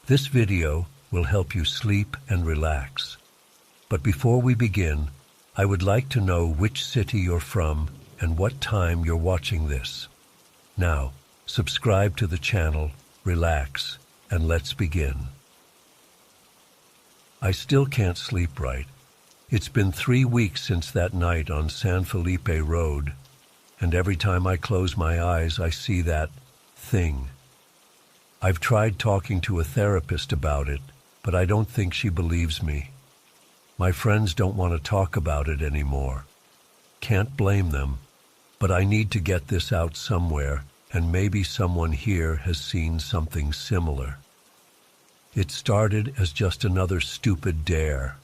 This video will help you sleep and relax. But before we begin, I would like to know which city you're from and what time you're watching this. Now, subscribe to the channel, relax, and let's begin. I still can't sleep right. It's been 3 weeks since that night on San Felipe Road, and every time I close my eyes, I see that thing. I've tried talking to a therapist about it, but I don't think she believes me. My friends don't want to talk about it anymore. Can't blame them, but I need to get this out somewhere, and maybe someone here has seen something similar. It started as just another stupid dare.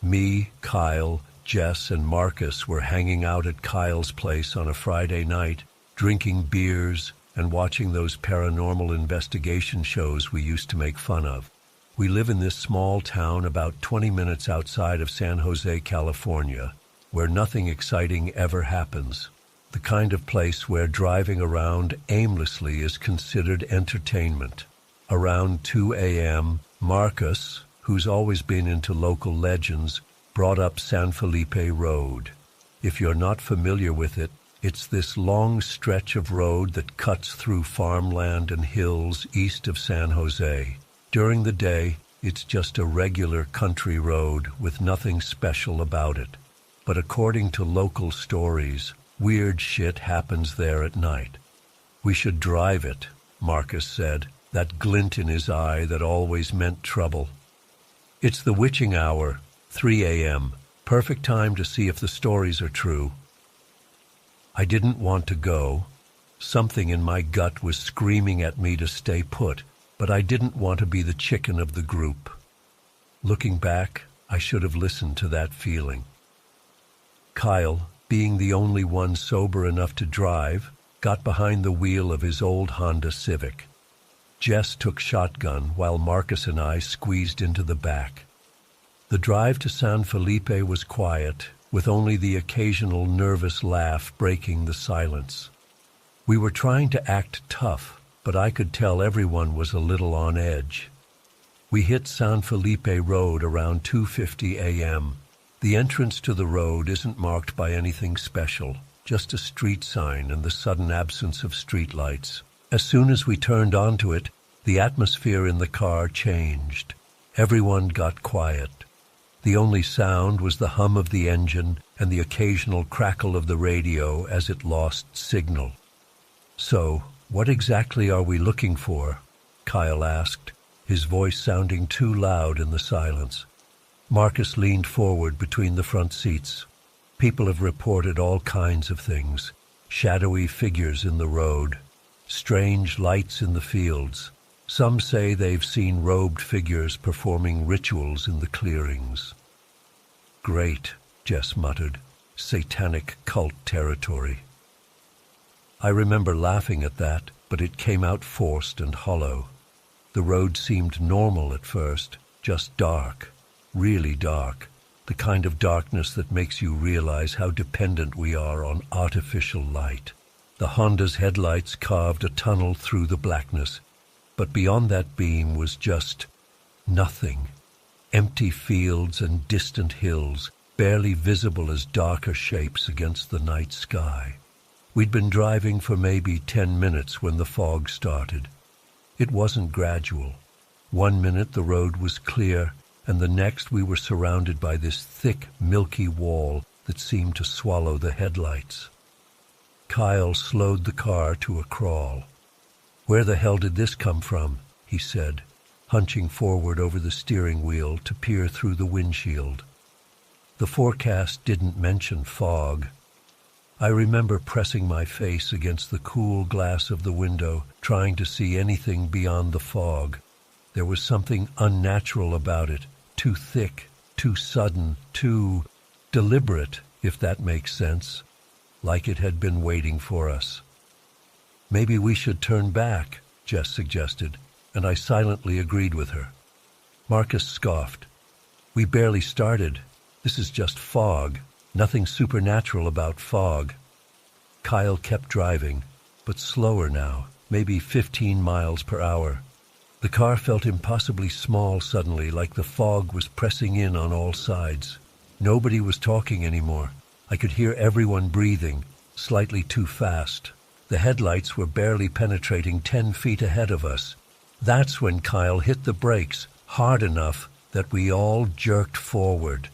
Me, Kyle, Jess, and Marcus were hanging out at Kyle's place on a Friday night, drinking beers and watching those paranormal investigation shows we used to make fun of. We live in this small town about 20 minutes outside of San Jose, California, where nothing exciting ever happens. The kind of place where driving around aimlessly is considered entertainment. Around 2 a.m., Marcus, who's always been into local legends, brought up San Felipe Road. If you're not familiar with it, it's this long stretch of road that cuts through farmland and hills east of San Jose. During the day, it's just a regular country road with nothing special about it. But according to local stories, weird shit happens there at night. We should drive it, Marcus said, that glint in his eye that always meant trouble. It's the witching hour, 3 a.m., perfect time to see if the stories are true. I didn't want to go. Something in my gut was screaming at me to stay put, but I didn't want to be the chicken of the group. Looking back, I should have listened to that feeling. Kyle, being the only one sober enough to drive, got behind the wheel of his old Honda Civic. Jess took shotgun while Marcus and I squeezed into the back. The drive to San Felipe was quiet, with only the occasional nervous laugh breaking the silence. We were trying to act tough, but I could tell everyone was a little on edge. We hit San Felipe Road around 2:50 a.m. The entrance to the road isn't marked by anything special, just a street sign and the sudden absence of streetlights. As soon as we turned onto it, the atmosphere in the car changed. Everyone got quiet. The only sound was the hum of the engine and the occasional crackle of the radio as it lost signal. "So, what exactly are we looking for?" Kyle asked, his voice sounding too loud in the silence. Marcus leaned forward between the front seats. People have reported all kinds of things. Shadowy figures in the road. Strange lights in the fields. Some say they've seen robed figures performing rituals in the clearings. "Great," Jess muttered. "Satanic cult territory." I remember laughing at that, but it came out forced and hollow. The road seemed normal at first, just dark, really dark, the kind of darkness that makes you realize how dependent we are on artificial light. The Honda's headlights carved a tunnel through the blackness, but beyond that beam was just nothing. Empty fields and distant hills, barely visible as darker shapes against the night sky. We'd been driving for maybe 10 minutes when the fog started. It wasn't gradual. 1 minute the road was clear, and the next we were surrounded by this thick, milky wall that seemed to swallow the headlights. Kyle slowed the car to a crawl. "Where the hell did this come from?" he said, hunching forward over the steering wheel to peer through the windshield. The forecast didn't mention fog. I remember pressing my face against the cool glass of the window, trying to see anything beyond the fog. There was something unnatural about it, too thick, too sudden, too deliberate, if that makes sense, like it had been waiting for us. "Maybe we should turn back," Jess suggested, and I silently agreed with her. Marcus scoffed. "We barely started. This is just fog. Nothing supernatural about fog." Kyle kept driving, but slower now, maybe 15 miles per hour. The car felt impossibly small suddenly, like the fog was pressing in on all sides. Nobody was talking anymore. I could hear everyone breathing, slightly too fast. The headlights were barely penetrating 10 feet ahead of us. That's when Kyle hit the brakes, hard enough that we all jerked forward.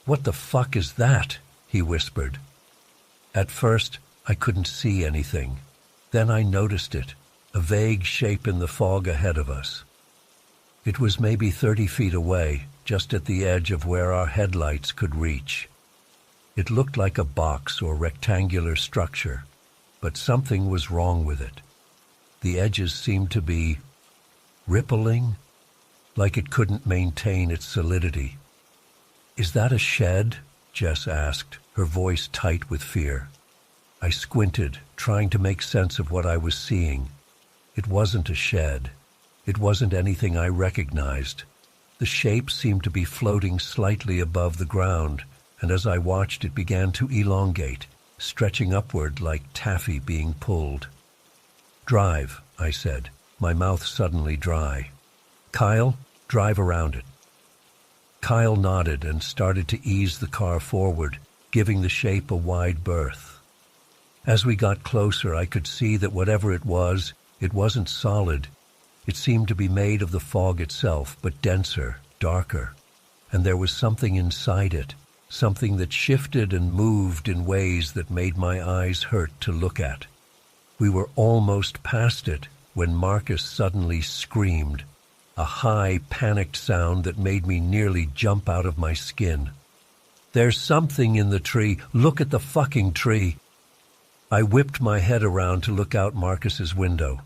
"What the fuck is that?" he whispered. At first, I couldn't see anything. Then I noticed it, a vague shape in the fog ahead of us. It was maybe 30 feet away, just at the edge of where our headlights could reach. It looked like a box or rectangular structure, but something was wrong with it. The edges seemed to be rippling, like it couldn't maintain its solidity. "Is that a shed?" Jess asked, her voice tight with fear. I squinted, trying to make sense of what I was seeing. It wasn't a shed. It wasn't anything I recognized. The shape seemed to be floating slightly above the ground, and as I watched it began to elongate, stretching upward like taffy being pulled. "Drive," I said, my mouth suddenly dry. "Kyle, drive around it." Kyle nodded and started to ease the car forward, giving the shape a wide berth. As we got closer, I could see that whatever it wasn't solid. It seemed to be made of the fog itself, but denser, darker. And there was something inside it, something that shifted and moved in ways that made my eyes hurt to look at. We were almost past it when Marcus suddenly screamed, a high, panicked sound that made me nearly jump out of my skin. "There's something in the tree! Look at the fucking tree!" I whipped my head around to look out Marcus's window.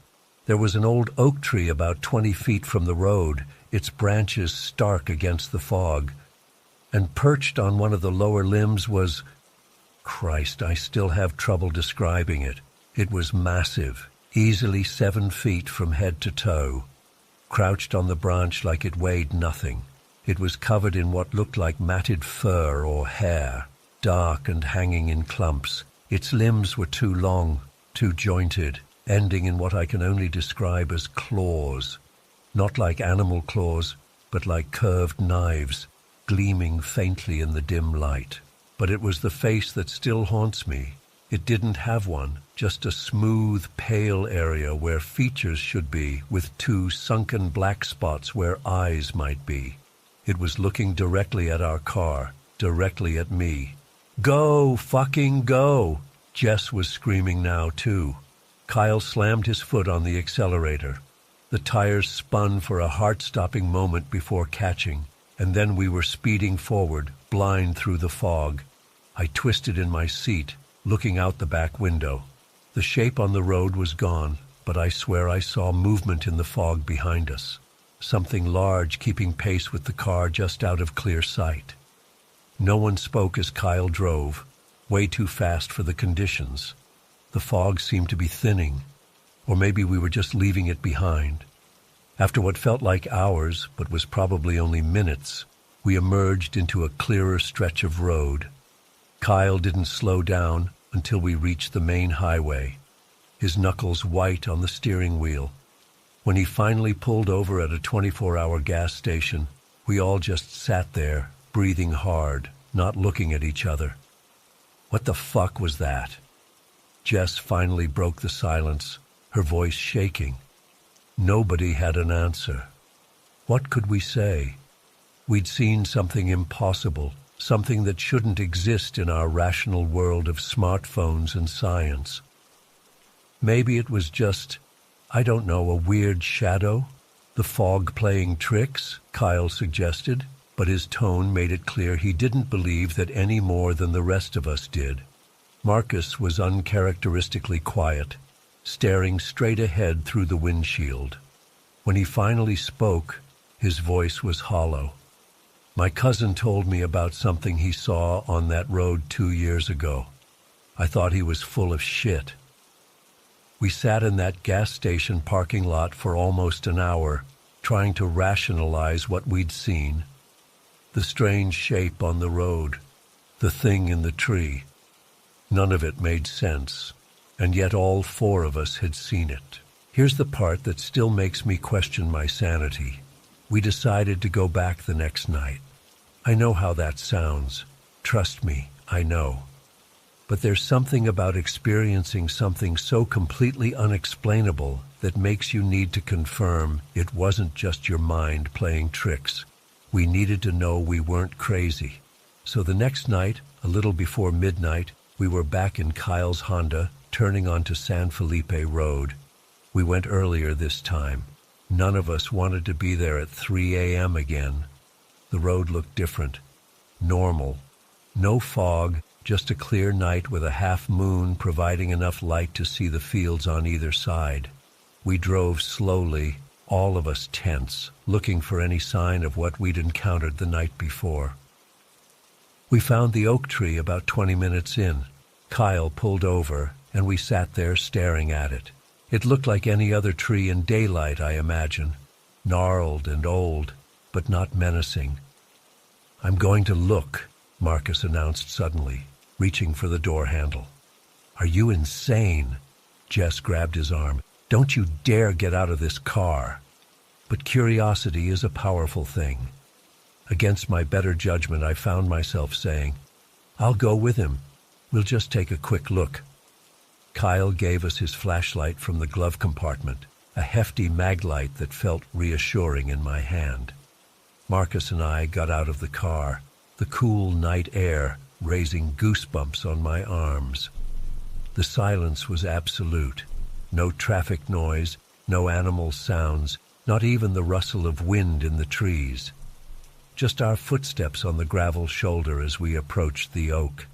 There was an old oak tree about 20 feet from the road, its branches stark against the fog. And perched on one of the lower limbs was... Christ, I still have trouble describing it. It was massive, easily 7 feet from head to toe. Crouched on the branch like it weighed nothing. It was covered in what looked like matted fur or hair, dark and hanging in clumps. Its limbs were too long, too jointed, ending in what I can only describe as claws. Not like animal claws, but like curved knives, gleaming faintly in the dim light. But it was the face that still haunts me. It didn't have one, just a smooth, pale area where features should be, with 2 sunken black spots where eyes might be. It was looking directly at our car, directly at me. "Go, fucking go!" Jess was screaming now, too. Kyle slammed his foot on the accelerator. The tires spun for a heart-stopping moment before catching, and then we were speeding forward, blind through the fog. I twisted in my seat, looking out the back window. The shape on the road was gone, but I swear I saw movement in the fog behind us. Something large keeping pace with the car just out of clear sight. No one spoke as Kyle drove, way too fast for the conditions. The fog seemed to be thinning, or maybe we were just leaving it behind. After what felt like hours, but was probably only minutes, we emerged into a clearer stretch of road. Kyle didn't slow down until we reached the main highway, his knuckles white on the steering wheel. When he finally pulled over at a 24-hour gas station, we all just sat there, breathing hard, not looking at each other. What the fuck was that? Jess finally broke the silence, her voice shaking. Nobody had an answer. What could we say? We'd seen something impossible, something that shouldn't exist in our rational world of smartphones and science. Maybe it was just, I don't know, a weird shadow? The fog playing tricks, Kyle suggested, but his tone made it clear he didn't believe that any more than the rest of us did. Marcus was uncharacteristically quiet, staring straight ahead through the windshield. When he finally spoke, his voice was hollow. My cousin told me about something he saw on that road 2 years ago. I thought he was full of shit. We sat in that gas station parking lot for almost an hour, trying to rationalize what we'd seen. The strange shape on the road, the thing in the tree. None of it made sense, and yet all 4 of us had seen it. Here's the part that still makes me question my sanity. We decided to go back the next night. I know how that sounds. Trust me, I know. But there's something about experiencing something so completely unexplainable that makes you need to confirm it wasn't just your mind playing tricks. We needed to know we weren't crazy. So the next night, a little before midnight, we were back in Kyle's Honda, turning onto San Felipe Road. We went earlier this time. None of us wanted to be there at 3 a.m. again. The road looked different. Normal. No fog, just a clear night with a half moon providing enough light to see the fields on either side. We drove slowly, all of us tense, looking for any sign of what we'd encountered the night before. We found the oak tree about 20 minutes in. Kyle pulled over, and we sat there staring at it. It looked like any other tree in daylight, I imagine. Gnarled and old, but not menacing. "I'm going to look," Marcus announced suddenly, reaching for the door handle. "Are you insane?" Jess grabbed his arm. "Don't you dare get out of this car." But curiosity is a powerful thing. Against my better judgment, I found myself saying, "I'll go with him. We'll just take a quick look." Kyle gave us his flashlight from the glove compartment, a hefty mag light that felt reassuring in my hand. Marcus and I got out of the car, the cool night air raising goosebumps on my arms. The silence was absolute. No traffic noise, no animal sounds, not even the rustle of wind in the trees. Just our footsteps on the gravel shoulder as we approached the oak.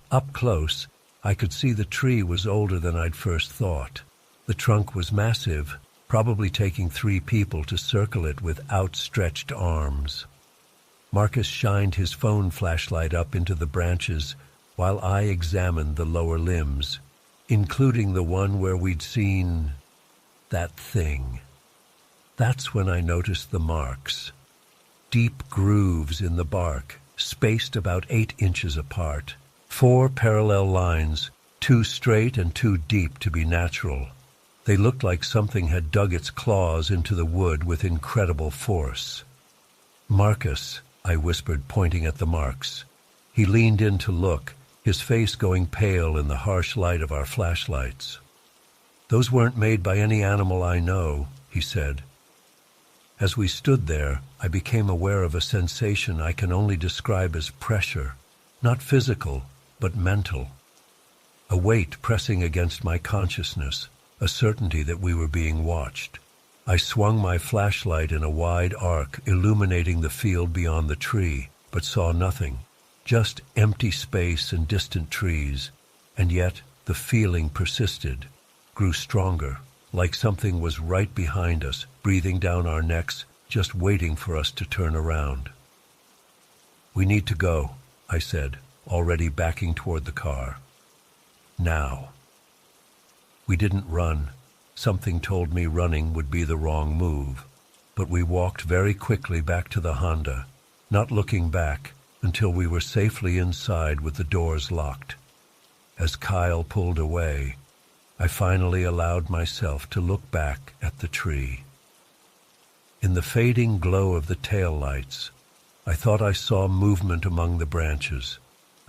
Up close, I could see the tree was older than I'd first thought. The trunk was massive, probably taking 3 people to circle it with outstretched arms. Marcus shined his phone flashlight up into the branches while I examined the lower limbs, including the one where we'd seen that thing. That's when I noticed the marks. Deep grooves in the bark, spaced about 8 inches apart. 4 parallel lines, 2 straight and 2 deep to be natural. They looked like something had dug its claws into the wood with incredible force. "Marcus," I whispered, pointing at the marks. He leaned in to look, his face going pale in the harsh light of our flashlights. "Those weren't made by any animal I know," he said. As we stood there, I became aware of a sensation I can only describe as pressure, not physical, but mental. A weight pressing against my consciousness, a certainty that we were being watched. I swung my flashlight in a wide arc, illuminating the field beyond the tree, but saw nothing. Just empty space and distant trees. And yet the feeling persisted, grew stronger, like something was right behind us, breathing down our necks, just waiting for us to turn around. "We need to go," I said, already backing toward the car. "Now." We didn't run. Something told me running would be the wrong move. But we walked very quickly back to the Honda, not looking back until we were safely inside with the doors locked. As Kyle pulled away, I finally allowed myself to look back at the tree. In the fading glow of the taillights, I thought I saw movement among the branches,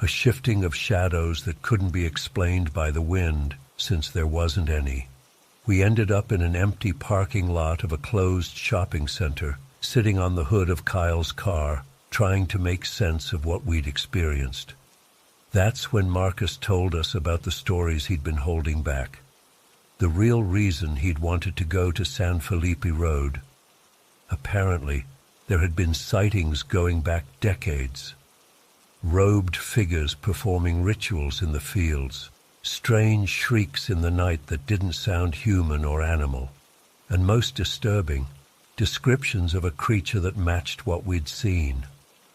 a shifting of shadows that couldn't be explained by the wind, since there wasn't any. We ended up in an empty parking lot of a closed shopping center, sitting on the hood of Kyle's car, trying to make sense of what we'd experienced. That's when Marcus told us about the stories he'd been holding back. The real reason he'd wanted to go to San Felipe Road. Apparently, there had been sightings going back decades. Robed figures performing rituals in the fields, strange shrieks in the night that didn't sound human or animal, and most disturbing, descriptions of a creature that matched what we'd seen.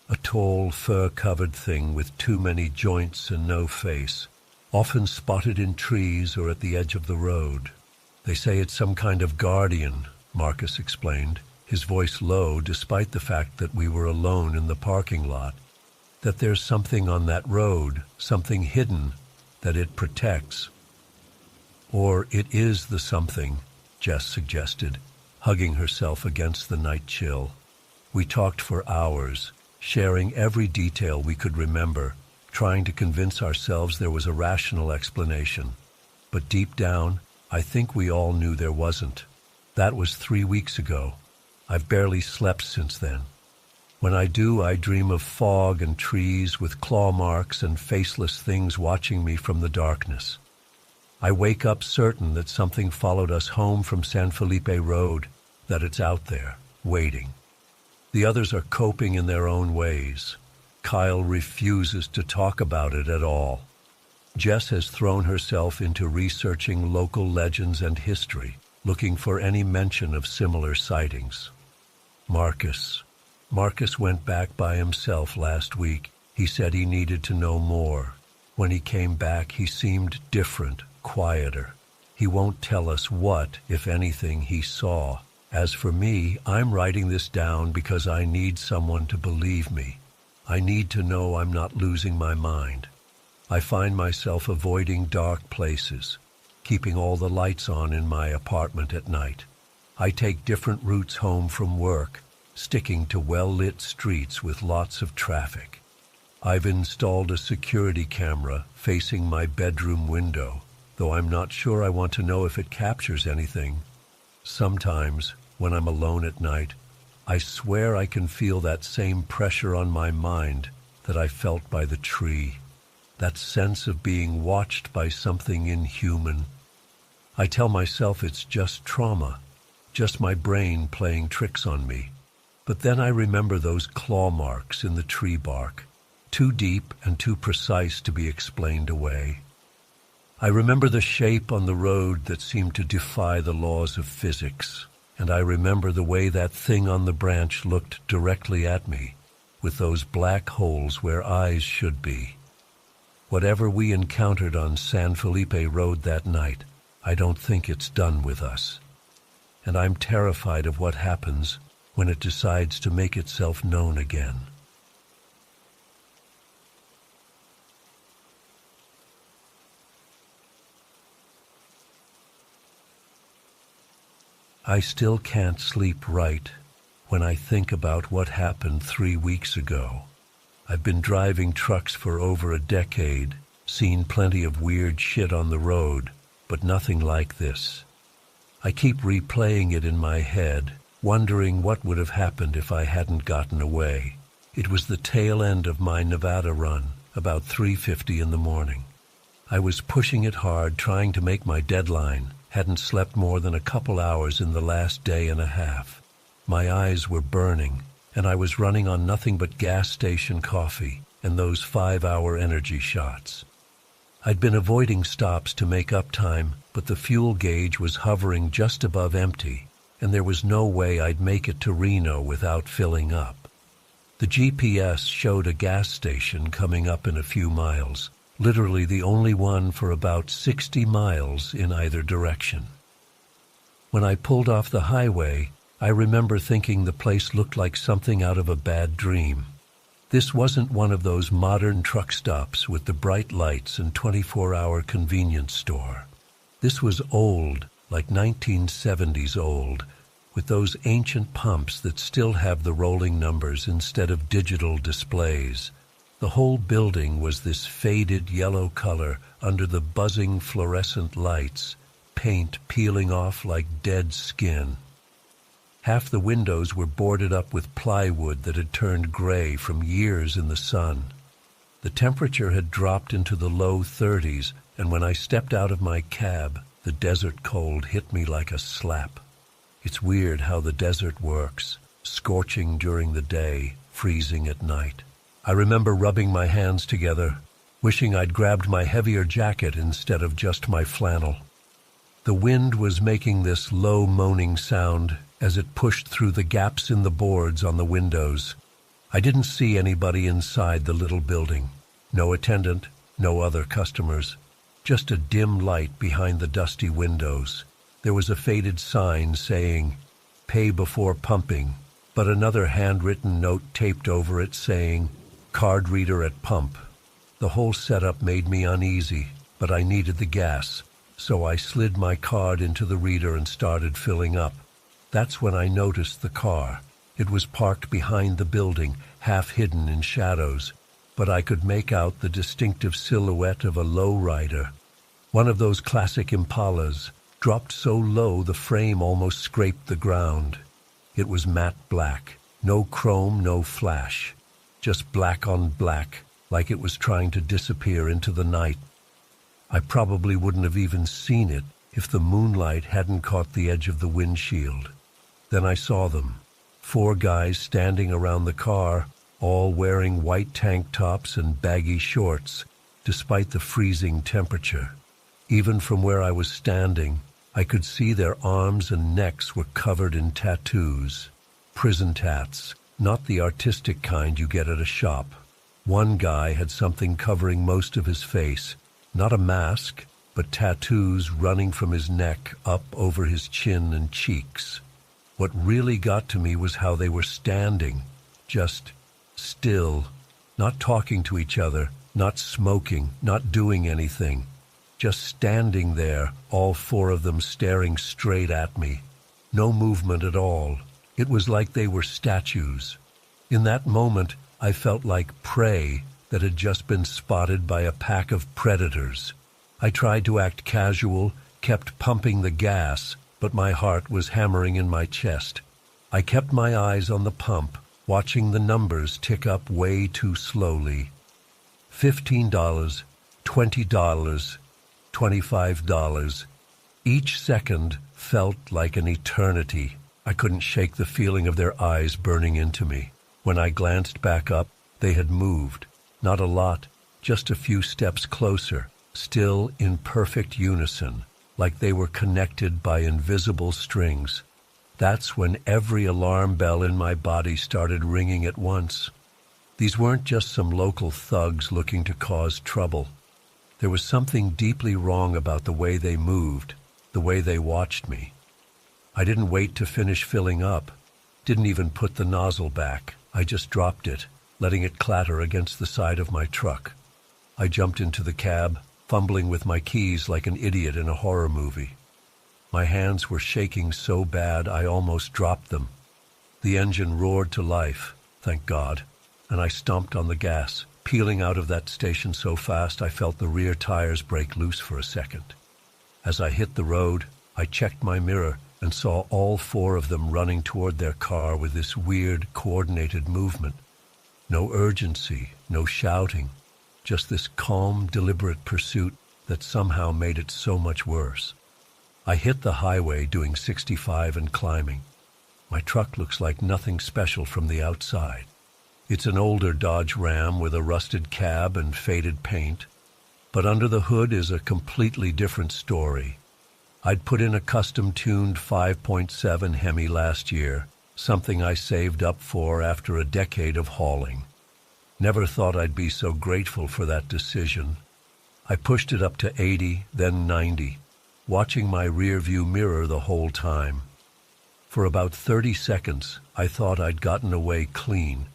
A tall, fur-covered thing with too many joints and no face, often spotted in trees or at the edge of the road. "They say it's some kind of guardian," Marcus explained, his voice low despite the fact that we were alone in the parking lot. "That there's something on that road, something hidden, that it protects." Or it is the something, Jess suggested, hugging herself against the night chill. We talked for hours, sharing every detail we could remember, trying to convince ourselves there was a rational explanation. But deep down, I think we all knew there wasn't. That was 3 weeks ago. I've barely slept since then. When I do, I dream of fog and trees with claw marks and faceless things watching me from the darkness. I wake up certain that something followed us home from San Felipe Road, that it's out there, waiting. The others are coping in their own ways. Kyle refuses to talk about it at all. Jess has thrown herself into researching local legends and history, looking for any mention of similar sightings. Marcus went back by himself last week. He said he needed to know more. When he came back, he seemed different, quieter. He won't tell us what, if anything, he saw. As for me, I'm writing this down because I need someone to believe me. I need to know I'm not losing my mind. I find myself avoiding dark places, keeping all the lights on in my apartment at night. I take different routes home from work, sticking to well-lit streets with lots of traffic. I've installed a security camera facing my bedroom window, though I'm not sure I want to know if it captures anything. Sometimes, when I'm alone at night, I swear I can feel that same pressure on my mind that I felt by the tree, that sense of being watched by something inhuman. I tell myself it's just trauma, just my brain playing tricks on me. But then I remember those claw marks in the tree bark, too deep and too precise to be explained away. I remember the shape on the road that seemed to defy the laws of physics, and I remember the way that thing on the branch looked directly at me, with those black holes where eyes should be. Whatever we encountered on San Felipe Road that night, I don't think it's done with us. And I'm terrified of what happens when it decides to make itself known again. I still can't sleep right when I think about what happened 3 weeks ago. I've been driving trucks for over a decade, seen plenty of weird shit on the road, but nothing like this. I keep replaying it in my head, wondering what would have happened if I hadn't gotten away. It was the tail end of my Nevada run, about 3:50 in the morning. I was pushing it hard, trying to make my deadline. Hadn't slept more than a couple hours in the last day and a half. My eyes were burning, and I was running on nothing but gas station coffee and those 5-hour energy shots. I'd been avoiding stops to make up time, but the fuel gauge was hovering just above empty, and there was no way I'd make it to Reno without filling up. The GPS showed a gas station coming up in a few miles, literally the only one for about 60 miles in either direction. When I pulled off the highway, I remember thinking the place looked like something out of a bad dream. This wasn't one of those modern truck stops with the bright lights and 24-hour convenience store. This was old, like 1970s old, with those ancient pumps that still have the rolling numbers instead of digital displays. The whole building was this faded yellow color under the buzzing fluorescent lights, paint peeling off like dead skin. Half the windows were boarded up with plywood that had turned gray from years in the sun. The temperature had dropped into the low 30s, and when I stepped out of my cab, the desert cold hit me like a slap. It's weird how the desert works, scorching during the day, freezing at night. I remember rubbing my hands together, wishing I'd grabbed my heavier jacket instead of just my flannel. The wind was making this low moaning sound as it pushed through the gaps in the boards on the windows. I didn't see anybody inside the little building. No attendant, no other customers. Just a dim light behind the dusty windows. There was a faded sign saying, "Pay before pumping," but another handwritten note taped over it saying, "Card reader at pump." The whole setup made me uneasy, but I needed the gas. so I slid my card into the reader and started filling up. That's when I noticed the car. It was parked behind the building, half hidden in shadows, but I could make out the distinctive silhouette of a lowrider. One of those classic Impalas, dropped so low the frame almost scraped the ground. It was matte black, no chrome, no flash, just black on black, like it was trying to disappear into the night. I probably wouldn't have even seen it if the moonlight hadn't caught the edge of the windshield. Then I saw them, 4 guys standing around the car, all wearing white tank tops and baggy shorts, despite the freezing temperature. Even from where I was standing, I could see their arms and necks were covered in tattoos. Prison tats, not the artistic kind you get at a shop. One guy had something covering most of his face, not a mask, but tattoos running from his neck up over his chin and cheeks. What really got to me was how they were standing, just still, not talking to each other, not smoking, not doing anything. Just standing there, all 4 of them staring straight at me. No movement at all. It was like they were statues. In that moment, I felt like prey that had just been spotted by a pack of predators. I tried to act casual, kept pumping the gas, but my heart was hammering in my chest. I kept my eyes on the pump, watching the numbers tick up way too slowly. $15, $20, $25. Each second felt like an eternity. I couldn't shake the feeling of their eyes burning into me. When I glanced back up, they had moved. Not a lot, just a few steps closer, still in perfect unison, like they were connected by invisible strings. That's when every alarm bell in my body started ringing at once. These weren't just some local thugs looking to cause trouble. There was something deeply wrong about the way they moved, the way they watched me. I didn't wait to finish filling up, didn't even put the nozzle back. I just dropped it, letting it clatter against the side of my truck. I jumped into the cab, fumbling with my keys like an idiot in a horror movie. My hands were shaking so bad I almost dropped them. The engine roared to life, thank God, and I stomped on the gas, peeling out of that station so fast I felt the rear tires break loose for a second. As I hit the road, I checked my mirror and saw all 4 of them running toward their car with this weird, coordinated movement. No urgency, no shouting, just this calm, deliberate pursuit that somehow made it so much worse. I hit the highway doing 65 and climbing. My truck looks like nothing special from the outside. It's an older Dodge Ram with a rusted cab and faded paint, but under the hood is a completely different story. I'd put in a custom-tuned 5.7 Hemi last year, something I saved up for after a decade of hauling. Never thought I'd be so grateful for that decision. I pushed it up to 80, then 90, watching my rear-view mirror the whole time. For about 30 seconds, I thought I'd gotten away clean.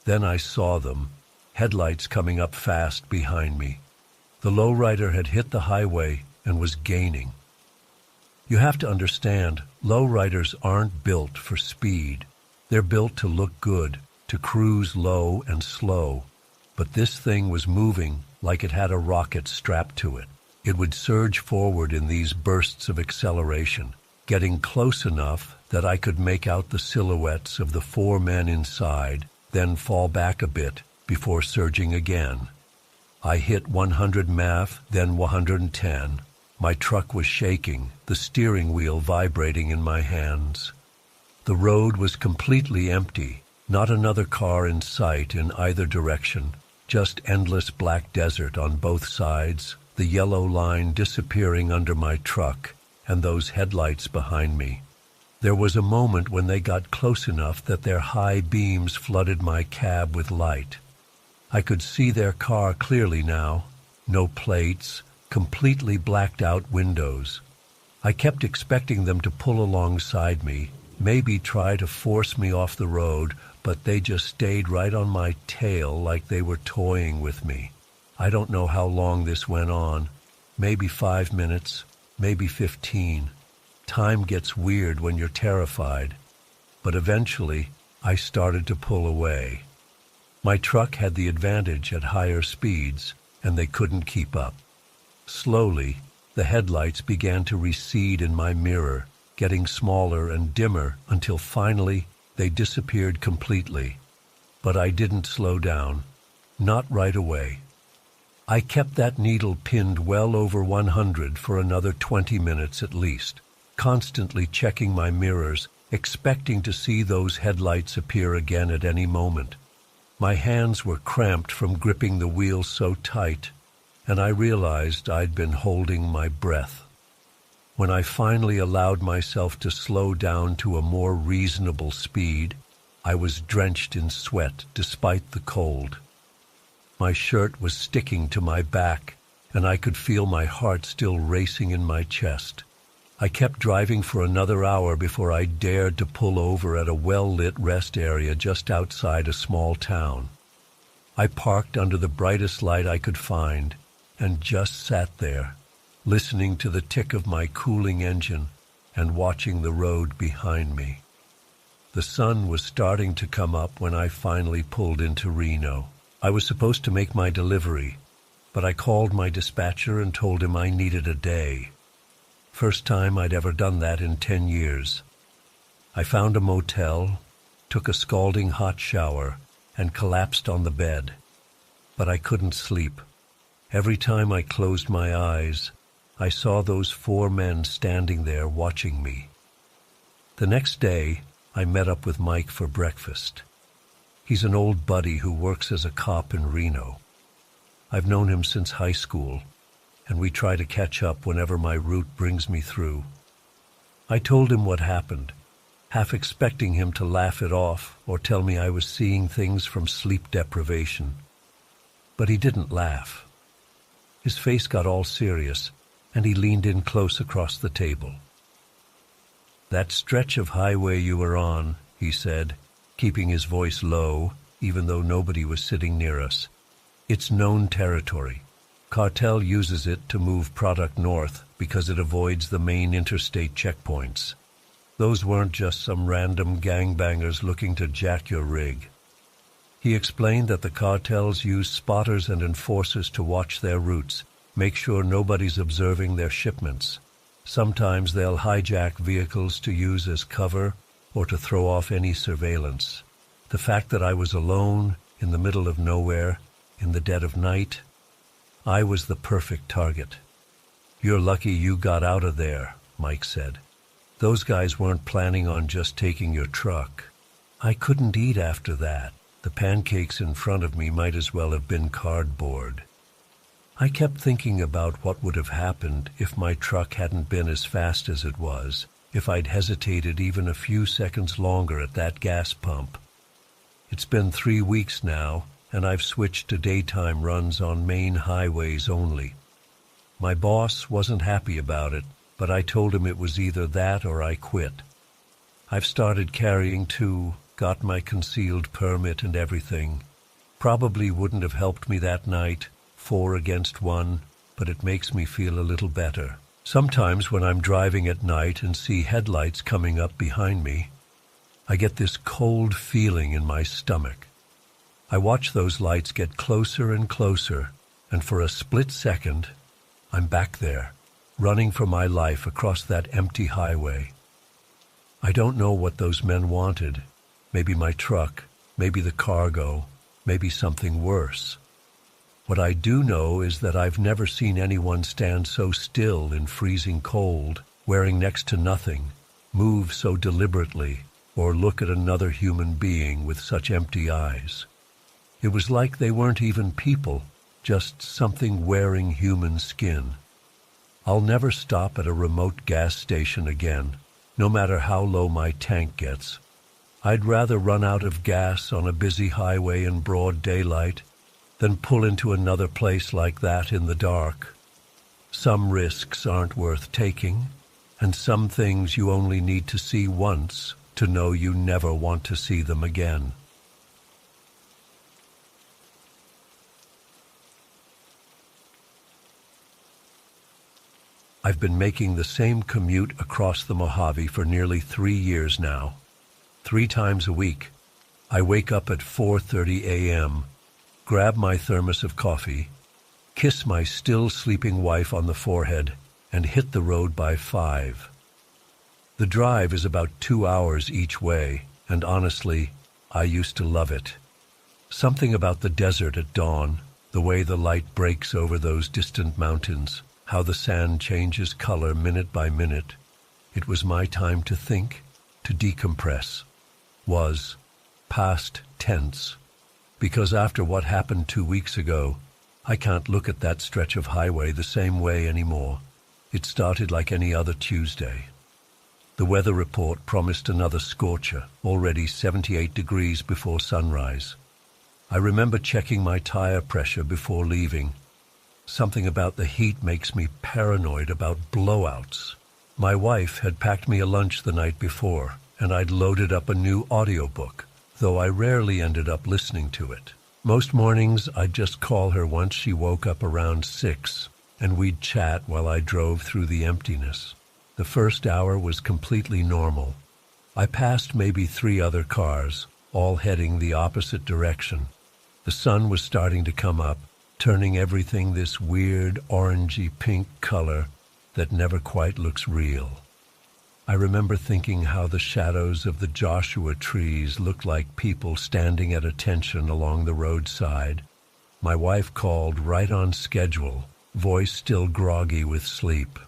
Then I saw them, headlights coming up fast behind me. The lowrider had hit the highway and was gaining. You have to understand, lowriders aren't built for speed. They're built to look good, to cruise low and slow. But this thing was moving like it had a rocket strapped to it. It would surge forward in these bursts of acceleration, getting close enough that I could make out the silhouettes of the 4 men inside, then fall back a bit before surging again. I hit 100 MAF, then 110. My truck was shaking, the steering wheel vibrating in my hands. The road was completely empty, not another car in sight in either direction, just endless black desert on both sides, the yellow line disappearing under my truck, and those headlights behind me. There was a moment when they got close enough that their high beams flooded my cab with light. I could see their car clearly now, no plates, completely blacked out windows. I kept expecting them to pull alongside me, maybe try to force me off the road, but they just stayed right on my tail like they were toying with me. I don't know how long this went on, maybe 5 minutes, maybe 15. Time gets weird when you're terrified, but eventually I started to pull away. My truck had the advantage at higher speeds, and they couldn't keep up. Slowly, the headlights began to recede in my mirror, getting smaller and dimmer until finally they disappeared completely. But I didn't slow down, not right away. I kept that needle pinned well over 100 for another 20 minutes at least, constantly checking my mirrors, expecting to see those headlights appear again at any moment. My hands were cramped from gripping the wheel so tight, and I realized I'd been holding my breath. When I finally allowed myself to slow down to a more reasonable speed, I was drenched in sweat despite the cold. My shirt was sticking to my back, and I could feel my heart still racing in my chest. I kept driving for another hour before I dared to pull over at a well-lit rest area just outside a small town. I parked under the brightest light I could find and just sat there, listening to the tick of my cooling engine and watching the road behind me. The sun was starting to come up when I finally pulled into Reno. I was supposed to make my delivery, but I called my dispatcher and told him I needed a day. First time I'd ever done that in 10 years. I found a motel, took a scalding hot shower, and collapsed on the bed. But I couldn't sleep. Every time I closed my eyes, I saw those 4 men standing there watching me. The next day, I met up with Mike for breakfast. He's an old buddy who works as a cop in Reno. I've known him since high school, and we try to catch up whenever my route brings me through. I told him what happened, half expecting him to laugh it off or tell me I was seeing things from sleep deprivation. But he didn't laugh. His face got all serious, and he leaned in close across the table. "That stretch of highway you were on," he said, keeping his voice low, even though nobody was sitting near us. "It's known territory. Cartel uses it to move product north because it avoids the main interstate checkpoints. Those weren't just some random gangbangers looking to jack your rig." He explained that the cartels use spotters and enforcers to watch their routes, make sure nobody's observing their shipments. Sometimes they'll hijack vehicles to use as cover or to throw off any surveillance. The fact that I was alone, in the middle of nowhere, in the dead of night, I was the perfect target. "You're lucky you got out of there," Mike said. "Those guys weren't planning on just taking your truck." I couldn't eat after that. The pancakes in front of me might as well have been cardboard. I kept thinking about what would have happened if my truck hadn't been as fast as it was, if I'd hesitated even a few seconds longer at that gas pump. It's been 3 weeks now, and I've switched to daytime runs on main highways only. My boss wasn't happy about it, but I told him it was either that or I quit. I've started carrying too, got my concealed permit and everything. Probably wouldn't have helped me that night, 4 against 1, but it makes me feel a little better. Sometimes when I'm driving at night and see headlights coming up behind me, I get this cold feeling in my stomach. I watch those lights get closer and closer, and for a split second, I'm back there, running for my life across that empty highway. I don't know what those men wanted. Maybe my truck, maybe the cargo, maybe something worse. What I do know is that I've never seen anyone stand so still in freezing cold, wearing next to nothing, move so deliberately, or look at another human being with such empty eyes. It was like they weren't even people, just something wearing human skin. I'll never stop at a remote gas station again, no matter how low my tank gets. I'd rather run out of gas on a busy highway in broad daylight than pull into another place like that in the dark. Some risks aren't worth taking, and some things you only need to see once to know you never want to see them again. I've been making the same commute across the Mojave for nearly 3 years now. 3 times a week. I wake up at 4:30 a.m., grab my thermos of coffee, kiss my still sleeping wife on the forehead, and hit the road by 5. The drive is about 2 hours each way, and honestly, I used to love it. Something about the desert at dawn, the way the light breaks over those distant mountains, how the sand changes color minute by minute. It was my time to think, to decompress. Was past tense. Because after what happened 2 weeks ago, I can't look at that stretch of highway the same way anymore. It started like any other Tuesday. The weather report promised another scorcher, already 78 degrees before sunrise. I remember checking my tire pressure before leaving. Something about the heat makes me paranoid about blowouts. My wife had packed me a lunch the night before, and I'd loaded up a new audiobook, though I rarely ended up listening to it. Most mornings, I'd just call her once she woke up around 6, and we'd chat while I drove through the emptiness. The first hour was completely normal. I passed maybe 3 other cars, all heading the opposite direction. The sun was starting to come up, turning everything this weird orangey-pink color that never quite looks real. I remember thinking how the shadows of the Joshua trees looked like people standing at attention along the roadside. My wife called right on schedule, voice still groggy with sleep.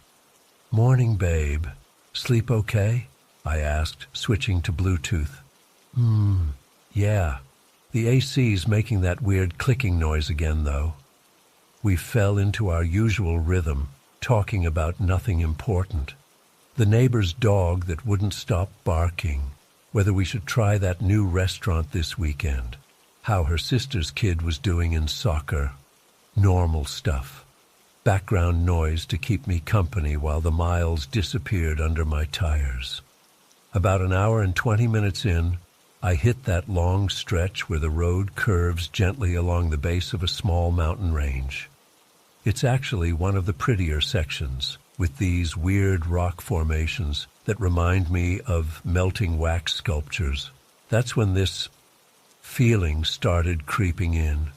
"Morning, babe. Sleep okay?" I asked, switching to Bluetooth. Yeah. The AC's making that weird clicking noise again, though." We fell into our usual rhythm, talking about nothing important. The neighbor's dog that wouldn't stop barking, whether we should try that new restaurant this weekend, how her sister's kid was doing in soccer. Normal stuff. Background noise to keep me company while the miles disappeared under my tires. About an hour and 20 minutes in, I hit that long stretch where the road curves gently along the base of a small mountain range. It's actually one of the prettier sections, with these weird rock formations that remind me of melting wax sculptures. That's when this feeling started creeping in.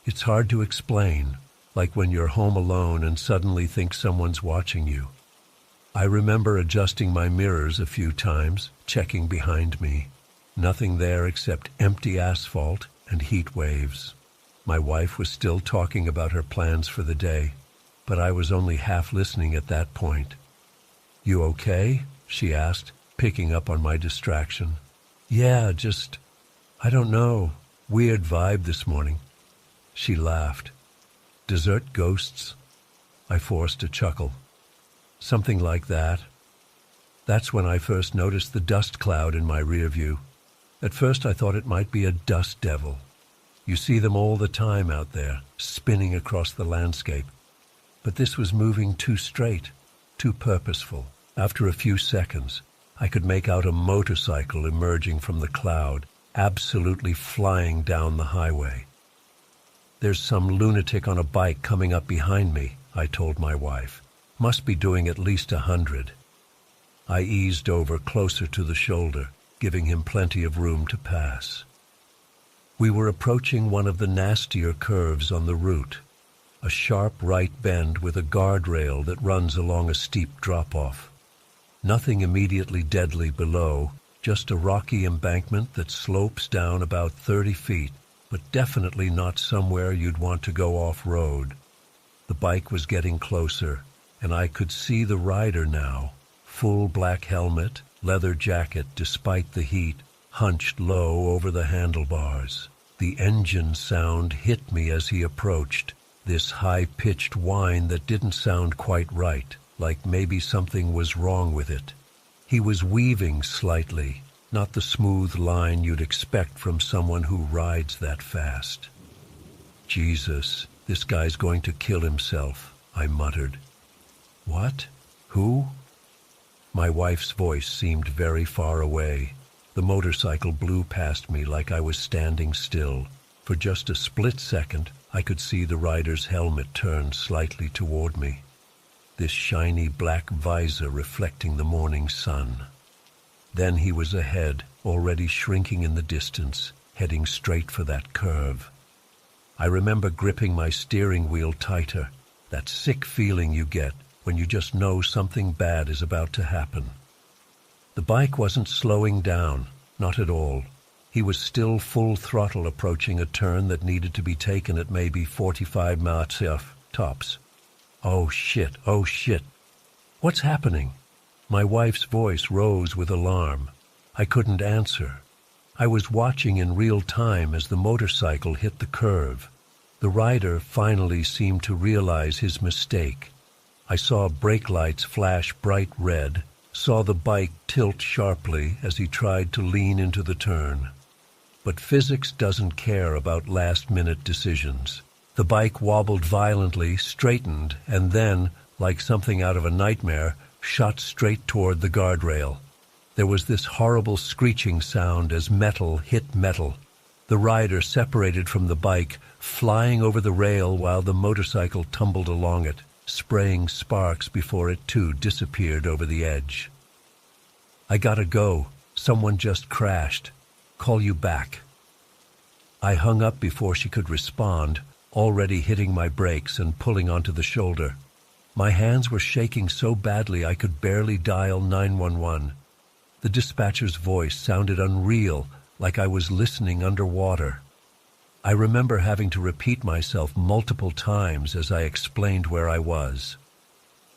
It's hard to explain, like when you're home alone and suddenly think someone's watching you. I remember adjusting my mirrors a few times, checking behind me. Nothing there except empty asphalt and heat waves. My wife was still talking about her plans for the day, but I was only half listening at that point. "You okay?" she asked, picking up on my distraction. "Yeah, just, I don't know, weird vibe this morning." She laughed. "Desert ghosts?" I forced a chuckle. "Something like that." That's when I first noticed the dust cloud in my rear view. At first I thought it might be a dust devil. You see them all the time out there, spinning across the landscape. But this was moving too straight, too purposeful. After a few seconds, I could make out a motorcycle emerging from the cloud, absolutely flying down the highway. "There's some lunatic on a bike coming up behind me," I told my wife. "Must be doing at least 100. I eased over closer to the shoulder, giving him plenty of room to pass. We were approaching one of the nastier curves on the route, a sharp right bend with a guardrail that runs along a steep drop-off. Nothing immediately deadly below, just a rocky embankment that slopes down about 30 feet, but definitely not somewhere you'd want to go off-road. The bike was getting closer, and I could see the rider now, full black helmet, leather jacket despite the heat, hunched low over the handlebars. The engine sound hit me as he approached, this high-pitched whine that didn't sound quite right, like maybe something was wrong with it. He was weaving slightly, not the smooth line you'd expect from someone who rides that fast. "Jesus, this guy's going to kill himself," I muttered. "What? Who?" My wife's voice seemed very far away. The motorcycle blew past me like I was standing still. For just a split second, I could see the rider's helmet turn slightly toward me. this shiny black visor reflecting the morning sun. Then he was ahead, already shrinking in the distance, heading straight for that curve. I remember gripping my steering wheel tighter, that sick feeling you get when you just know something bad is about to happen. The bike wasn't slowing down, not at all. He was still full throttle approaching a turn that needed to be taken at maybe 45 miles tops. Oh shit, oh shit. What's happening? My wife's voice rose with alarm. I couldn't answer. I was watching in real time as the motorcycle hit the curve. The rider finally seemed to realize his mistake. I saw brake lights flash bright red, saw the bike tilt sharply as he tried to lean into the turn. But physics doesn't care about last-minute decisions. The bike wobbled violently, straightened, and then, like something out of a nightmare, shot straight toward the guardrail. There was this horrible screeching sound as metal hit metal. The rider separated from the bike, flying over the rail while the motorcycle tumbled along it, spraying sparks before it too disappeared over the edge. I gotta go. Someone just crashed. Call you back. I hung up before she could respond, already hitting my brakes and pulling onto the shoulder. My hands were shaking so badly I could barely dial 911. The dispatcher's voice sounded unreal, like I was listening underwater. I remember having to repeat myself multiple times as I explained where I was.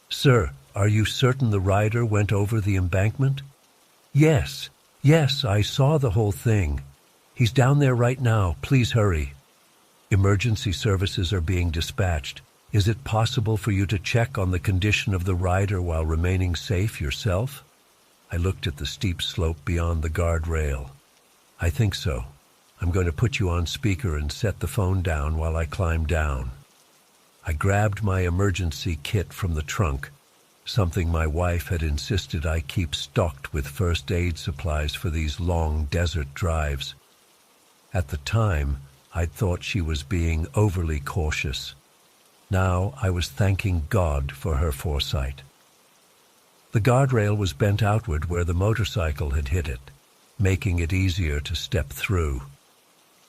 "Sir, are you certain the rider went over the embankment?" Yes, I saw the whole thing. He's down there right now. Please hurry." "Emergency services are being dispatched. Is it possible for you to check on the condition of the rider while remaining safe yourself?" I looked at the steep slope beyond the guardrail. "I think so. I'm going to put you on speaker and set the phone down while I climb down." I grabbed my emergency kit from the trunk, something my wife had insisted I keep stocked with first aid supplies for these long desert drives. At the time, I'd thought she was being overly cautious. Now I was thanking God for her foresight. The guardrail was bent outward where the motorcycle had hit it, making it easier to step through.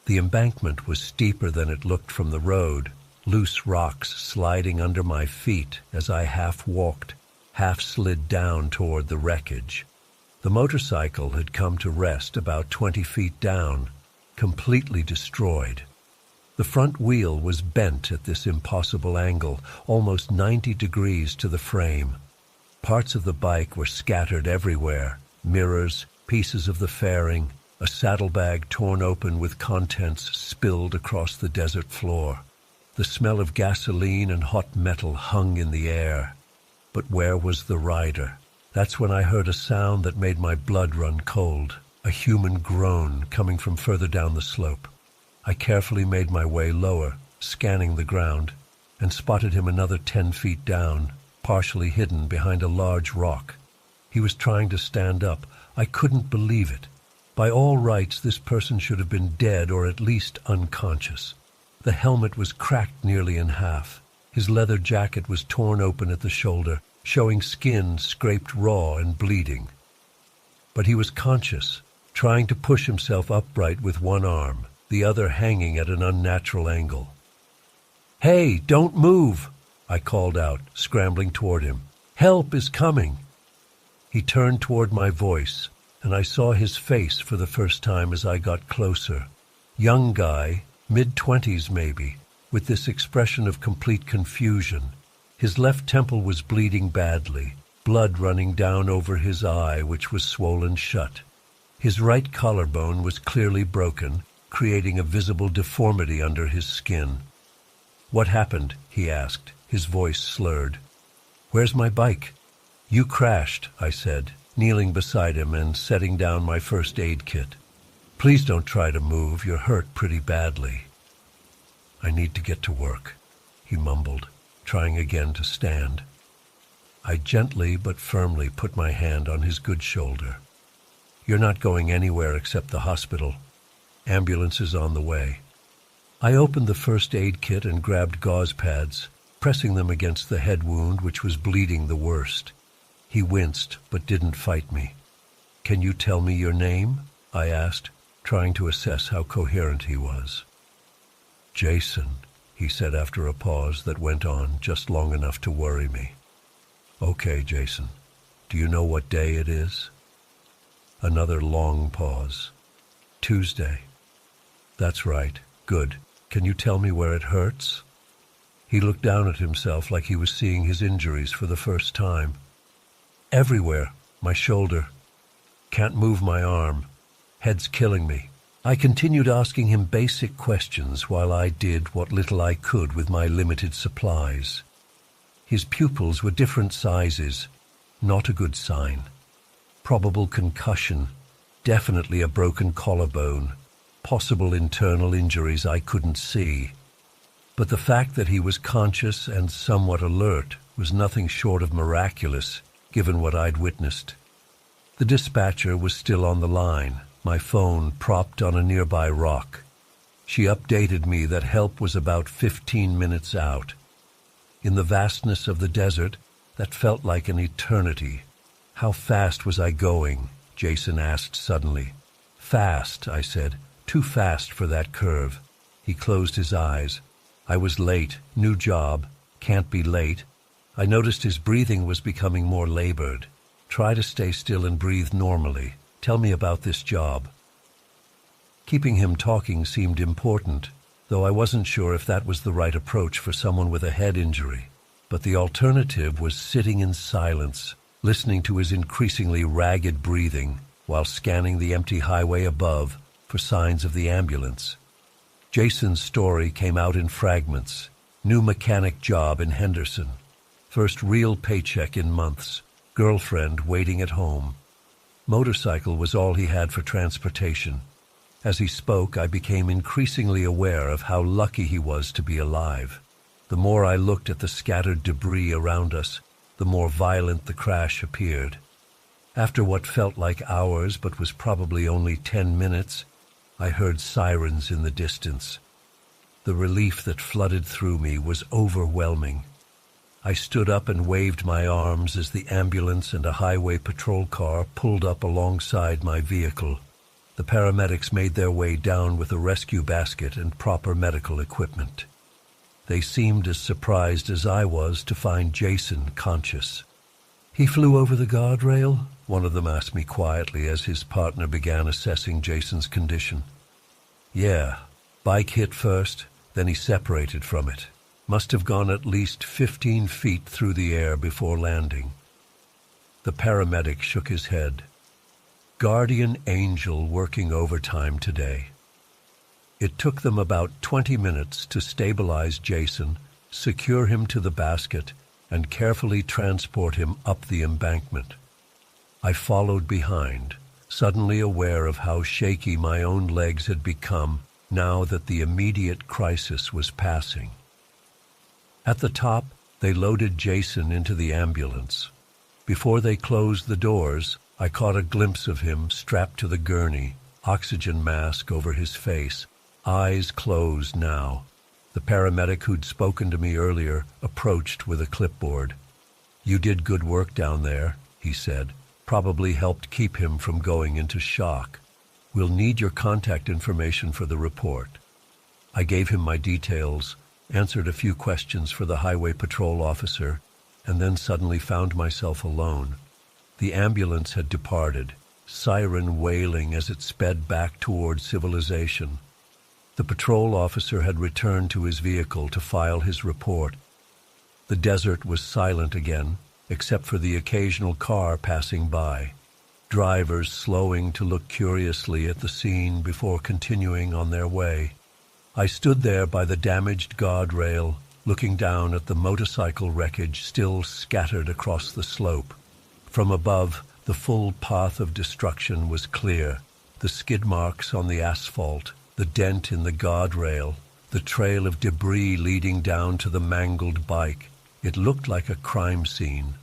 The embankment was steeper than it looked from the road, loose rocks sliding under my feet as I half walked, half slid down toward the wreckage. The motorcycle had come to rest about 20 feet down, completely destroyed. The front wheel was bent at this impossible angle, almost 90 degrees to the frame. Parts of the bike were scattered everywhere, mirrors, pieces of the fairing, a saddlebag torn open with contents spilled across the desert floor. The smell of gasoline and hot metal hung in the air. But where was the rider? That's when I heard a sound that made my blood run cold, a human groan coming from further down the slope. I carefully made my way lower, scanning the ground, and spotted him another 10 feet down, partially hidden behind a large rock. He was trying to stand up. I couldn't believe it. By all rights, this person should have been dead or at least unconscious. The helmet was cracked nearly in half. His leather jacket was torn open at the shoulder, showing skin scraped raw and bleeding. But he was conscious, trying to push himself upright with one arm, the other hanging at an unnatural angle. "Hey, don't move!" I called out, scrambling toward him. "Help is coming!" He turned toward my voice, and I saw his face for the first time as I got closer. Young guy, mid-20s maybe, with this expression of complete confusion. His left temple was bleeding badly, blood running down over his eye, which was swollen shut. His right collarbone was clearly broken, creating a visible deformity under his skin. "What happened?" he asked, his voice slurred. "Where's my bike?" "You crashed," I said, kneeling beside him and setting down my first aid kit. "Please don't try to move. You're hurt pretty badly." "I need to get to work," he mumbled, trying again to stand. I gently but firmly put my hand on his good shoulder. "You're not going anywhere except the hospital. Ambulance is on the way." I opened the first aid kit and grabbed gauze pads. pressing them against the head wound which was bleeding the worst. He winced, but didn't fight me. "Can you tell me your name?" I asked, trying to assess how coherent he was. "Jason," he said after a pause that went on just long enough to worry me. "Okay, Jason. Do you know what day it is?" Another long pause. "Tuesday." "That's right. Good. Can you tell me where it hurts?" He looked down at himself like he was seeing his injuries for the first time. "Everywhere. My shoulder. Can't move my arm. Head's killing me." I continued asking him basic questions while I did what little I could with my limited supplies. His pupils were different sizes. Not a good sign. Probable concussion. Definitely a broken collarbone. Possible internal injuries I couldn't see. But the fact that he was conscious and somewhat alert was nothing short of miraculous, given what I'd witnessed. The dispatcher was still on the line, my phone propped on a nearby rock. She updated me that help was about 15 minutes out. In the vastness of the desert, that felt like an eternity. "How fast was I going?" Jason asked suddenly. "Fast," I said. "Too fast for that curve." He closed his eyes. I was late. New job. Can't be late. I noticed his breathing was becoming more labored. "Try to stay still and breathe normally. Tell me about this job." Keeping him talking seemed important, though I wasn't sure if that was the right approach for someone with a head injury. But the alternative was sitting in silence, listening to his increasingly ragged breathing while scanning the empty highway above for signs of the ambulance. Jason's story came out in fragments. New mechanic job in Henderson. First real paycheck in months. Girlfriend waiting at home. Motorcycle was all he had for transportation. As he spoke, I became increasingly aware of how lucky he was to be alive. The more I looked at the scattered debris around us, the more violent the crash appeared. After what felt like hours but was probably only 10 minutes, I heard sirens in the distance. The relief that flooded through me was overwhelming. I stood up and waved my arms as the ambulance and a highway patrol car pulled up alongside my vehicle. The paramedics made their way down with a rescue basket and proper medical equipment. They seemed as surprised as I was to find Jason conscious. "He flew over the guardrail?" one of them asked me quietly as his partner began assessing Jason's condition. "Yeah. Bike hit first, then he separated from it. Must have gone at least 15 feet through the air before landing." The paramedic shook his head. "Guardian angel working overtime today." It took them about 20 minutes to stabilize Jason, secure him to the basket, and carefully transport him up the embankment. I followed behind, suddenly aware of how shaky my own legs had become now that the immediate crisis was passing. At the top, they loaded Jason into the ambulance. Before they closed the doors, I caught a glimpse of him strapped to the gurney, oxygen mask over his face, eyes closed now. The paramedic who'd spoken to me earlier approached with a clipboard. "You did good work down there," he said. "Probably helped keep him from going into shock. We'll need your contact information for the report." I gave him my details, answered a few questions for the highway patrol officer, and then suddenly found myself alone. The ambulance had departed, siren wailing as it sped back toward civilization. The patrol officer had returned to his vehicle to file his report. The desert was silent again, except for the occasional car passing by, drivers slowing to look curiously at the scene before continuing on their way. I stood there by the damaged guardrail, looking down at the motorcycle wreckage still scattered across the slope. From above, the full path of destruction was clear. The skid marks on the asphalt, the dent in the guardrail, the trail of debris leading down to the mangled bike. It looked like a crime scene.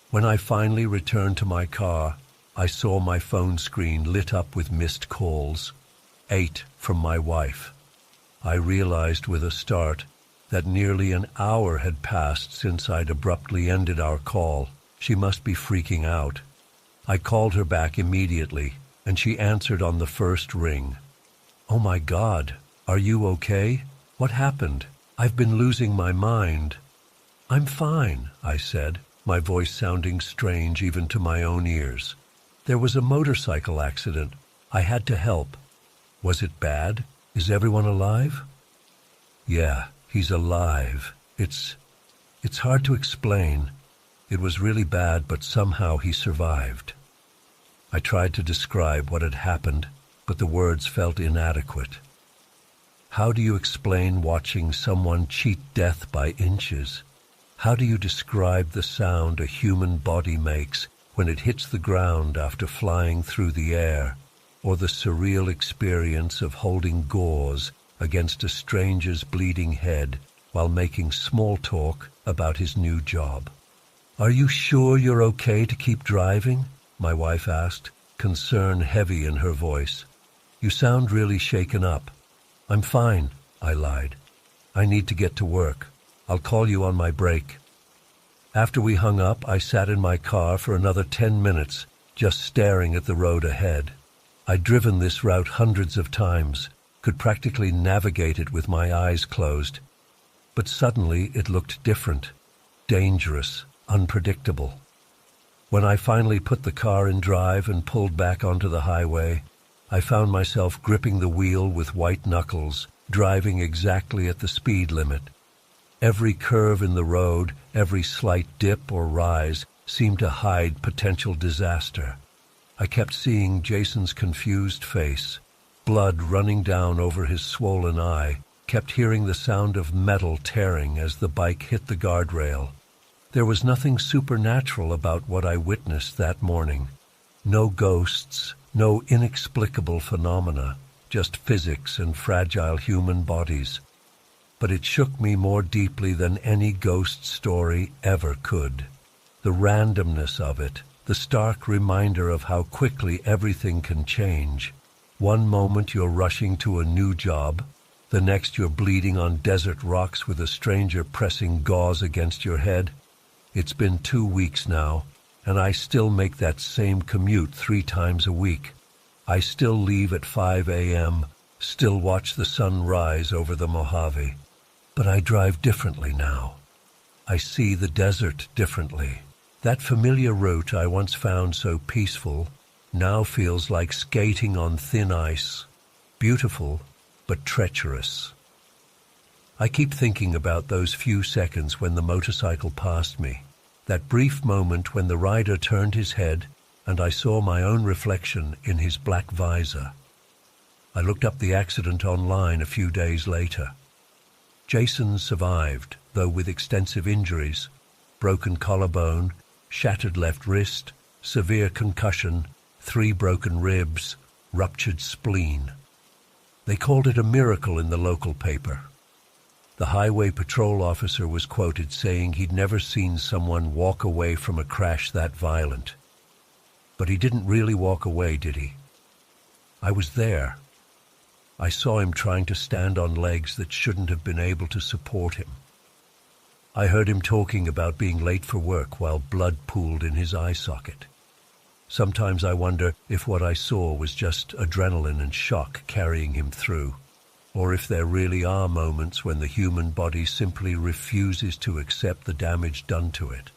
When I finally returned to my car, I saw my phone screen lit up with missed calls. 8 from my wife. I realized with a start that nearly an hour had passed since I'd abruptly ended our call. She must be freaking out. I called her back immediately, and she answered on the first ring. "Oh my God, are you okay? What happened? I've been losing my mind." "I'm fine," I said, my voice sounding strange even to my own ears. "There was a motorcycle accident. I had to help." "Was it bad? Is everyone alive?" "Yeah, he's alive. It's hard to explain. It was really bad, but somehow he survived." I tried to describe what had happened, but the words felt inadequate. How do you explain watching someone cheat death by inches? How do you describe the sound a human body makes when it hits the ground after flying through the air, or the surreal experience of holding gauze against a stranger's bleeding head while making small talk about his new job? "Are you sure you're okay to keep driving?" my wife asked, concern heavy in her voice. "You sound really shaken up." "I'm fine," I lied. "I need to get to work. I'll call you on my break." After we hung up, I sat in my car for another 10 minutes, just staring at the road ahead. I'd driven this route hundreds of times, could practically navigate it with my eyes closed. But suddenly it looked different, dangerous, unpredictable. When I finally put the car in drive and pulled back onto the highway, I found myself gripping the wheel with white knuckles, driving exactly at the speed limit. Every curve in the road, every slight dip or rise seemed to hide potential disaster. I kept seeing Jason's confused face, blood running down over his swollen eye, kept hearing the sound of metal tearing as the bike hit the guardrail. There was nothing supernatural about what I witnessed that morning. No ghosts, no inexplicable phenomena, just physics and fragile human bodies. But it shook me more deeply than any ghost story ever could. The randomness of it, the stark reminder of how quickly everything can change. One moment you're rushing to a new job, the next you're bleeding on desert rocks with a stranger pressing gauze against your head. It's been 2 weeks now, and I still make that same commute 3 times a week. I still leave at 5 a.m., still watch the sun rise over the Mojave. But I drive differently now. I see the desert differently. That familiar route I once found so peaceful now feels like skating on thin ice. Beautiful, but treacherous. I keep thinking about those few seconds when the motorcycle passed me, that brief moment when the rider turned his head and I saw my own reflection in his black visor. I looked up the accident online a few days later. Jason survived, though with extensive injuries: broken collarbone, shattered left wrist, severe concussion, 3 broken ribs, ruptured spleen. They called it a miracle in the local paper. The highway patrol officer was quoted saying he'd never seen someone walk away from a crash that violent. But he didn't really walk away, did he? I was there. I saw him trying to stand on legs that shouldn't have been able to support him. I heard him talking about being late for work while blood pooled in his eye socket. Sometimes I wonder if what I saw was just adrenaline and shock carrying him through, or if there really are moments when the human body simply refuses to accept the damage done to it.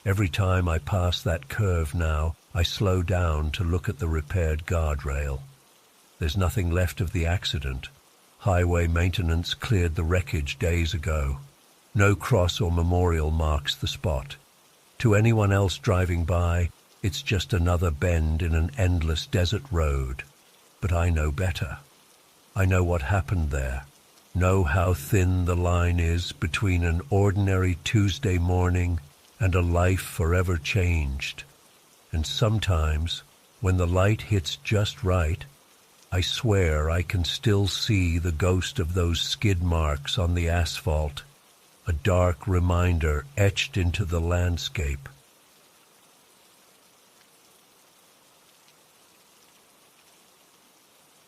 Every time I pass that curve now, I slow down to look at the repaired guardrail. There's nothing left of the accident. Highway maintenance cleared the wreckage days ago. No cross or memorial marks the spot. To anyone else driving by, it's just another bend in an endless desert road. But I know better. I know what happened there. Know how thin the line is between an ordinary Tuesday morning and a life forever changed. And sometimes, when the light hits just right, I swear I can still see the ghost of those skid marks on the asphalt, a dark reminder etched into the landscape.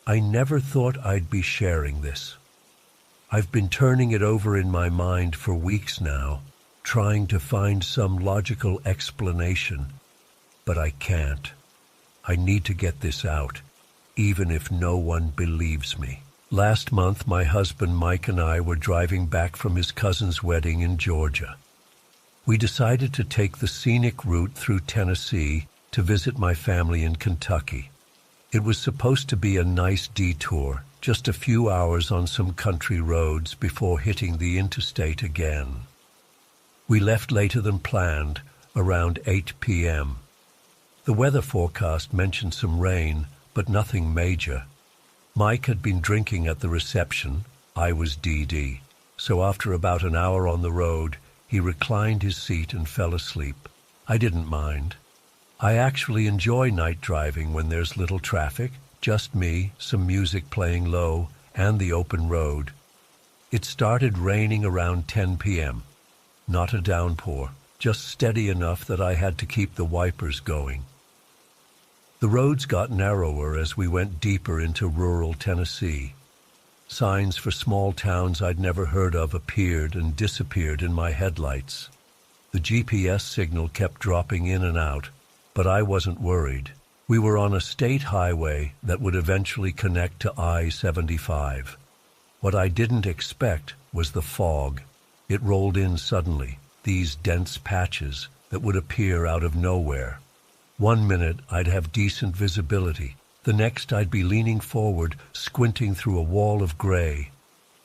I never thought I'd be sharing this. I've been turning it over in my mind for weeks now, trying to find some logical explanation, but I can't. I need to get this out, even if no one believes me. Last month, my husband Mike and I were driving back from his cousin's wedding in Georgia. We decided to take the scenic route through Tennessee to visit my family in Kentucky. It was supposed to be a nice detour, just a few hours on some country roads before hitting the interstate again. We left later than planned, around 8 p.m. The weather forecast mentioned some rain, but nothing major. Mike had been drinking at the reception. I was DD. So after about an hour on the road, he reclined his seat and fell asleep. I didn't mind. I actually enjoy night driving when there's little traffic, just me, some music playing low, and the open road. It started raining around 10 p.m. Not a downpour, just steady enough that I had to keep the wipers going. The roads got narrower as we went deeper into rural Tennessee. Signs for small towns I'd never heard of appeared and disappeared in my headlights. The GPS signal kept dropping in and out, but I wasn't worried. We were on a state highway that would eventually connect to I-75. What I didn't expect was the fog. It rolled in suddenly, these dense patches that would appear out of nowhere. One minute I'd have decent visibility. The next I'd be leaning forward, squinting through a wall of gray.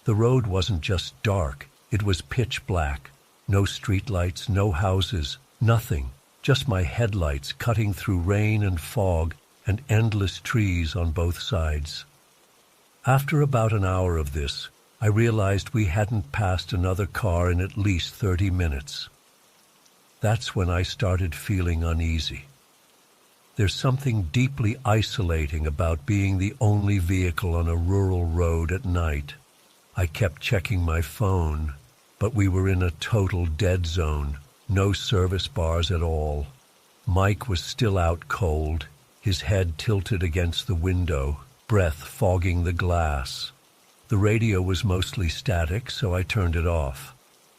The road wasn't just dark, it was pitch black. No streetlights, no houses, nothing. Just my headlights cutting through rain and fog and endless trees on both sides. After about an hour of this, I realized we hadn't passed another car in at least 30 minutes. That's when I started feeling uneasy. There's something deeply isolating about being the only vehicle on a rural road at night. I kept checking my phone, but we were in a total dead zone. No service bars at all. Mike was still out cold, his head tilted against the window, breath fogging the glass. The radio was mostly static, so I turned it off.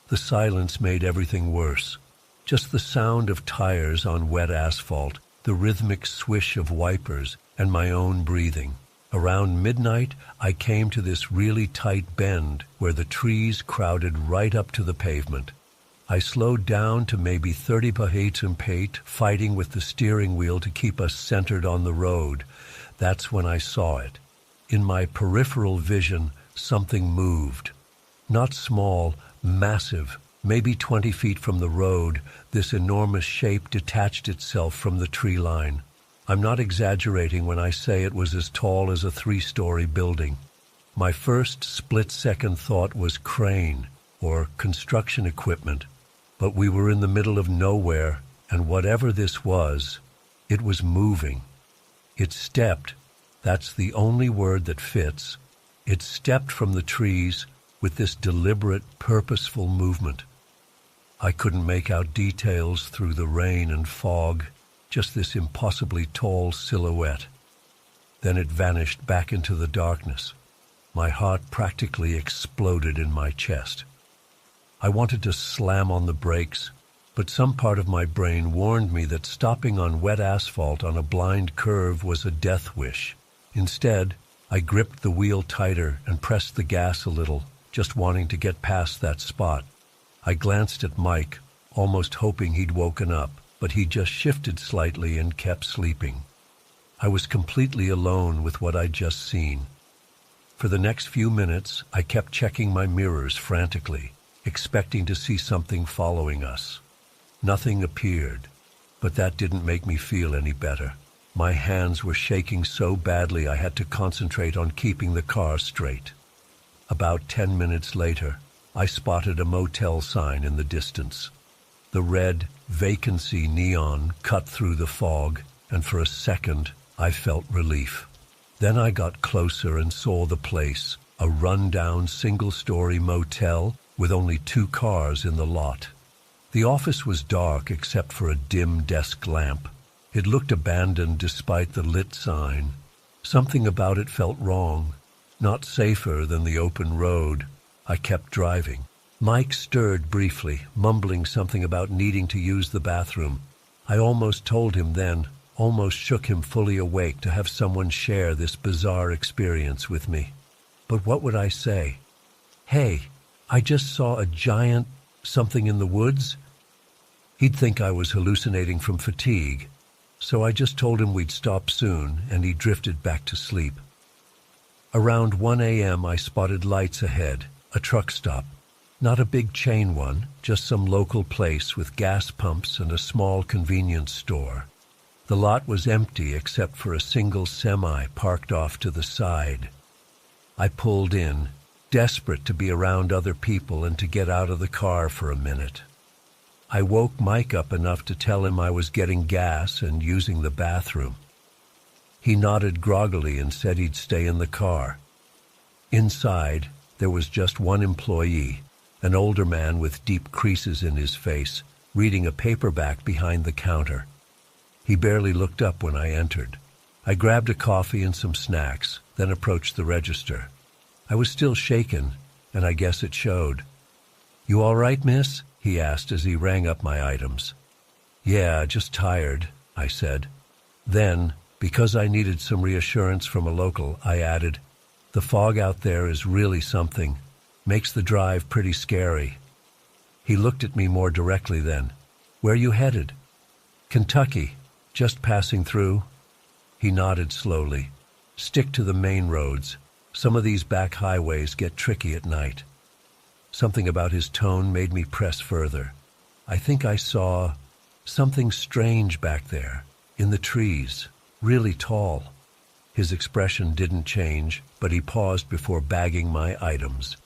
The silence made everything worse. Just the sound of tires on wet asphalt, the rhythmic swish of wipers, and my own breathing. Around midnight, I came to this really tight bend where the trees crowded right up to the pavement. I slowed down to maybe 30 km/h, fighting with the steering wheel to keep us centered on the road. That's when I saw it. In my peripheral vision, something moved. Not small, massive. Maybe 20 feet from the road, this enormous shape detached itself from the tree line. I'm not exaggerating when I say it was as tall as a 3-story building. My first split-second thought was crane or construction equipment. But we were in the middle of nowhere, and whatever this was, it was moving. It stepped. That's the only word that fits. It stepped from the trees with this deliberate, purposeful movement. I couldn't make out details through the rain and fog, just this impossibly tall silhouette. Then it vanished back into the darkness. My heart practically exploded in my chest. I wanted to slam on the brakes, but some part of my brain warned me that stopping on wet asphalt on a blind curve was a death wish. Instead, I gripped the wheel tighter and pressed the gas a little, just wanting to get past that spot. I glanced at Mike, almost hoping he'd woken up, but he just shifted slightly and kept sleeping. I was completely alone with what I'd just seen. For the next few minutes, I kept checking my mirrors frantically, expecting to see something following us. Nothing appeared, but that didn't make me feel any better. My hands were shaking so badly I had to concentrate on keeping the car straight. About 10 minutes later, I spotted a motel sign in the distance. The red vacancy neon cut through the fog, and for a second, I felt relief. Then I got closer and saw the place, a run-down single-story motel with only 2 cars in the lot. The office was dark except for a dim desk lamp. It looked abandoned despite the lit sign. Something about it felt wrong, not safer than the open road. I kept driving. Mike stirred briefly, mumbling something about needing to use the bathroom. I almost told him then, almost shook him fully awake to have someone share this bizarre experience with me. But what would I say? Hey, I just saw a giant something in the woods? He'd think I was hallucinating from fatigue, so I just told him we'd stop soon, and he drifted back to sleep. Around 1 a.m. I spotted lights ahead, a truck stop. Not a big chain one, just some local place with gas pumps and a small convenience store. The lot was empty except for a single semi parked off to the side. I pulled in, desperate to be around other people and to get out of the car for a minute. I woke Mike up enough to tell him I was getting gas and using the bathroom. He nodded groggily and said he'd stay in the car. Inside, there was just one employee, an older man with deep creases in his face, reading a paperback behind the counter. He barely looked up when I entered. I grabbed a coffee and some snacks, then approached the register. I was still shaken, and I guess it showed. "You all right, miss?" he asked as he rang up my items. "Yeah, just tired," I said. Then, because I needed some reassurance from a local, I added, "The fog out there is really something. Makes the drive pretty scary." He looked at me more directly then. "Where you headed?" "Kentucky. Just passing through." He nodded slowly. "Stick to the main roads. Some of these back highways get tricky at night." Something about his tone made me press further. I think I saw something strange back there, in the trees, really tall. His expression didn't change, but he paused before bagging my items.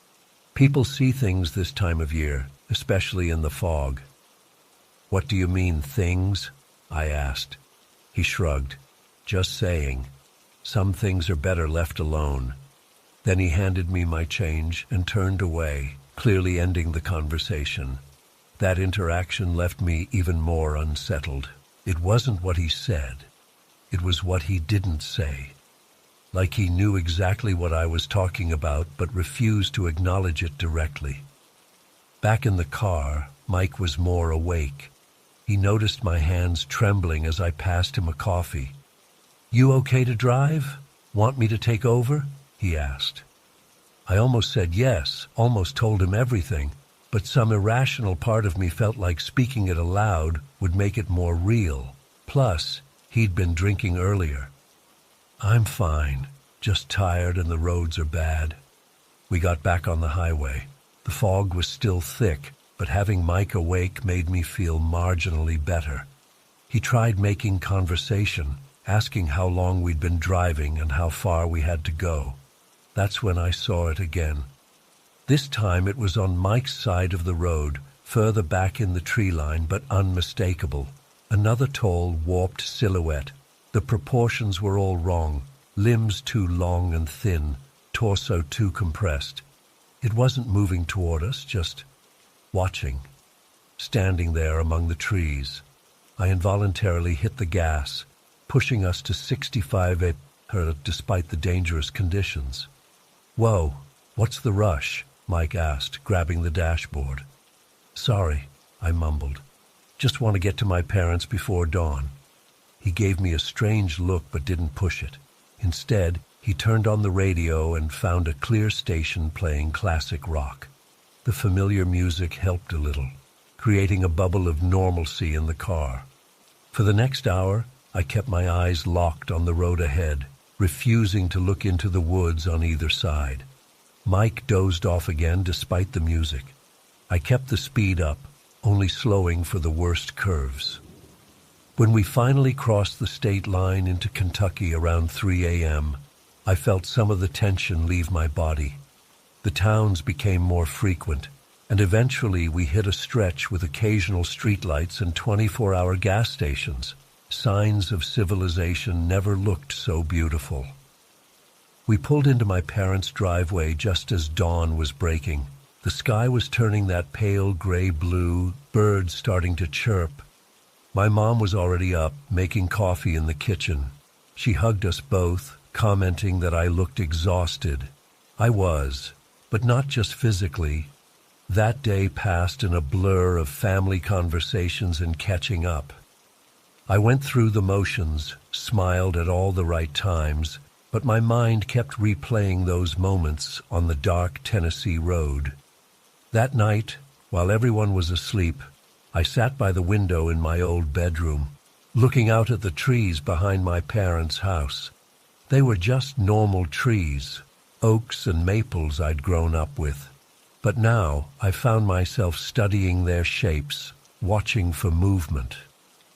"People see things this time of year, especially in the fog." "What do you mean, things?" I asked. He shrugged. "Just saying. Some things are better left alone." Then he handed me my change and turned away, clearly ending the conversation. That interaction left me even more unsettled. It wasn't what he said. It was what he didn't say. Like he knew exactly what I was talking about, but refused to acknowledge it directly. Back in the car, Mike was more awake. He noticed my hands trembling as I passed him a coffee. "You okay to drive? Want me to take over?" he asked. I almost said yes, almost told him everything, but some irrational part of me felt like speaking it aloud would make it more real. Plus, he'd been drinking earlier. "I'm fine, just tired and the roads are bad." We got back on the highway. The fog was still thick, but having Mike awake made me feel marginally better. He tried making conversation, asking how long we'd been driving and how far we had to go. That's when I saw it again. This time it was on Mike's side of the road, further back in the tree line, but unmistakable. Another tall, warped silhouette. The proportions were all wrong, limbs too long and thin, torso too compressed. It wasn't moving toward us, just watching, standing there among the trees. I involuntarily hit the gas, pushing us to 65 despite the dangerous conditions. "Whoa, what's the rush?" Mike asked, grabbing the dashboard. "Sorry," I mumbled. "Just want to get to my parents before dawn." He gave me a strange look but didn't push it. Instead, he turned on the radio and found a clear station playing classic rock. The familiar music helped a little, creating a bubble of normalcy in the car. For the next hour, I kept my eyes locked on the road ahead, refusing to look into the woods on either side. Mike dozed off again despite the music. I kept the speed up, only slowing for the worst curves. When we finally crossed the state line into Kentucky around 3 a.m., I felt some of the tension leave my body. The towns became more frequent, and eventually we hit a stretch with occasional streetlights and 24-hour gas stations. Signs of civilization never looked so beautiful. We pulled into my parents' driveway just as dawn was breaking. The sky was turning that pale gray blue, birds starting to chirp. My mom was already up, making coffee in the kitchen. She hugged us both, commenting that I looked exhausted. I was, But not just physically. That day passed in a blur of family conversations and catching up. I went through the motions, smiled at all the right times, but my mind kept replaying those moments on the dark Tennessee road. That night, while everyone was asleep, I sat by the window in my old bedroom, looking out at the trees behind my parents' house. They were just normal trees, oaks and maples I'd grown up with. But now I found myself studying their shapes, watching for movement.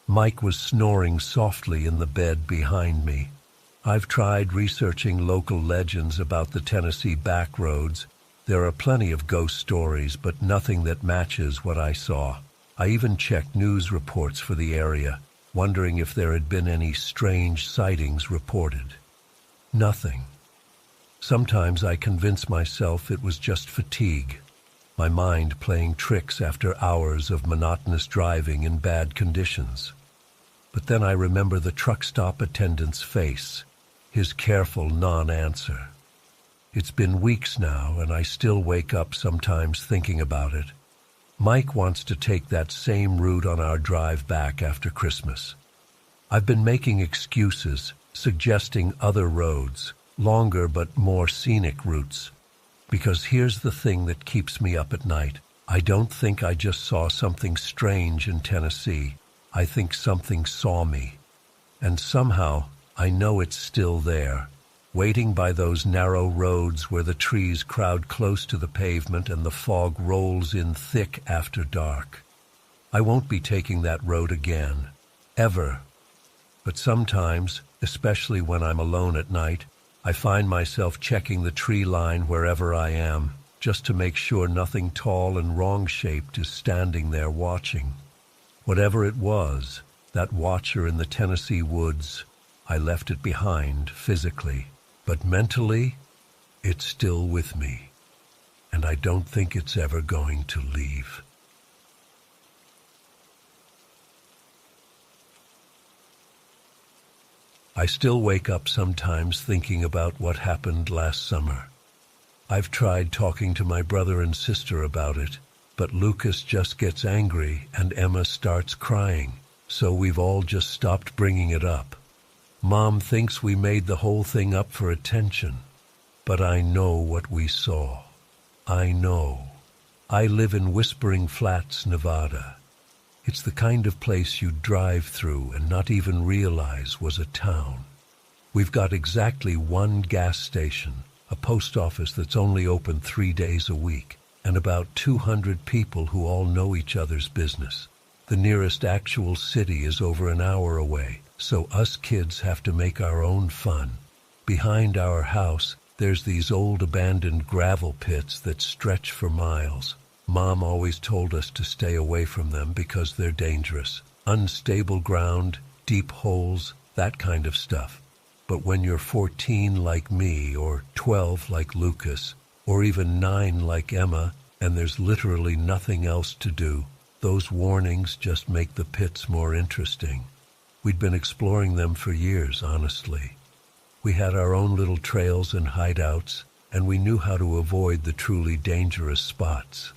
Mike was snoring softly in the bed behind me. I've tried researching local legends about the Tennessee back roads. There are plenty of ghost stories, but nothing that matches what I saw. I even checked news reports for the area, wondering if there had been any strange sightings reported. Nothing. Sometimes I convince myself it was just fatigue, my mind playing tricks after hours of monotonous driving in bad conditions. But then I remember the truck stop attendant's face, his careful non-answer. It's been weeks now, and I still wake up sometimes thinking about it. Mike wants to take that same route on our drive back after Christmas. I've been making excuses, suggesting other roads, longer but more scenic routes. Because here's the thing that keeps me up at night. I don't think I just saw something strange in Tennessee. I think something saw me. And somehow, I know it's still there, waiting by those narrow roads where the trees crowd close to the pavement and the fog rolls in thick after dark. I won't be taking that road again, ever. But sometimes, especially when I'm alone at night, I find myself checking the tree line wherever I am, just to make sure nothing tall and wrong-shaped is standing there watching. Whatever it was, that watcher in the Tennessee woods, I left it behind physically, but mentally, it's still with me, and I don't think it's ever going to leave. I still wake up sometimes thinking about what happened last summer. I've tried talking to my brother and sister about it, but Lucas just gets angry and Emma starts crying, so we've all just stopped bringing it up. Mom thinks we made the whole thing up for attention, but I know what we saw. I know. I live in Whispering Flats, Nevada. It's the kind of place you'd drive through and not even realize was a town. We've got exactly one gas station, a post office that's only open 3 days a week, and about 200 people who all know each other's business. The nearest actual city is over an hour away, so us kids have to make our own fun. Behind our house, there's these old abandoned gravel pits that stretch for miles. Mom always told us to stay away from them because they're dangerous. Unstable ground, deep holes, that kind of stuff. But when you're 14 like me, or 12 like Lucas, or even 9 like Emma, and there's literally nothing else to do, those warnings just make the pits more interesting. We'd been exploring them for years, honestly. We had our own little trails and hideouts, and we knew how to avoid the truly dangerous spots.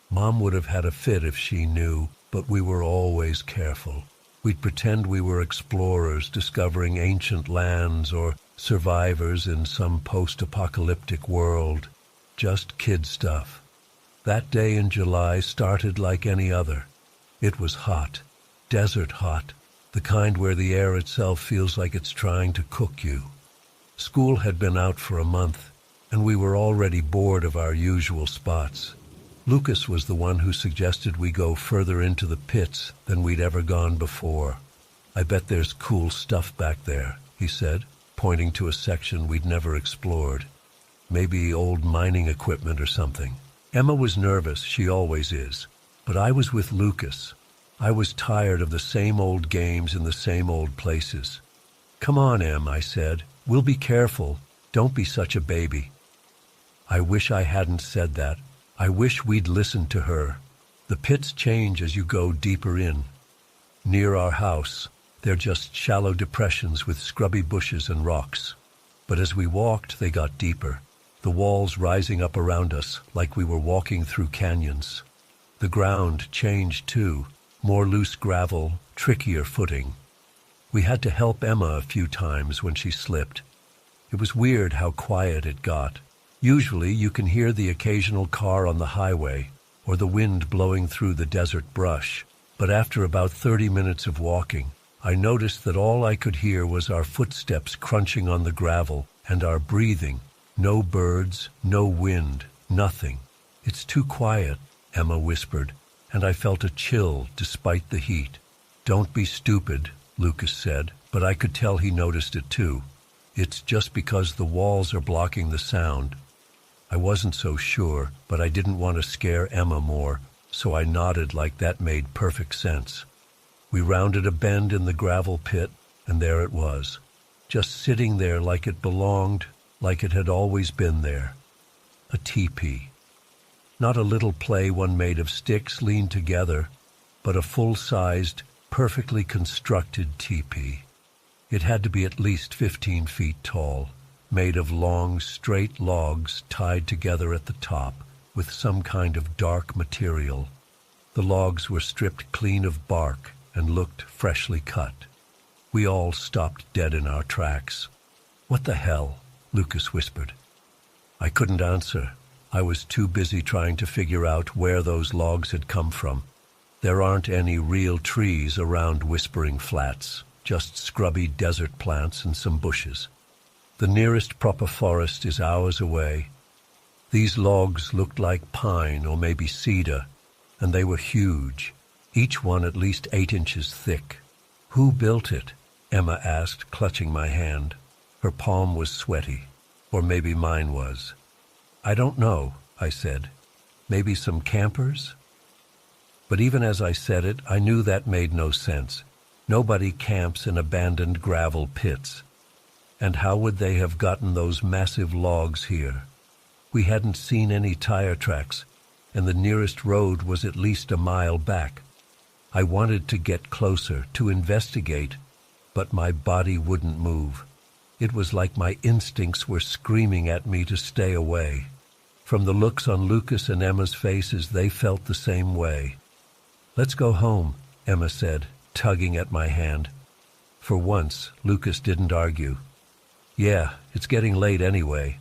Mom would have had a fit if she knew, but we were always careful. We'd pretend we were explorers discovering ancient lands or survivors in some post-apocalyptic world. Just kid stuff. That day in July started like any other. It was hot, desert hot, the kind where the air itself feels like it's trying to cook you. School had been out for a month, and we were already bored of our usual spots. Lucas was the one who suggested we go further into the pits than we'd ever gone before. "I bet there's cool stuff back there," he said, pointing to a section we'd never explored. Maybe old mining equipment or something. Emma was nervous, she always is, but I was with Lucas. I was tired of the same old games in the same old places. "Come on, Em," I said. "We'll be careful. Don't be such a baby." I wish I hadn't said that. I wish we'd listened to her. The pits change as you go deeper in. Near our house, they're just shallow depressions with scrubby bushes and rocks. But as we walked, they got deeper. the walls rising up around us like we were walking through canyons. The ground changed too, more loose gravel, trickier footing. We had to help Emma a few times when she slipped. It was weird how quiet it got. Usually you can hear the occasional car on the highway or the wind blowing through the desert brush. But after about 30 minutes of walking, I noticed that all I could hear was our footsteps crunching on the gravel and our breathing. No birds, no wind, nothing. "It's too quiet," Emma whispered, and I felt a chill despite the heat. "Don't be stupid," Lucas said, but I could tell he noticed it too. "It's just because the walls are blocking the sound." I wasn't so sure, but I didn't want to scare Emma more, so I nodded like that made perfect sense. We rounded a bend in the gravel pit, and there it was, just sitting there like it belonged, like it had always been there. A teepee. Not a little play one made of sticks leaned together, but a full-sized, perfectly constructed teepee. It had to be at least 15 feet tall, made of long, straight logs tied together at the top with some kind of dark material. The logs were stripped clean of bark and looked freshly cut. We all stopped dead in our tracks. "What the hell?" Lucas whispered. I couldn't answer. I was too busy trying to figure out where those logs had come from. There aren't any real trees around Whispering Flats, just scrubby desert plants and some bushes. The nearest proper forest is hours away. These logs looked like pine or maybe cedar, and they were huge, each one at least 8 inches thick. "Who built it?" Emma asked, clutching my hand. Her palm was sweaty, or maybe mine was. "I don't know," I said. "Maybe some campers?" But even as I said it, I knew that made no sense. Nobody camps in abandoned gravel pits. And how would they have gotten those massive logs here? We hadn't seen any tire tracks, and the nearest road was at least a mile back. I wanted to get closer, to investigate, but my body wouldn't move. It was like my instincts were screaming at me to stay away. From the looks on Lucas and Emma's faces, they felt the same way. "Let's go home," Emma said, tugging at my hand. For once, Lucas didn't argue. "Yeah, it's getting late anyway."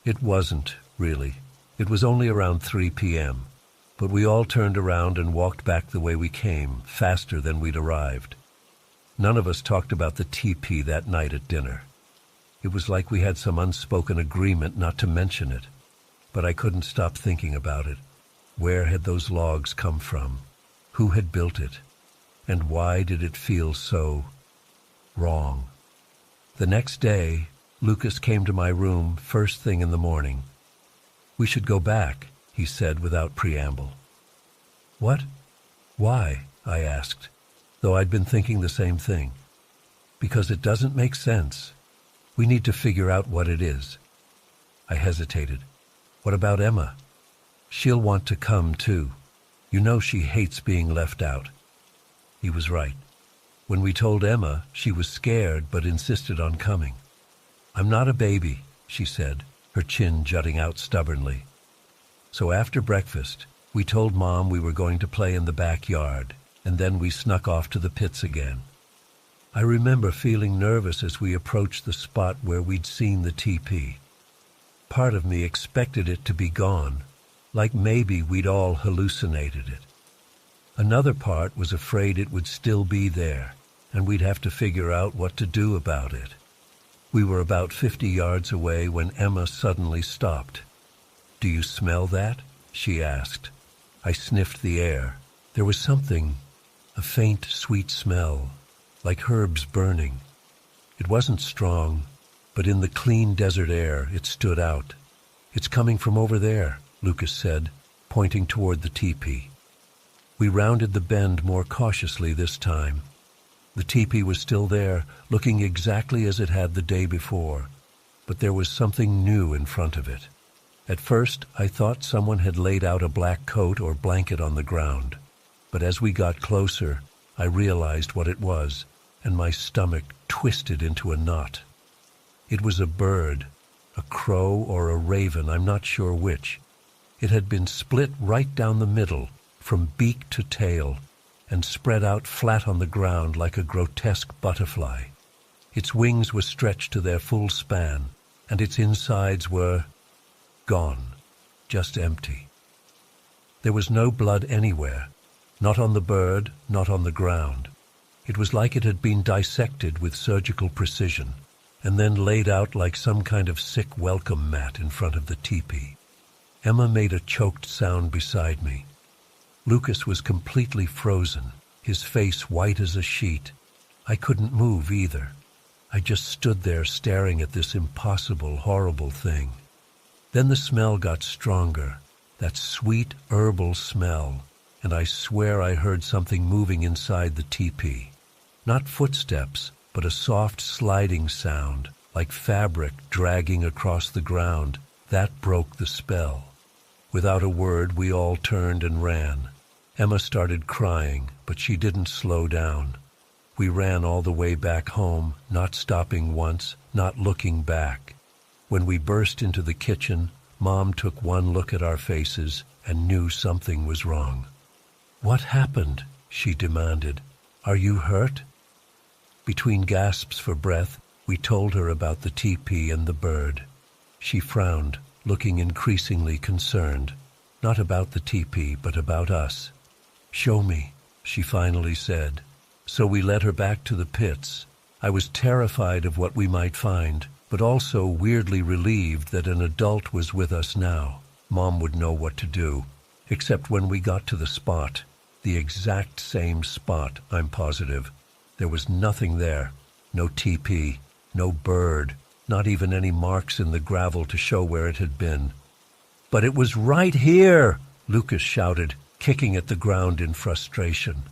It wasn't, really. It was only around 3 p.m., but we all turned around and walked back the way we came, faster than we'd arrived. None of us talked about the teepee that night at dinner. It was like we had some unspoken agreement not to mention it, but I couldn't stop thinking about it. Where had those logs come from? Who had built it? And why did it feel so wrong? The next day, Lucas came to my room first thing in the morning. "We should go back," he said without preamble. "What? Why?" I asked, though I'd been thinking the same thing. "Because it doesn't make sense. We need to figure out what it is." I hesitated. "What about Emma? She'll want to come too. You know she hates being left out." He was right. When we told Emma, she was scared but insisted on coming. "I'm not a baby," she said, her chin jutting out stubbornly. So after breakfast, we told Mom we were going to play in the backyard, and then we snuck off to the pits again. I remember feeling nervous as we approached the spot where we'd seen the teepee. Part of me expected it to be gone, like maybe we'd all hallucinated it. Another part was afraid it would still be there, and we'd have to figure out what to do about it. We were about 50 yards away when Emma suddenly stopped. "Do you smell that?" she asked. I sniffed the air. There was something, a faint, sweet smell, like herbs burning. It wasn't strong, but in the clean desert air it stood out. "It's coming from over there," Lucas said, pointing toward the teepee. We rounded the bend more cautiously this time. The teepee was still there, looking exactly as it had the day before, but there was something new in front of it. At first, I thought someone had laid out a black coat or blanket on the ground, but as we got closer, I realized what it was, and my stomach twisted into a knot. It was a bird, A crow or a raven, I'm not sure which. It had been split right down the middle, from beak to tail, and spread out flat on the ground like a grotesque butterfly. Its wings were stretched to their full span, and its insides were gone, just empty. There was no blood anywhere, not on the bird, not on the ground. It was like it had been dissected with surgical precision, and then laid out like some kind of sick welcome mat in front of the teepee. Emma made a choked sound beside me. Lucas was completely frozen, his face white as a sheet. I couldn't move either. I just stood there staring at this impossible, horrible thing. Then the smell got stronger, that sweet herbal smell, and I swear I heard something moving inside the teepee. Not footsteps, but a soft sliding sound, like fabric dragging across the ground. That broke the spell. Without a word, we all turned and ran. Emma started crying, but she didn't slow down. We ran all the way back home, not stopping once, not looking back. When we burst into the kitchen, Mom took one look at our faces and knew something was wrong. "What happened?" she demanded. "Are you hurt?" Between gasps for breath, we told her about the teepee and the bird. She frowned, looking increasingly concerned. Not about the teepee, but about us. "Show me," she finally said. So we led her back to the pits. I was terrified of what we might find, but also weirdly relieved that an adult was with us now. Mom would know what to do, except when we got to the spot, the exact same spot, I'm positive. There was nothing there, no teepee, no bird, not even any marks in the gravel to show where it had been. "But it was right here!" Lucas shouted, kicking at the ground in frustration.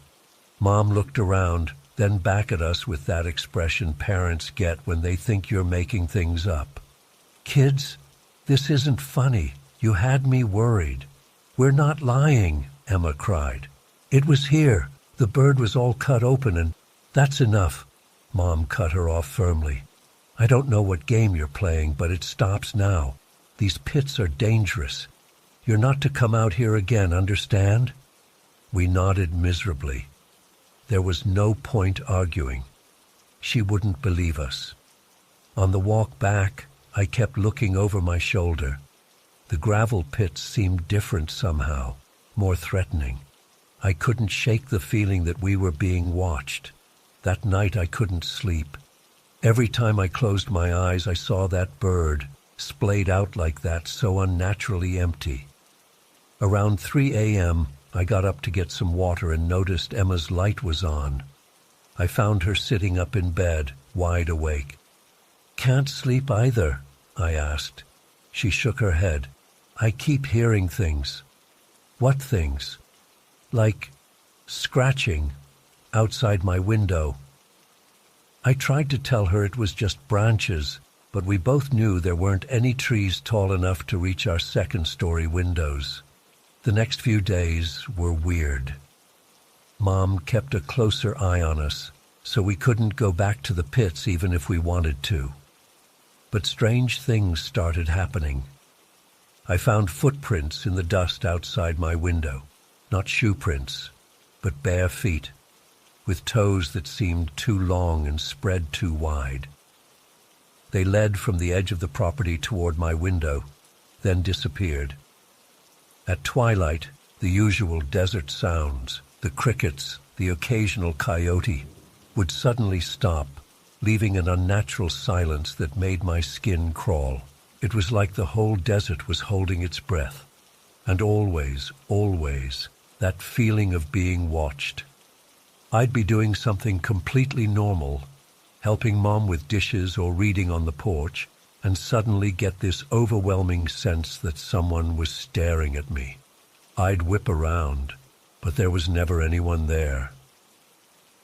Mom looked around, then back at us with that expression parents get when they think you're making things up. "Kids, this isn't funny. You had me worried." "We're not lying," Emma cried. "It was here. The bird was all cut open and—" "That's enough," Mom cut her off firmly. "I don't know what game you're playing, but it stops now. These pits are dangerous. You're not to come out here again, understand?" We nodded miserably. There was no point arguing. She wouldn't believe us. On the walk back, I kept looking over my shoulder. The gravel pits seemed different somehow, more threatening. I couldn't shake the feeling that we were being watched. That night I couldn't sleep. Every time I closed my eyes, I saw that bird, splayed out like that, so unnaturally empty. Around 3 a.m., I got up to get some water and noticed Emma's light was on. I found her sitting up in bed, wide awake. "Can't sleep either?" I asked. She shook her head. "I keep hearing things." "What things?" "Like scratching outside my window." I tried to tell her it was just branches, but we both knew there weren't any trees tall enough to reach our second-story windows. The next few days were weird. Mom kept a closer eye on us, so we couldn't go back to the pits even if we wanted to. But strange things started happening. I found footprints in the dust outside my window, not shoe prints, but bare feet, with toes that seemed too long and spread too wide. They led from the edge of the property toward my window, then disappeared. At twilight, the usual desert sounds, the crickets, the occasional coyote, would suddenly stop, leaving an unnatural silence that made my skin crawl. It was like the whole desert was holding its breath. And always, always, that feeling of being watched. I'd be doing something completely normal, helping Mom with dishes or reading on the porch, and suddenly get this overwhelming sense that someone was staring at me. I'd whip around, but there was never anyone there.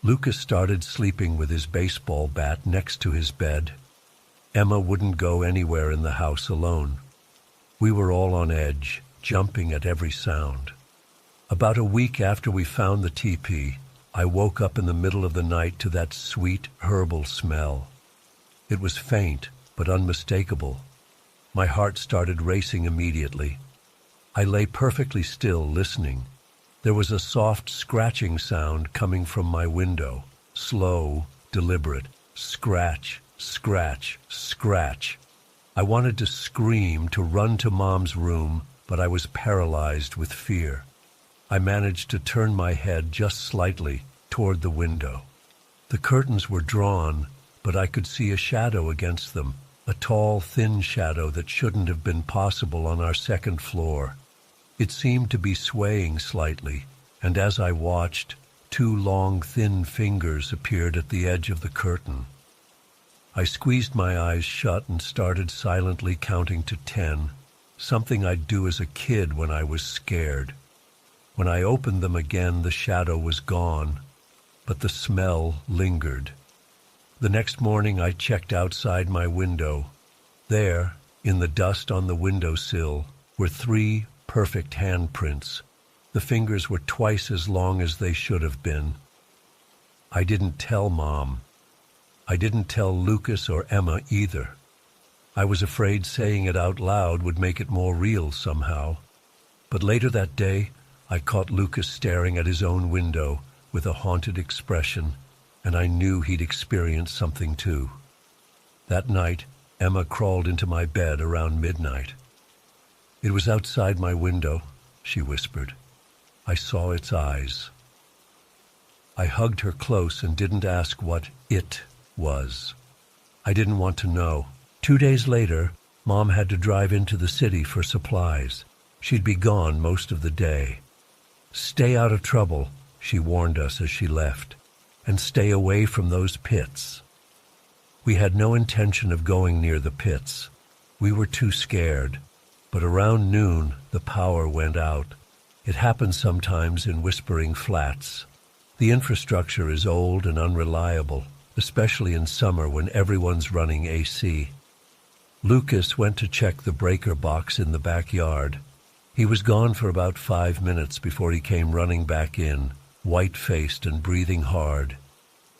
Lucas started sleeping with his baseball bat next to his bed. Emma wouldn't go anywhere in the house alone. We were all on edge, jumping at every sound. About a week after we found the teepee, I woke up in the middle of the night to that sweet herbal smell. It was faint, but unmistakable. My heart started racing immediately. I lay perfectly still, listening. There was a soft scratching sound coming from my window. Slow, deliberate. Scratch, scratch, scratch. I wanted to scream, to run to Mom's room, but I was paralyzed with fear. I managed to turn my head just slightly toward the window. The curtains were drawn, but I could see a shadow against them, a tall, thin shadow that shouldn't have been possible on our second floor. It seemed to be swaying slightly, and as I watched, 2 long, thin fingers appeared at the edge of the curtain. I squeezed my eyes shut and started silently counting to 10, something I'd do as a kid when I was scared. When I opened them again, the shadow was gone, but the smell lingered. The next morning I checked outside my window. There, in the dust on the windowsill, were 3 perfect handprints. The fingers were twice as long as they should have been. I didn't tell Mom. I didn't tell Lucas or Emma either. I was afraid saying it out loud would make it more real somehow. But later that day, I caught Lucas staring at his own window with a haunted expression, and I knew he'd experienced something too. That night, Emma crawled into my bed around midnight. "It was outside my window," she whispered. "I saw its eyes." I hugged her close and didn't ask what it was. I didn't want to know. 2 days later, Mom had to drive into the city for supplies. She'd be gone most of the day. "Stay out of trouble," she warned us as she left, "and stay away from those pits." We had no intention of going near the pits. We were too scared. But around noon, the power went out. It happens sometimes in Whispering Flats. The infrastructure is old and unreliable, especially in summer when everyone's running AC. Lucas went to check the breaker box in the backyard. He was gone for about 5 minutes before he came running back in, white-faced and breathing hard.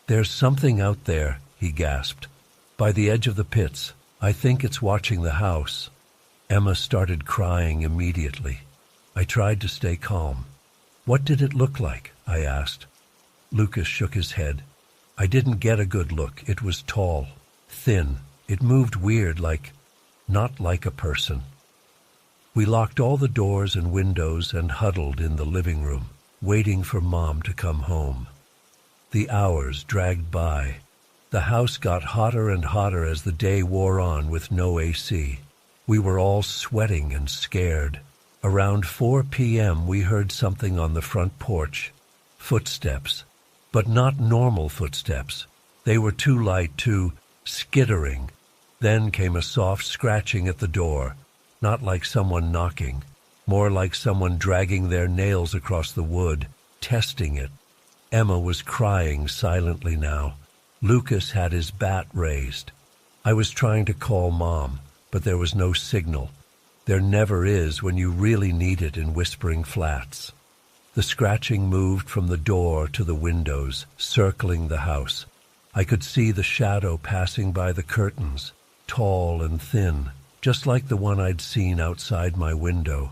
"There's something out there," he gasped. "By the edge of the pits. I think it's watching the house." Emma started crying immediately. I tried to stay calm. "What did it look like?" I asked. Lucas shook his head. "I didn't get a good look. It was tall, thin. It moved weird, not like a person." We locked all the doors and windows and huddled in the living room, waiting for Mom to come home. The hours dragged by. The house got hotter and hotter as the day wore on with no AC. We were all sweating and scared. Around 4 p.m. we heard something on the front porch. Footsteps. But not normal footsteps. They were too light, too skittering. Then came a soft scratching at the door, not like someone knocking, more like someone dragging their nails across the wood, testing it. Emma was crying silently now. Lucas had his bat raised. I was trying to call Mom, but there was no signal. There never is when you really need it in Whispering Flats. The scratching moved from the door to the windows, circling the house. I could see the shadow passing by the curtains, tall and thin, just like the one I'd seen outside my window.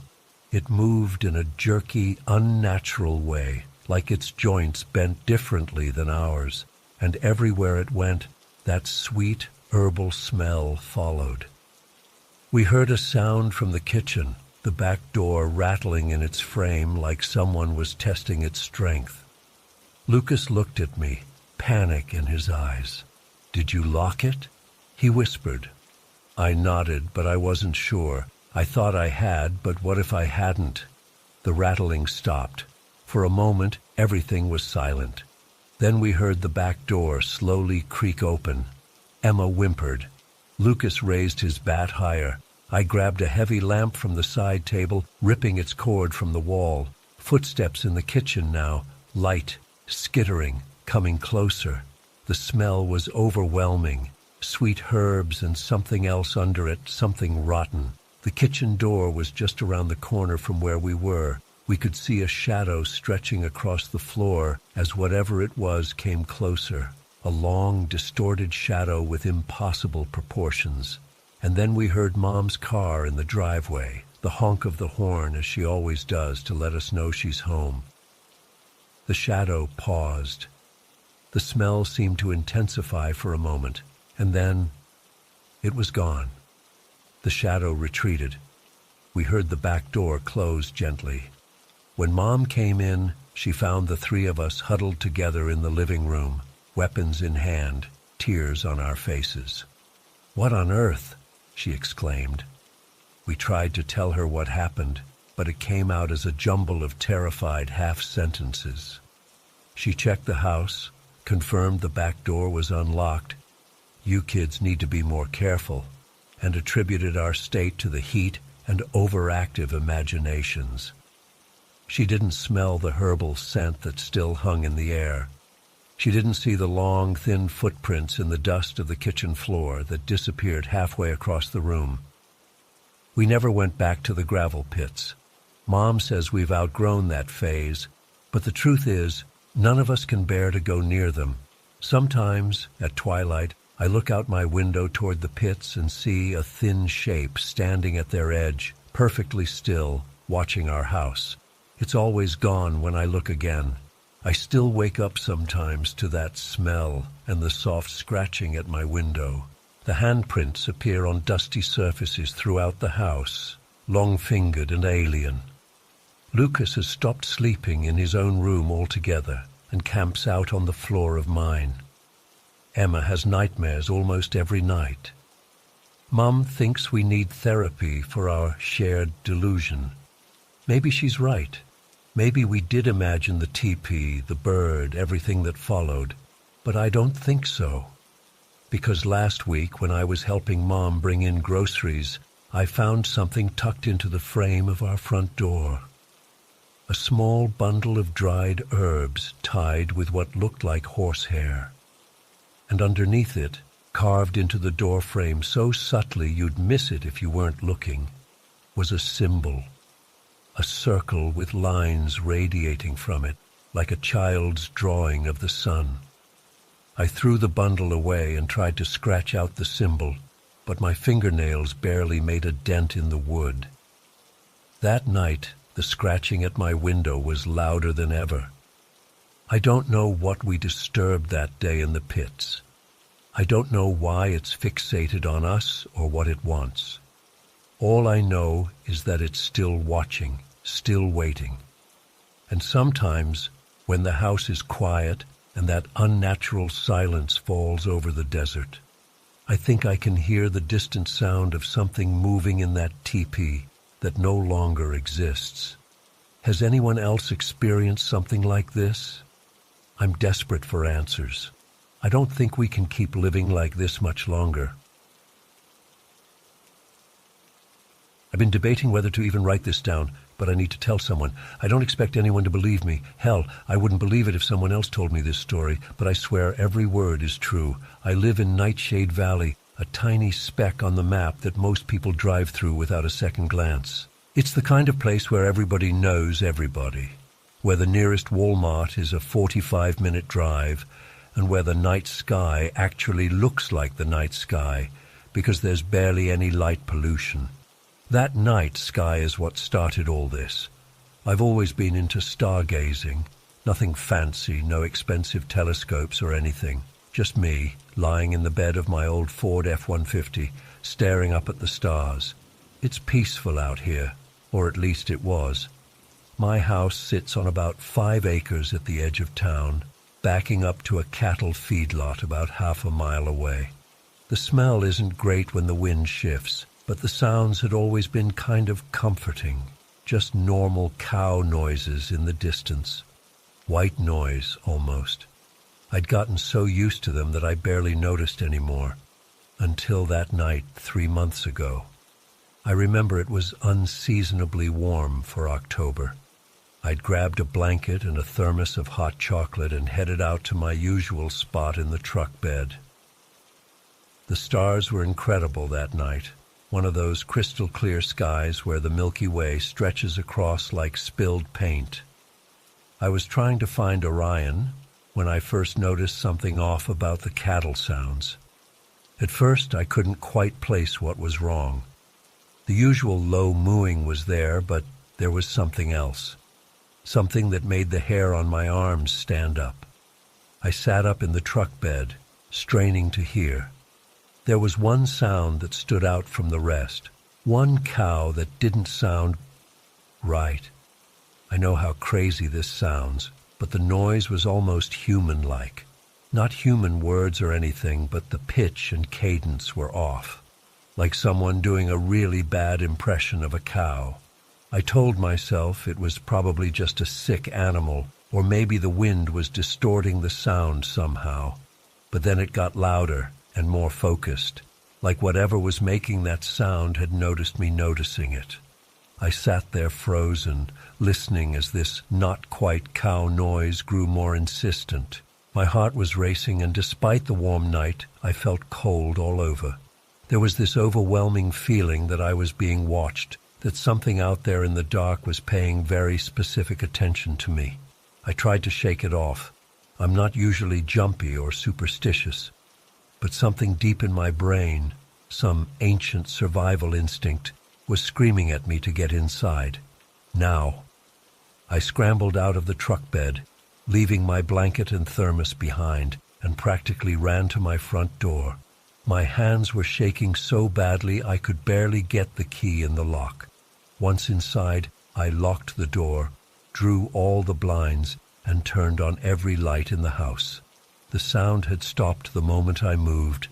It moved in a jerky, unnatural way, like its joints bent differently than ours, and everywhere it went, that sweet, herbal smell followed. We heard a sound from the kitchen, the back door rattling in its frame like someone was testing its strength. Lucas looked at me, panic in his eyes. "Did you lock it?" he whispered. I nodded, but I wasn't sure. I thought I had, but what if I hadn't? The rattling stopped. For a moment, everything was silent. Then we heard the back door slowly creak open. Emma whimpered. Lucas raised his bat higher. I grabbed a heavy lamp from the side table, ripping its cord from the wall. Footsteps in the kitchen now, light, skittering, coming closer. The smell was overwhelming. Sweet herbs and something else under it, something rotten. The kitchen door was just around the corner from where we were. We could see a shadow stretching across the floor as whatever it was came closer. A long, distorted shadow with impossible proportions. And then we heard Mom's car in the driveway, the honk of the horn as she always does to let us know she's home. The shadow paused. The smell seemed to intensify for a moment, and then it was gone. The shadow retreated. We heard the back door close gently. When Mom came in, she found the three of us huddled together in the living room, weapons in hand, tears on our faces. "What on earth?" she exclaimed. We tried to tell her what happened, but it came out as a jumble of terrified half-sentences. She checked the house, confirmed the back door was unlocked. "You kids need to be more careful," and attributed our state to the heat and overactive imaginations. She didn't smell the herbal scent that still hung in the air. She didn't see the long, thin footprints in the dust of the kitchen floor that disappeared halfway across the room. We never went back to the gravel pits. Mom says we've outgrown that phase, but the truth is, none of us can bear to go near them. Sometimes, at twilight, I look out my window toward the pits and see a thin shape standing at their edge, perfectly still, watching our house. It's always gone when I look again. I still wake up sometimes to that smell and the soft scratching at my window. The handprints appear on dusty surfaces throughout the house, long-fingered and alien. Lucas has stopped sleeping in his own room altogether and camps out on the floor of mine. Emma has nightmares almost every night. Mom thinks we need therapy for our shared delusion. Maybe she's right. Maybe we did imagine the teepee, the bird, everything that followed, but I don't think so. Because last week, when I was helping Mom bring in groceries, I found something tucked into the frame of our front door. A small bundle of dried herbs tied with what looked like horsehair. And underneath it, carved into the door frame so subtly you'd miss it if you weren't looking, was a symbol. A circle with lines radiating from it, like a child's drawing of the sun. I threw the bundle away and tried to scratch out the symbol, but my fingernails barely made a dent in the wood. That night, the scratching at my window was louder than ever. I don't know what we disturbed that day in the pits. I don't know why it's fixated on us or what it wants. All I know is that it's still watching, still waiting. And sometimes, when the house is quiet and that unnatural silence falls over the desert, I think I can hear the distant sound of something moving in that teepee that no longer exists. Has anyone else experienced something like this? I'm desperate for answers. I don't think we can keep living like this much longer. I've been debating whether to even write this down, but I need to tell someone. I don't expect anyone to believe me. Hell, I wouldn't believe it if someone else told me this story, but I swear every word is true. I live in Nightshade Valley, a tiny speck on the map that most people drive through without a second glance. It's the kind of place where everybody knows everybody, where the nearest Walmart is a 45-minute drive, and where the night sky actually looks like the night sky because there's barely any light pollution. That night sky is what started all this. I've always been into stargazing. Nothing fancy, no expensive telescopes or anything. Just me, lying in the bed of my old Ford F-150, staring up at the stars. It's peaceful out here, or at least it was. My house sits on about 5 acres at the edge of town, backing up to a cattle feedlot about half a mile away. The smell isn't great when the wind shifts, but the sounds had always been kind of comforting, just normal cow noises in the distance. White noise, almost. I'd gotten so used to them that I barely noticed anymore, until that night 3 months ago. I remember it was unseasonably warm for October. I'd grabbed a blanket and a thermos of hot chocolate and headed out to my usual spot in the truck bed. The stars were incredible that night. One of those crystal-clear skies where the Milky Way stretches across like spilled paint. I was trying to find Orion when I first noticed something off about the cattle sounds. At first, I couldn't quite place what was wrong. The usual low mooing was there, but there was something else. Something that made the hair on my arms stand up. I sat up in the truck bed, straining to hear. There was one sound that stood out from the rest. One cow that didn't sound right. I know how crazy this sounds, but the noise was almost human-like. Not human words or anything, but the pitch and cadence were off, like someone doing a really bad impression of a cow. I told myself it was probably just a sick animal, or maybe the wind was distorting the sound somehow. But then it got louder and more focused, like whatever was making that sound had noticed me noticing it. I sat there frozen, listening as this not-quite-cow noise grew more insistent. My heart was racing, and despite the warm night, I felt cold all over. There was this overwhelming feeling that I was being watched, that something out there in the dark was paying very specific attention to me. I tried to shake it off. I'm not usually jumpy or superstitious, but something deep in my brain, some ancient survival instinct, was screaming at me to get inside. Now. I scrambled out of the truck bed, leaving my blanket and thermos behind, and practically ran to my front door. My hands were shaking so badly I could barely get the key in the lock. Once inside, I locked the door, drew all the blinds, and turned on every light in the house. The sound had stopped the moment I moved.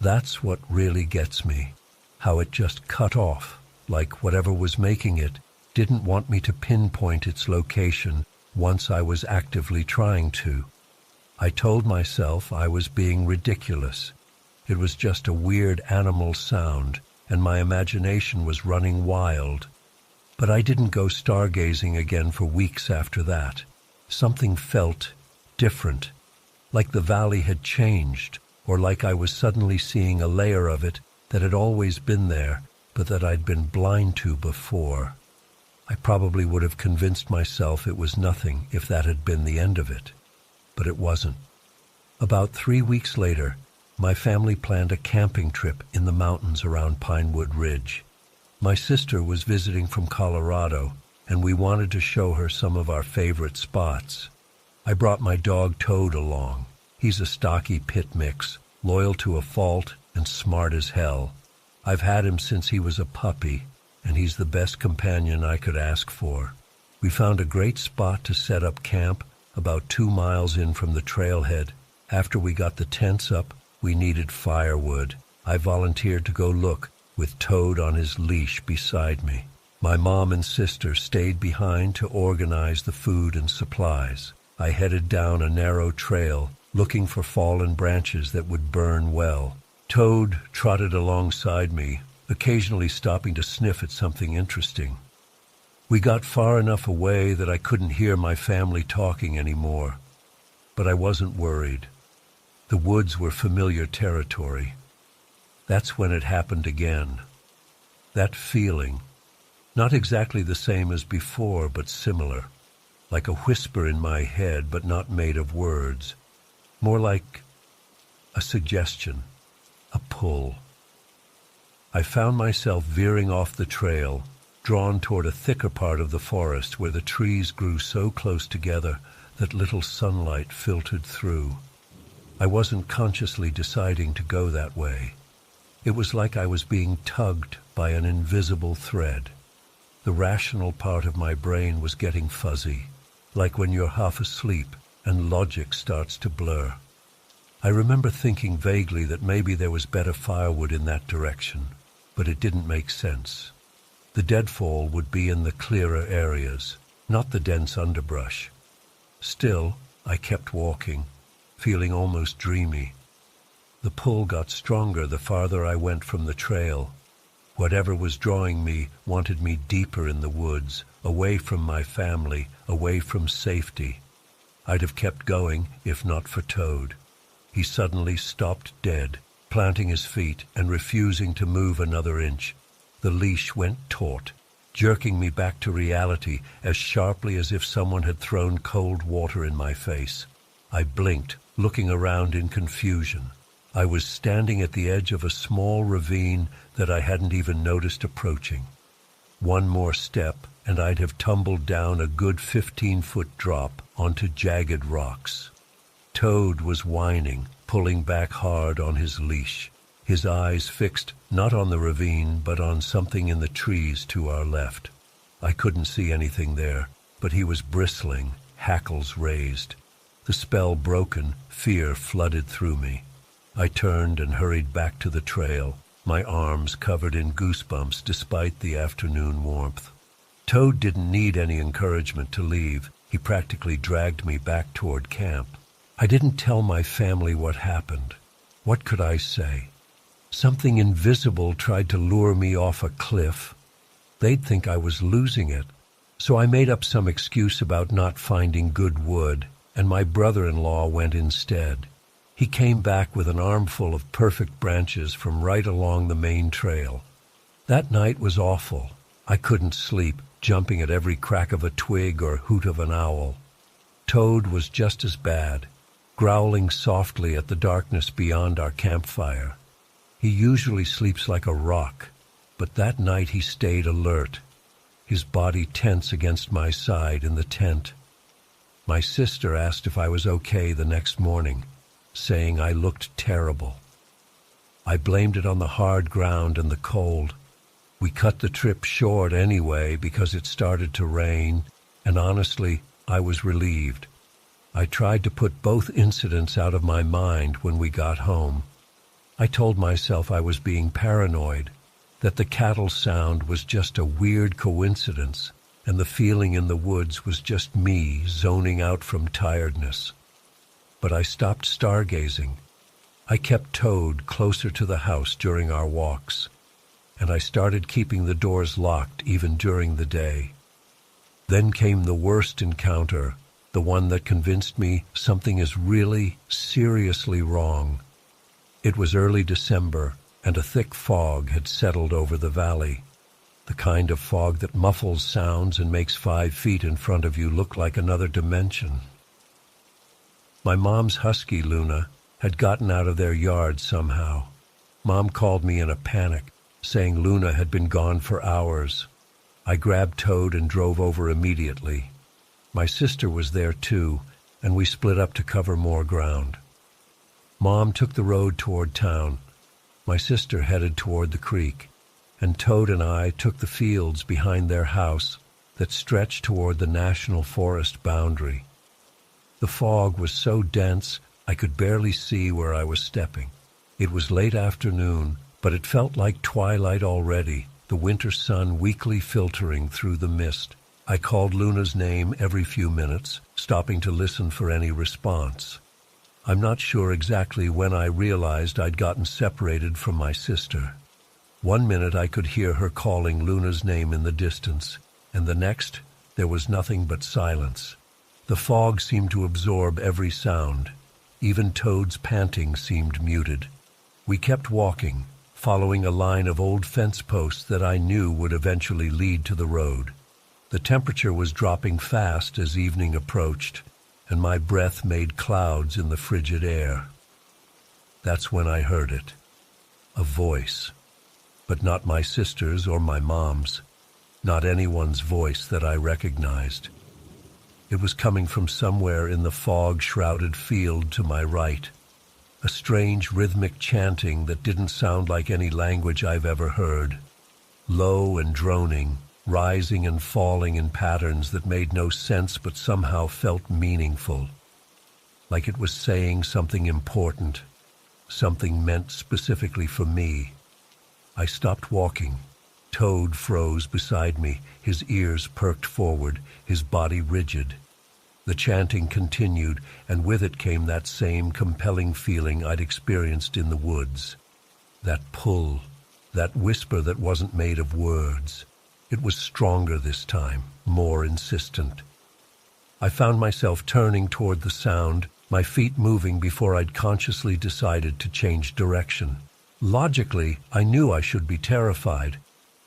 That's what really gets me, how it just cut off, like whatever was making it didn't want me to pinpoint its location once I was actively trying to. I told myself I was being ridiculous. It was just a weird animal sound, and my imagination was running wild. But I didn't go stargazing again for weeks after that. Something felt different, like the valley had changed, or like I was suddenly seeing a layer of it that had always been there, but that I'd been blind to before. I probably would have convinced myself it was nothing if that had been the end of it. But it wasn't. About 3 weeks later, my family planned a camping trip in the mountains around Pinewood Ridge. My sister was visiting from Colorado, and we wanted to show her some of our favorite spots. I brought my dog Toad along. He's a stocky pit mix, loyal to a fault and smart as hell. I've had him since he was a puppy, and he's the best companion I could ask for. We found a great spot to set up camp, about 2 miles in from the trailhead. After we got the tents up, we needed firewood. I volunteered to go look, with Toad on his leash beside me. My mom and sister stayed behind to organize the food and supplies. I headed down a narrow trail, looking for fallen branches that would burn well. Toad trotted alongside me, occasionally stopping to sniff at something interesting. We got far enough away that I couldn't hear my family talking anymore, but I wasn't worried. The woods were familiar territory. That's when it happened again. That feeling, not exactly the same as before, but similar, like a whisper in my head, but not made of words, more like a suggestion, a pull. I found myself veering off the trail, drawn toward a thicker part of the forest where the trees grew so close together that little sunlight filtered through. I wasn't consciously deciding to go that way. It was like I was being tugged by an invisible thread. The rational part of my brain was getting fuzzy, like when you're half asleep and logic starts to blur. I remember thinking vaguely that maybe there was better firewood in that direction, but it didn't make sense. The deadfall would be in the clearer areas, not the dense underbrush. Still, I kept walking, feeling almost dreamy. The pull got stronger the farther I went from the trail. Whatever was drawing me wanted me deeper in the woods, away from my family, away from safety. I'd have kept going if not for Toad. He suddenly stopped dead, planting his feet and refusing to move another inch. The leash went taut, jerking me back to reality as sharply as if someone had thrown cold water in my face. I blinked, looking around in confusion. I was standing at the edge of a small ravine that I hadn't even noticed approaching. One more step, and I'd have tumbled down a good 15-foot drop onto jagged rocks. Toad was whining, pulling back hard on his leash, his eyes fixed not on the ravine but on something in the trees to our left. I couldn't see anything there, but he was bristling, hackles raised. The spell broken, fear flooded through me. I turned and hurried back to the trail, my arms covered in goosebumps despite the afternoon warmth. Toad didn't need any encouragement to leave. He practically dragged me back toward camp. I didn't tell my family what happened. What could I say? Something invisible tried to lure me off a cliff. They'd think I was losing it. So I made up some excuse about not finding good wood, and my brother-in-law went instead. He came back with an armful of perfect branches from right along the main trail. That night was awful. I couldn't sleep, jumping at every crack of a twig or hoot of an owl. Toad was just as bad, growling softly at the darkness beyond our campfire. He usually sleeps like a rock, but that night he stayed alert, his body tense against my side in the tent. My sister asked if I was okay the next morning, saying I looked terrible. I blamed it on the hard ground and the cold. We cut the trip short anyway because it started to rain, and honestly, I was relieved. I tried to put both incidents out of my mind when we got home. I told myself I was being paranoid, that the cattle sound was just a weird coincidence, and the feeling in the woods was just me zoning out from tiredness. But I stopped stargazing. I kept Toad closer to the house during our walks, and I started keeping the doors locked even during the day. Then came the worst encounter, the one that convinced me something is really, seriously wrong. It was early December, and a thick fog had settled over the valley, the kind of fog that muffles sounds and makes 5 feet in front of you look like another dimension. My mom's husky, Luna, had gotten out of their yard somehow. Mom called me in a panic, saying Luna had been gone for hours. I grabbed Toad and drove over immediately. My sister was there too, and we split up to cover more ground. Mom took the road toward town. My sister headed toward the creek, and Toad and I took the fields behind their house that stretched toward the national forest boundary. The fog was so dense I could barely see where I was stepping. It was late afternoon, but it felt like twilight already, the winter sun weakly filtering through the mist. I called Luna's name every few minutes, stopping to listen for any response. I'm not sure exactly when I realized I'd gotten separated from my sister. One minute I could hear her calling Luna's name in the distance, and the next there was nothing but silence. The fog seemed to absorb every sound. Even Toad's panting seemed muted. We kept walking, following a line of old fence posts that I knew would eventually lead to the road. The temperature was dropping fast as evening approached, and my breath made clouds in the frigid air. That's when I heard it. A voice. But not my sister's or my mom's. Not anyone's voice that I recognized. It was coming from somewhere in the fog-shrouded field to my right. A strange rhythmic chanting that didn't sound like any language I've ever heard. Low and droning, rising and falling in patterns that made no sense but somehow felt meaningful. Like it was saying something important, something meant specifically for me. I stopped walking. Toad froze beside me, his ears perked forward, his body rigid. The chanting continued, and with it came that same compelling feeling I'd experienced in the woods. That pull, that whisper that wasn't made of words. It was stronger this time, more insistent. I found myself turning toward the sound, my feet moving before I'd consciously decided to change direction. Logically, I knew I should be terrified,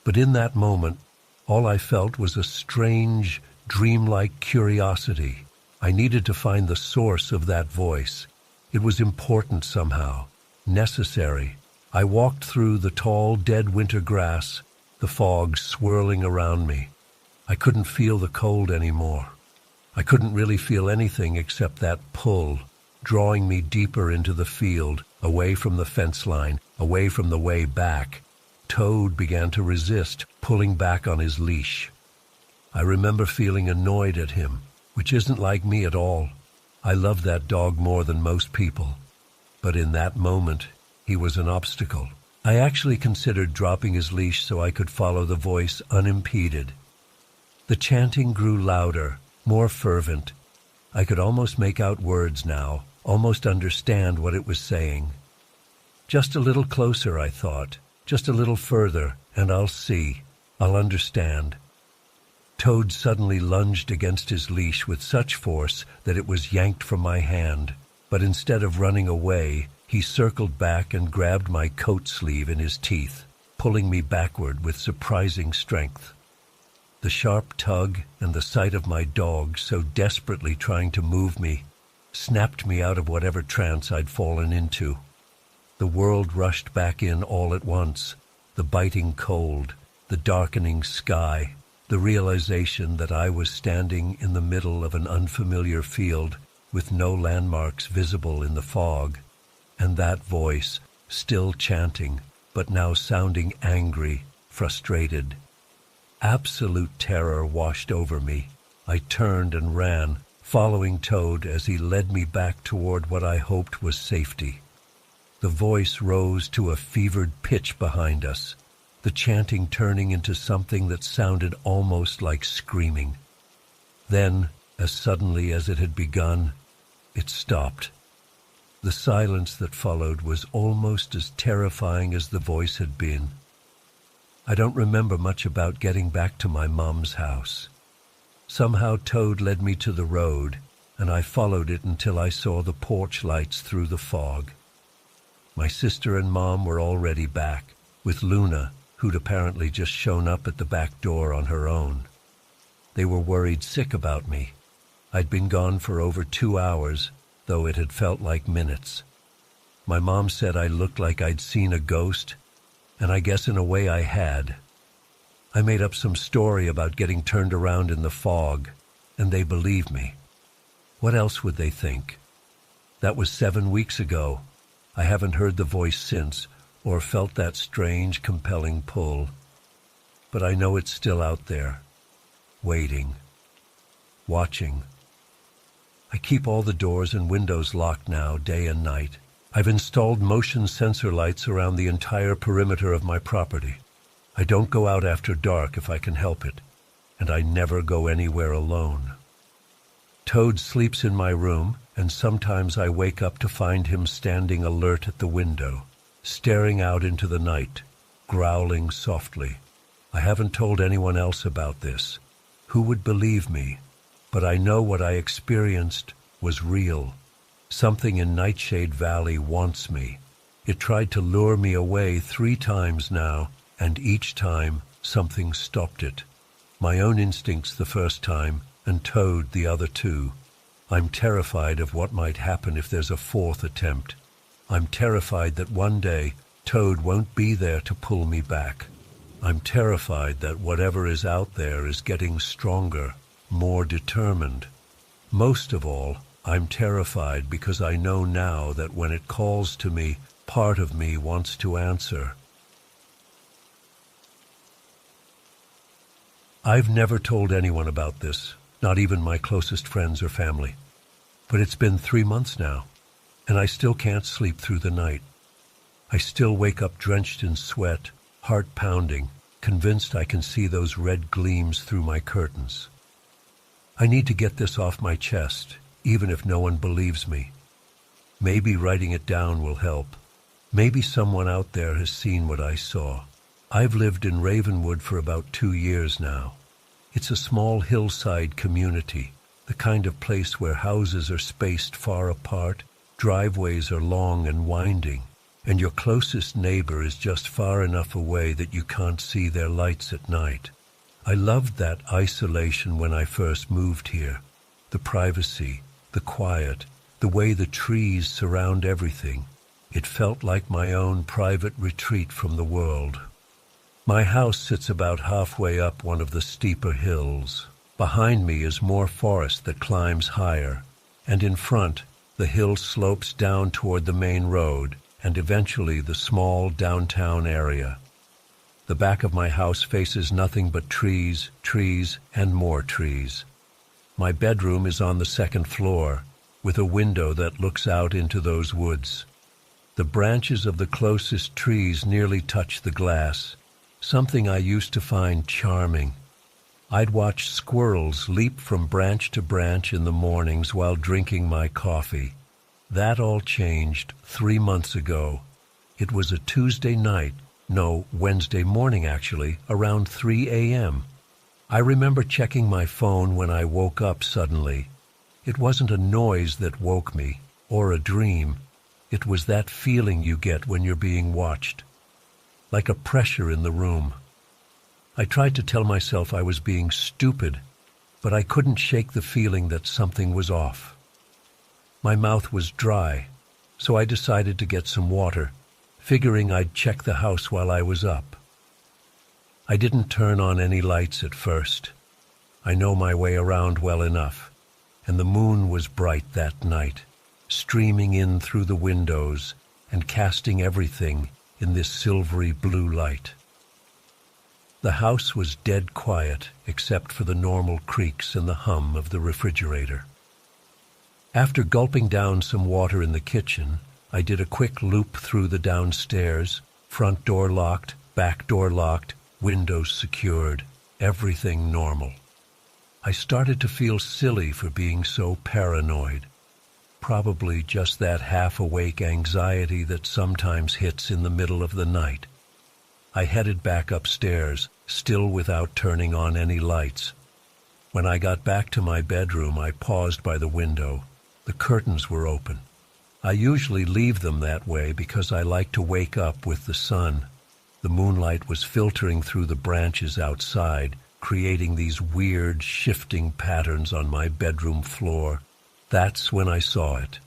but in that moment, all I felt was a strange, dreamlike curiosity. I needed to find the source of that voice. It was important somehow. necessary. I walked through the tall, dead winter grass, the fog swirling around me. I couldn't feel the cold anymore. I couldn't really feel anything except that pull, drawing me deeper into the field, away from the fence line, away from the way back. Toad began to resist, pulling back on his leash. I remember feeling annoyed at him, which isn't like me at all. I love that dog more than most people. But in that moment, he was an obstacle. I actually considered dropping his leash so I could follow the voice unimpeded. The chanting grew louder, more fervent. I could almost make out words now, almost understand what it was saying. Just a little closer, I thought. Just a little further, and I'll see. I'll understand. Toad suddenly lunged against his leash with such force that it was yanked from my hand. But instead of running away, he circled back and grabbed my coat sleeve in his teeth, pulling me backward with surprising strength. The sharp tug and the sight of my dog so desperately trying to move me snapped me out of whatever trance I'd fallen into. The world rushed back in all at once, the biting cold, the darkening sky, the realization that I was standing in the middle of an unfamiliar field with no landmarks visible in the fog, and that voice, still chanting, but now sounding angry, frustrated. Absolute terror washed over me. I turned and ran, following Toad as he led me back toward what I hoped was safety. The voice rose to a fevered pitch behind us, the chanting turning into something that sounded almost like screaming. Then, as suddenly as it had begun, it stopped. The silence that followed was almost as terrifying as the voice had been. I don't remember much about getting back to my mom's house. Somehow Toad led me to the road, and I followed it until I saw the porch lights through the fog. My sister and Mom were already back, with Luna, who'd apparently just shown up at the back door on her own. They were worried sick about me. I'd been gone for over 2 hours, though it had felt like minutes. My mom said I looked like I'd seen a ghost, and I guess in a way I had. I made up some story about getting turned around in the fog, and they believed me. What else would they think? That was 7 weeks ago. I haven't heard the voice since, or felt that strange, compelling pull. But I know it's still out there, waiting, watching. I keep all the doors and windows locked now, day and night. I've installed motion sensor lights around the entire perimeter of my property. I don't go out after dark if I can help it, and I never go anywhere alone. Toad sleeps in my room, and sometimes I wake up to find him standing alert at the window, staring out into the night, growling softly. I haven't told anyone else about this. Who would believe me? But I know what I experienced was real. Something in Nightshade Valley wants me. It tried to lure me away 3 times now, and each time something stopped it. My own instincts the first time, and Toad the other 2. I'm terrified of what might happen if there's a 4th attempt. I'm terrified that one day Toad won't be there to pull me back. I'm terrified that whatever is out there is getting stronger, more determined. Most of all, I'm terrified because I know now that when it calls to me, part of me wants to answer. I've never told anyone about this, not even my closest friends or family. But it's been 3 months now, and I still can't sleep through the night. I still wake up drenched in sweat, heart pounding, convinced I can see those red gleams through my curtains. I need to get this off my chest, even if no one believes me. Maybe writing it down will help. Maybe someone out there has seen what I saw. I've lived in Ravenwood for about 2 years now. It's a small hillside community, the kind of place where houses are spaced far apart, driveways are long and winding, and your closest neighbor is just far enough away that you can't see their lights at night. I loved that isolation when I first moved here. The privacy, the quiet, the way the trees surround everything. It felt like my own private retreat from the world. My house sits about halfway up one of the steeper hills. Behind me is more forest that climbs higher, and in front, the hill slopes down toward the main road and eventually the small downtown area. The back of my house faces nothing but trees, trees, and more trees. My bedroom is on the second floor, with a window that looks out into those woods. The branches of the closest trees nearly touch the glass, something I used to find charming. I'd watch squirrels leap from branch to branch in the mornings while drinking my coffee. That all changed 3 months ago. It was a Tuesday night, no, Wednesday morning actually, around 3 a.m. I remember checking my phone when I woke up suddenly. It wasn't a noise that woke me, or a dream. It was that feeling you get when you're being watched, like a pressure in the room. I tried to tell myself I was being stupid, but I couldn't shake the feeling that something was off. My mouth was dry, so I decided to get some water, figuring I'd check the house while I was up. I didn't turn on any lights at first. I know my way around well enough, and the moon was bright that night, streaming in through the windows and casting everything in this silvery blue light. The house was dead quiet except for the normal creaks and the hum of the refrigerator. After gulping down some water in the kitchen, I did a quick loop through the downstairs, front door locked, back door locked, windows secured, everything normal. I started to feel silly for being so paranoid. Probably just that half-awake anxiety that sometimes hits in the middle of the night. I headed back upstairs, still without turning on any lights. When I got back to my bedroom, I paused by the window. The curtains were open. I usually leave them that way because I like to wake up with the sun. The moonlight was filtering through the branches outside, creating these weird, shifting patterns on my bedroom floor. That's when I saw it.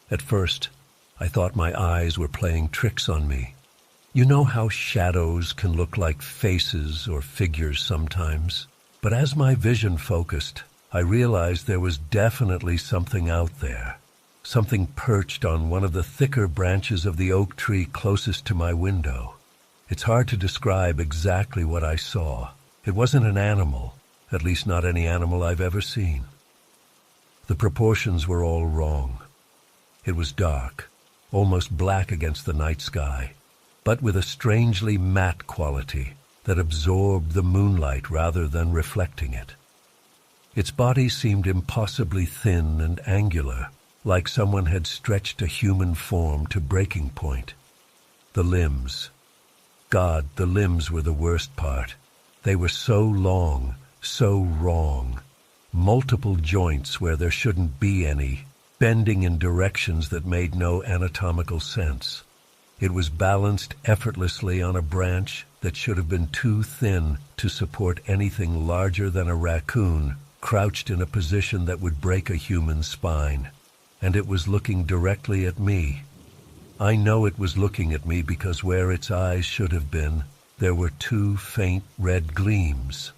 At first, I thought my eyes were playing tricks on me. You know how shadows can look like faces or figures sometimes? But as my vision focused, I realized there was definitely something out there. Something perched on one of the thicker branches of the oak tree closest to my window. It's hard to describe exactly what I saw. It wasn't an animal, at least not any animal I've ever seen. The proportions were all wrong. It was dark, almost black against the night sky, but with a strangely matte quality that absorbed the moonlight rather than reflecting it. Its body seemed impossibly thin and angular, like someone had stretched a human form to breaking point. The limbs. God, the limbs were the worst part. They were so long, so wrong. Multiple joints where there shouldn't be any, bending in directions that made no anatomical sense. It was balanced effortlessly on a branch that should have been too thin to support anything larger than a raccoon, crouched in a position that would break a human spine. And it was looking directly at me. I know it was looking at me because where its eyes should have been, there were 2 faint red gleams.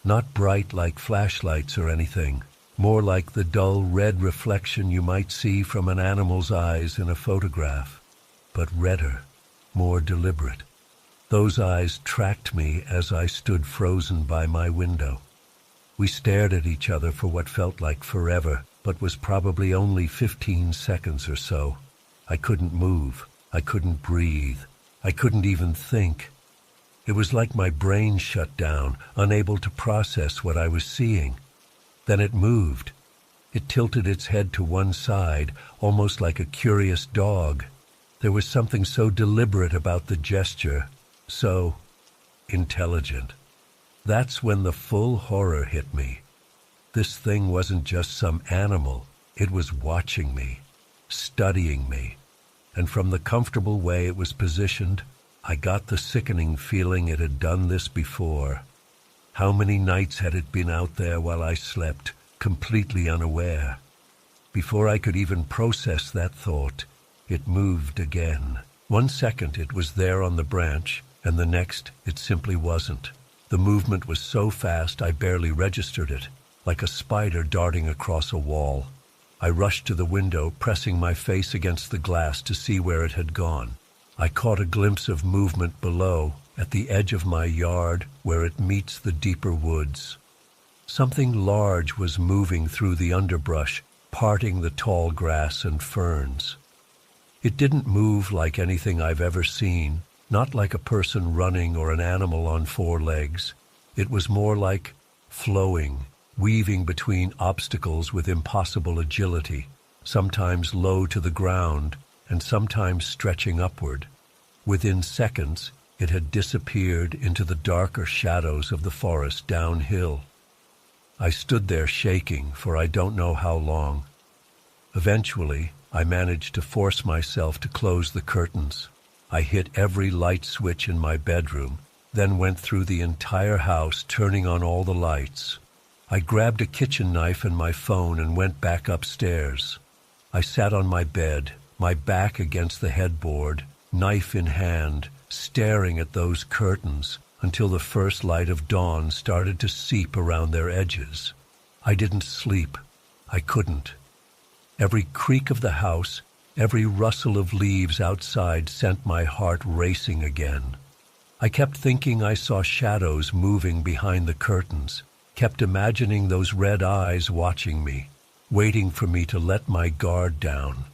Not bright like flashlights or anything, more like the dull red reflection you might see from an animal's eyes in a photograph, but redder, more deliberate. Those eyes tracked me as I stood frozen by my window. We stared at each other for what felt like forever, but was probably only 15 seconds or so. I couldn't move. I couldn't breathe. I couldn't even think. It was like my brain shut down, unable to process what I was seeing. Then it moved. It tilted its head to one side, almost like a curious dog. There was something so deliberate about the gesture, so intelligent. That's when the full horror hit me. This thing wasn't just some animal. It was watching me, studying me. And from the comfortable way it was positioned, I got the sickening feeling it had done this before. How many nights had it been out there while I slept, completely unaware? Before I could even process that thought, It moved again. 1 second it was there on the branch, and the next it simply wasn't. The movement was so fast I barely registered it, like a spider darting across a wall. I rushed to the window, pressing my face against the glass to see where it had gone. I caught a glimpse of movement below, at the edge of my yard, where it meets the deeper woods. Something large was moving through the underbrush, parting the tall grass and ferns. It didn't move like anything I've ever seen, not like a person running or an animal on 4 legs. It was more like flowing, weaving between obstacles with impossible agility, sometimes low to the ground and sometimes stretching upward. Within seconds, it had disappeared into the darker shadows of the forest downhill. I stood there shaking for I don't know how long. Eventually, I managed to force myself to close the curtains. I hit every light switch in my bedroom, then went through the entire house, turning on all the lights. I grabbed a kitchen knife and my phone and went back upstairs. I sat on my bed, my back against the headboard, knife in hand, staring at those curtains until the first light of dawn started to seep around their edges. I didn't sleep. I couldn't. Every creak of the house, every rustle of leaves outside sent my heart racing again. I kept thinking I saw shadows moving behind the curtains, kept imagining those red eyes watching me, waiting for me to let my guard down.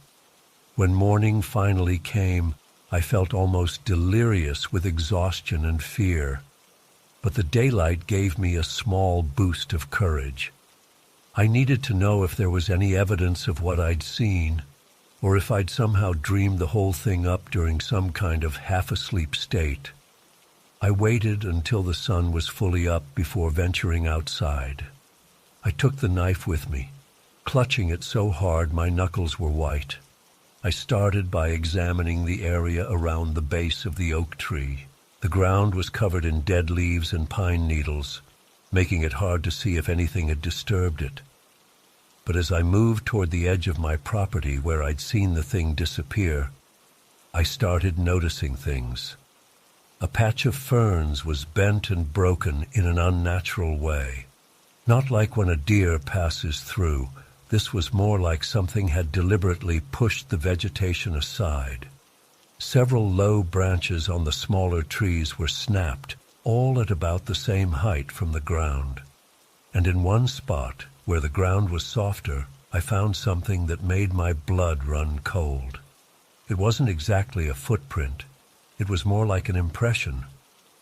When morning finally came, I felt almost delirious with exhaustion and fear. But the daylight gave me a small boost of courage. I needed to know if there was any evidence of what I'd seen, or if I'd somehow dreamed the whole thing up during some kind of half-asleep state. I waited until the sun was fully up before venturing outside. I took the knife with me, clutching it so hard my knuckles were white. I started by examining the area around the base of the oak tree. The ground was covered in dead leaves and pine needles, making it hard to see if anything had disturbed it. But as I moved toward the edge of my property where I'd seen the thing disappear, I started noticing things. A patch of ferns was bent and broken in an unnatural way. Not like when a deer passes through. This was more like something had deliberately pushed the vegetation aside. Several low branches on the smaller trees were snapped, all at about the same height from the ground. And in one spot, where the ground was softer, I found something that made my blood run cold. It wasn't exactly a footprint. It was more like an impression,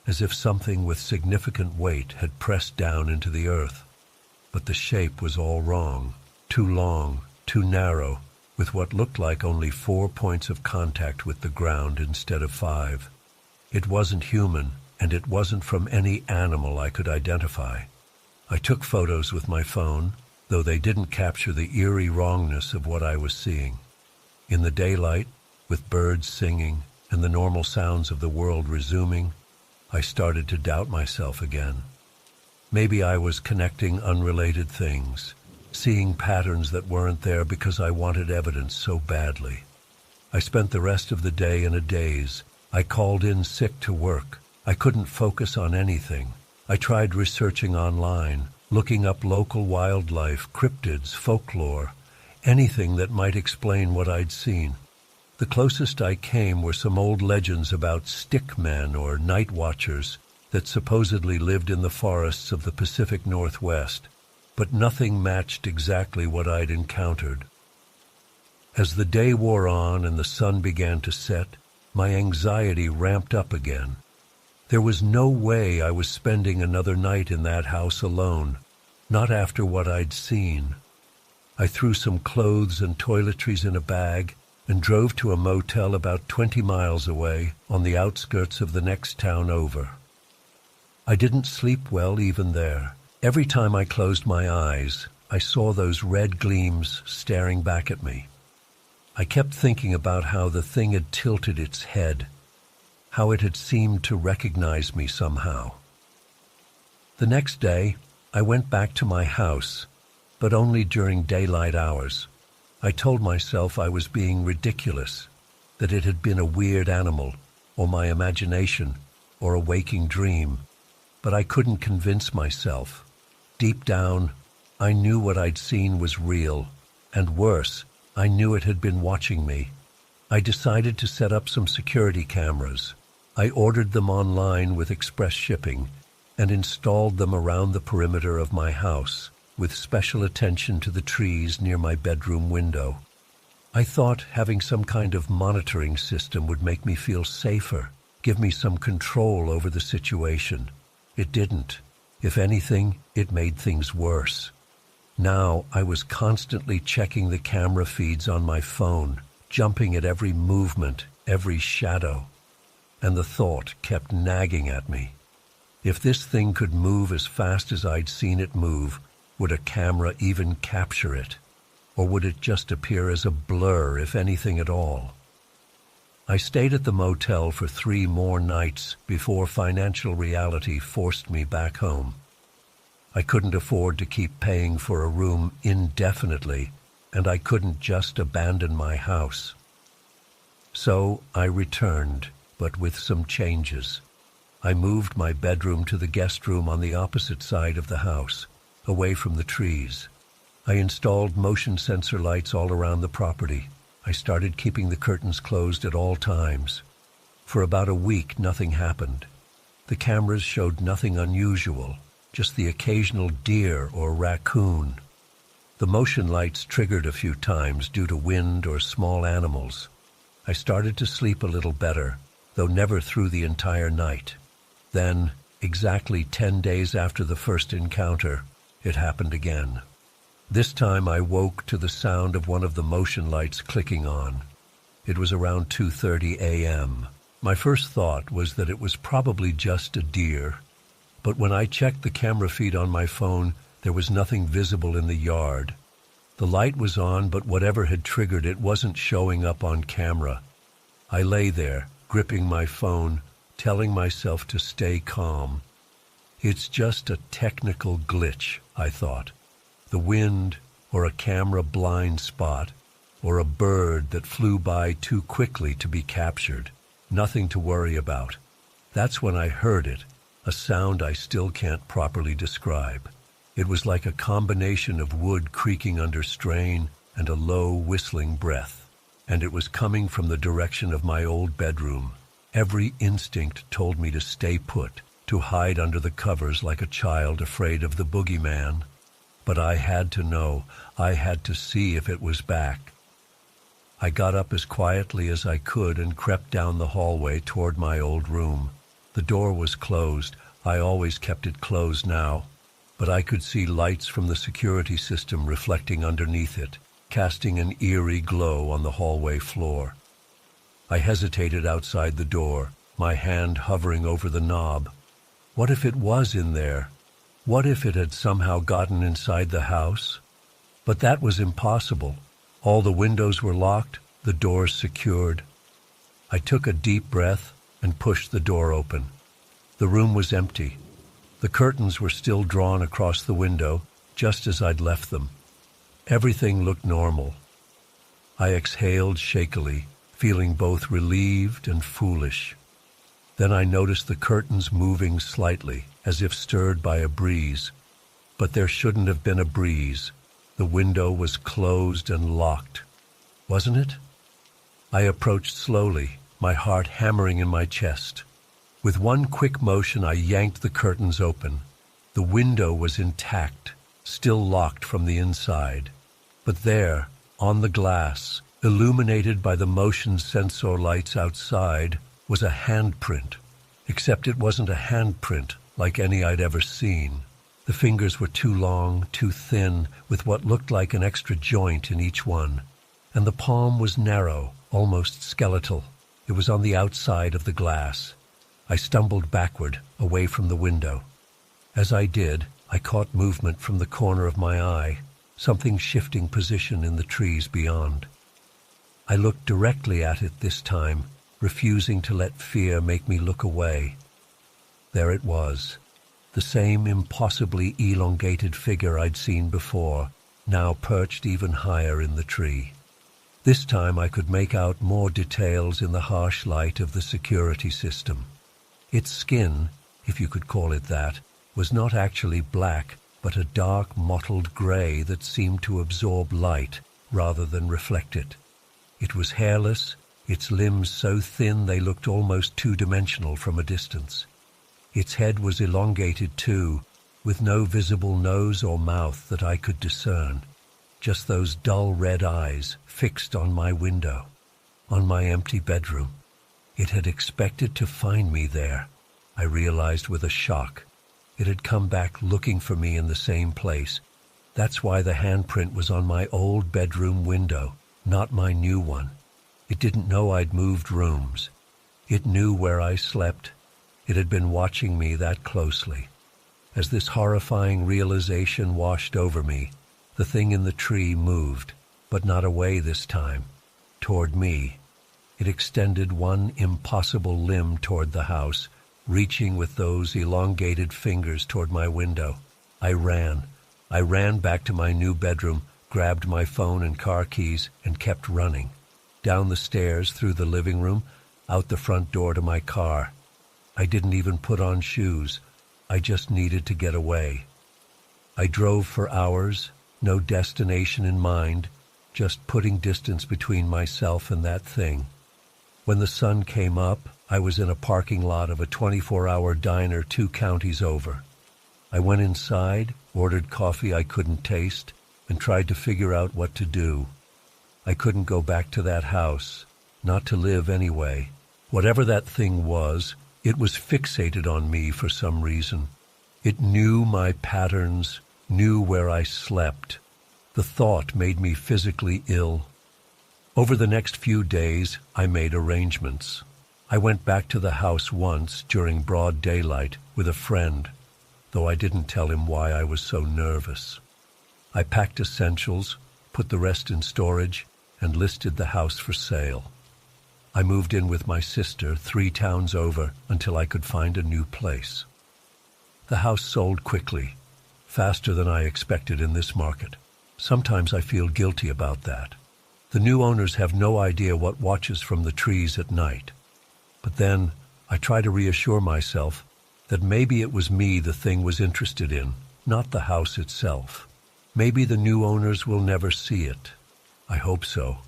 as if something with significant weight had pressed down into the earth. But the shape was all wrong. Too long, too narrow, with what looked like only 4 points of contact with the ground instead of 5. It wasn't human, and it wasn't from any animal I could identify. I took photos with my phone, though they didn't capture the eerie wrongness of what I was seeing. In the daylight, with birds singing and the normal sounds of the world resuming, I started to doubt myself again. Maybe I was connecting unrelated things, seeing patterns that weren't there because I wanted evidence so badly. I spent the rest of the day in a daze. I called in sick to work. I couldn't focus on anything. I tried researching online, looking up local wildlife, cryptids, folklore, anything that might explain what I'd seen. The closest I came were some old legends about stick men or night watchers that supposedly lived in the forests of the Pacific Northwest, but nothing matched exactly what I'd encountered. As the day wore on and the sun began to set, my anxiety ramped up again. There was no way I was spending another night in that house alone, not after what I'd seen. I threw some clothes and toiletries in a bag and drove to a motel about 20 miles away on the outskirts of the next town over. I didn't sleep well even there. Every time I closed my eyes, I saw those red gleams staring back at me. I kept thinking about how the thing had tilted its head, how it had seemed to recognize me somehow. The next day, I went back to my house, but only during daylight hours. I told myself I was being ridiculous. that it had been a weird animal, or my imagination, or a waking dream, but I couldn't convince myself. Deep down, I knew what I'd seen was real, and worse, I knew it had been watching me. I decided to set up some security cameras. I ordered them online with express shipping and installed them around the perimeter of my house, with special attention to the trees near my bedroom window. I thought having some kind of monitoring system would make me feel safer, give me some control over the situation. It didn't. If anything, it made things worse. Now I was constantly checking the camera feeds on my phone, jumping at every movement, every shadow. And the thought kept nagging at me. If this thing could move as fast as I'd seen it move, would a camera even capture it? Or would it just appear as a blur, if anything at all? I stayed at the motel for 3 more nights before financial reality forced me back home. I couldn't afford to keep paying for a room indefinitely, and I couldn't just abandon my house. So I returned, but with some changes. I moved my bedroom to the guest room on the opposite side of the house, away from the trees. I installed motion sensor lights all around the property. I started keeping the curtains closed at all times. For about a week, nothing happened. The cameras showed nothing unusual, just the occasional deer or raccoon. The motion lights triggered a few times due to wind or small animals. I started to sleep a little better, though never through the entire night. Then, exactly 10 days after the first encounter, it happened again. This time I woke to the sound of one of the motion lights clicking on. It was around 2:30 a.m. My first thought was that it was probably just a deer, but when I checked the camera feed on my phone, there was nothing visible in the yard. The light was on, but whatever had triggered it wasn't showing up on camera. I lay there, gripping my phone, telling myself to stay calm. It's just a technical glitch, I thought. The wind, or a camera blind spot, or a bird that flew by too quickly to be captured. Nothing to worry about. That's when I heard it, a sound I still can't properly describe. It was like a combination of wood creaking under strain and a low, whistling breath. And it was coming from the direction of my old bedroom. Every instinct told me to stay put, to hide under the covers like a child afraid of the boogeyman. But I had to know, I had to see if it was back. I got up as quietly as I could and crept down the hallway toward my old room. The door was closed. I always kept it closed now, but I could see lights from the security system reflecting underneath it, casting an eerie glow on the hallway floor. I hesitated outside the door, my hand hovering over the knob. What if it was in there? What if it had somehow gotten inside the house? But that was impossible. All the windows were locked, the doors secured. I took a deep breath and pushed the door open. The room was empty. The curtains were still drawn across the window, just as I'd left them. Everything looked normal. I exhaled shakily, feeling both relieved and foolish. Then I noticed the curtains moving slightly, as if stirred by a breeze. But there shouldn't have been a breeze. The window was closed and locked. Wasn't it? I approached slowly, my heart hammering in my chest. With one quick motion, I yanked the curtains open. The window was intact, still locked from the inside. But there, on the glass, illuminated by the motion sensor lights outside, was a handprint. Except it wasn't a handprint like any I'd ever seen. The fingers were too long, too thin, with what looked like an extra joint in each one. And the palm was narrow, almost skeletal. It was on the outside of the glass. I stumbled backward, away from the window. As I did, I caught movement from the corner of my eye, something shifting position in the trees beyond. I looked directly at it this time, refusing to let fear make me look away. There it was, the same impossibly elongated figure I'd seen before, now perched even higher in the tree. This time I could make out more details in the harsh light of the security system. Its skin, if you could call it that, was not actually black, but a dark mottled gray that seemed to absorb light rather than reflect it. It was hairless, its limbs so thin they looked almost two-dimensional from a distance. Its head was elongated too, with no visible nose or mouth that I could discern. Just those dull red eyes fixed on my window, on my empty bedroom. It had expected to find me there, I realized with a shock. It had come back looking for me in the same place. That's why the handprint was on my old bedroom window, not my new one. It didn't know I'd moved rooms. It knew where I slept. It had been watching me that closely. As this horrifying realization washed over me, the thing in the tree moved, but not away this time, toward me. It extended one impossible limb toward the house, reaching with those elongated fingers toward my window. I ran back to my new bedroom, grabbed my phone and car keys, and kept running. Down the stairs, through the living room, out the front door to my car. I didn't even put on shoes. I just needed to get away. I drove for hours, no destination in mind, just putting distance between myself and that thing. When the sun came up, I was in a parking lot of a 24-hour diner 2 counties over. I went inside, ordered coffee I couldn't taste, and tried to figure out what to do. I couldn't go back to that house, not to live anyway. Whatever that thing was, it was fixated on me for some reason. It knew my patterns, knew where I slept. The thought made me physically ill. Over the next few days, I made arrangements. I went back to the house once during broad daylight with a friend, though I didn't tell him why I was so nervous. I packed essentials, put the rest in storage, and listed the house for sale. I moved in with my sister 3 towns over until I could find a new place. The house sold quickly, faster than I expected in this market. Sometimes I feel guilty about that. The new owners have no idea what watches from the trees at night. But then I try to reassure myself that maybe it was me the thing was interested in, not the house itself. Maybe the new owners will never see it. I hope so.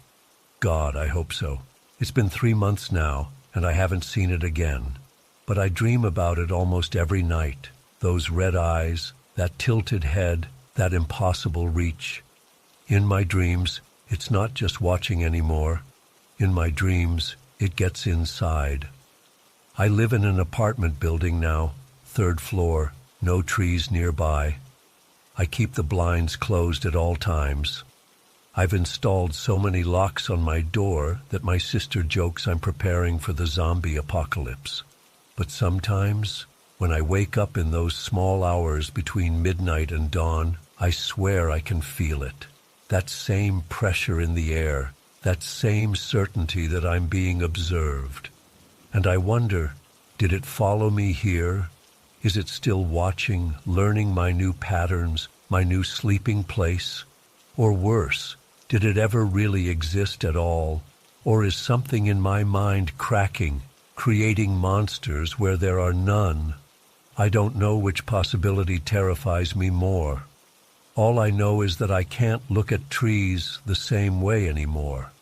God, I hope so. It's been 3 months now, and I haven't seen it again. But I dream about it almost every night. Those red eyes, that tilted head, that impossible reach. In my dreams, it's not just watching anymore. In my dreams, it gets inside. I live in an apartment building now, 3rd floor, no trees nearby. I keep the blinds closed at all times. I've installed so many locks on my door that my sister jokes I'm preparing for the zombie apocalypse. But sometimes, when I wake up in those small hours between midnight and dawn, I swear I can feel it. That same pressure in the air, that same certainty that I'm being observed. And I wonder, did it follow me here? Is it still watching, learning my new patterns, my new sleeping place? Or worse, did it ever really exist at all? Or is something in my mind cracking, creating monsters where there are none? I don't know which possibility terrifies me more. All I know is that I can't look at trees the same way anymore.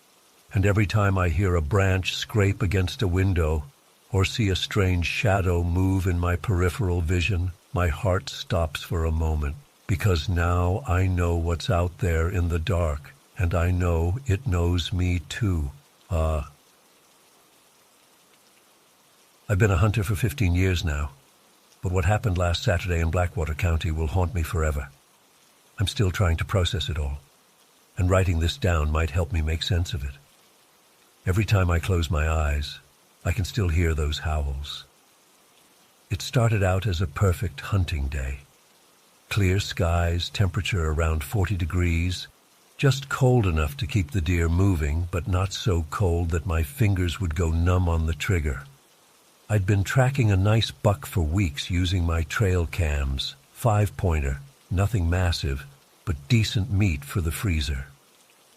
And every time I hear a branch scrape against a window or see a strange shadow move in my peripheral vision, my heart stops for a moment, because now I know what's out there in the dark, and I know it knows me too. I've been a hunter for 15 years now, but what happened last Saturday in Blackwater County will haunt me forever. I'm still trying to process it all, and writing this down might help me make sense of it. Every time I close my eyes, I can still hear those howls. It started out as a perfect hunting day. Clear skies, temperature around 40 degrees, just cold enough to keep the deer moving, but not so cold that my fingers would go numb on the trigger. I'd been tracking a nice buck for weeks using my trail cams, 5-pointer, nothing massive, but decent meat for the freezer.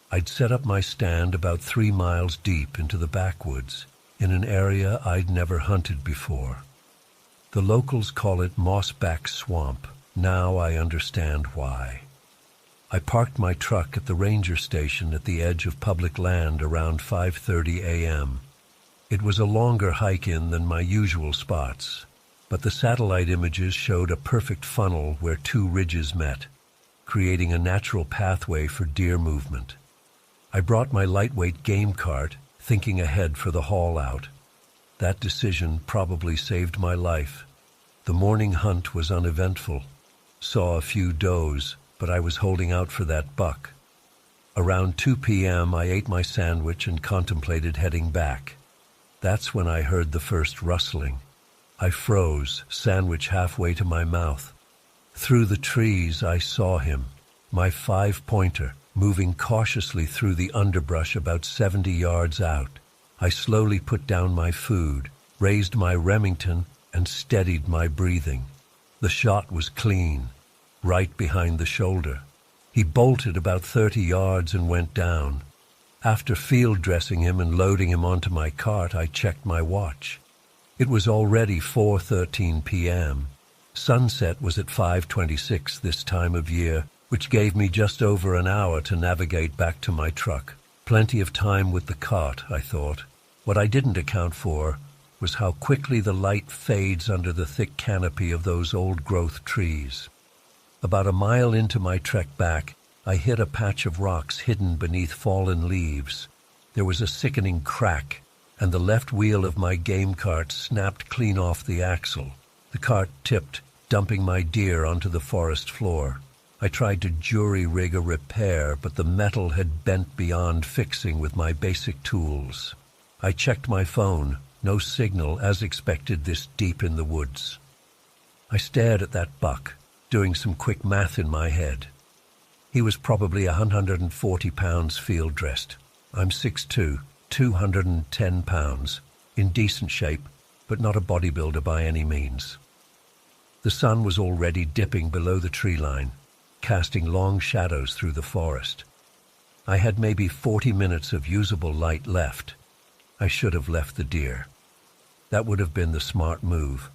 I'd set up my stand about 3 miles deep into the backwoods, in an area I'd never hunted before. The locals call it Mossback Swamp. Now I understand why. I parked my truck at the ranger station at the edge of public land around 5:30 a.m. It was a longer hike in than my usual spots, but the satellite images showed a perfect funnel where 2 ridges met, creating a natural pathway for deer movement. I brought my lightweight game cart, thinking ahead for the haul out. That decision probably saved my life. The morning hunt was uneventful. Saw a few does, but I was holding out for that buck. Around 2 p.m. I ate my sandwich and contemplated heading back. That's when I heard the first rustling. I froze, sandwich halfway to my mouth. Through the trees I saw him, my 5-pointer, moving cautiously through the underbrush about 70 yards out. I slowly put down my food, raised my Remington, and steadied my breathing. The shot was clean, right behind the shoulder. He bolted about 30 yards and went down. After field dressing him and loading him onto my cart, I checked my watch. It was already 4:13 p.m. Sunset was at 5:26 this time of year, which gave me just over an hour to navigate back to my truck. Plenty of time with the cart, I thought. What I didn't account for was how quickly the light fades under the thick canopy of those old-growth trees. About a mile into my trek back, I hit a patch of rocks hidden beneath fallen leaves. There was a sickening crack, and the left wheel of my game cart snapped clean off the axle. The cart tipped, dumping my deer onto the forest floor. I tried to jury-rig a repair, but the metal had bent beyond fixing with my basic tools. I checked my phone. No signal, as expected, this deep in the woods. I stared at that buck, doing some quick math in my head. He was probably 140 pounds field-dressed. I'm 6'2", 210 pounds, in decent shape, but not a bodybuilder by any means. The sun was already dipping below the tree line, casting long shadows through the forest. I had maybe 40 minutes of usable light left. I should have left the deer. That would have been the smart move.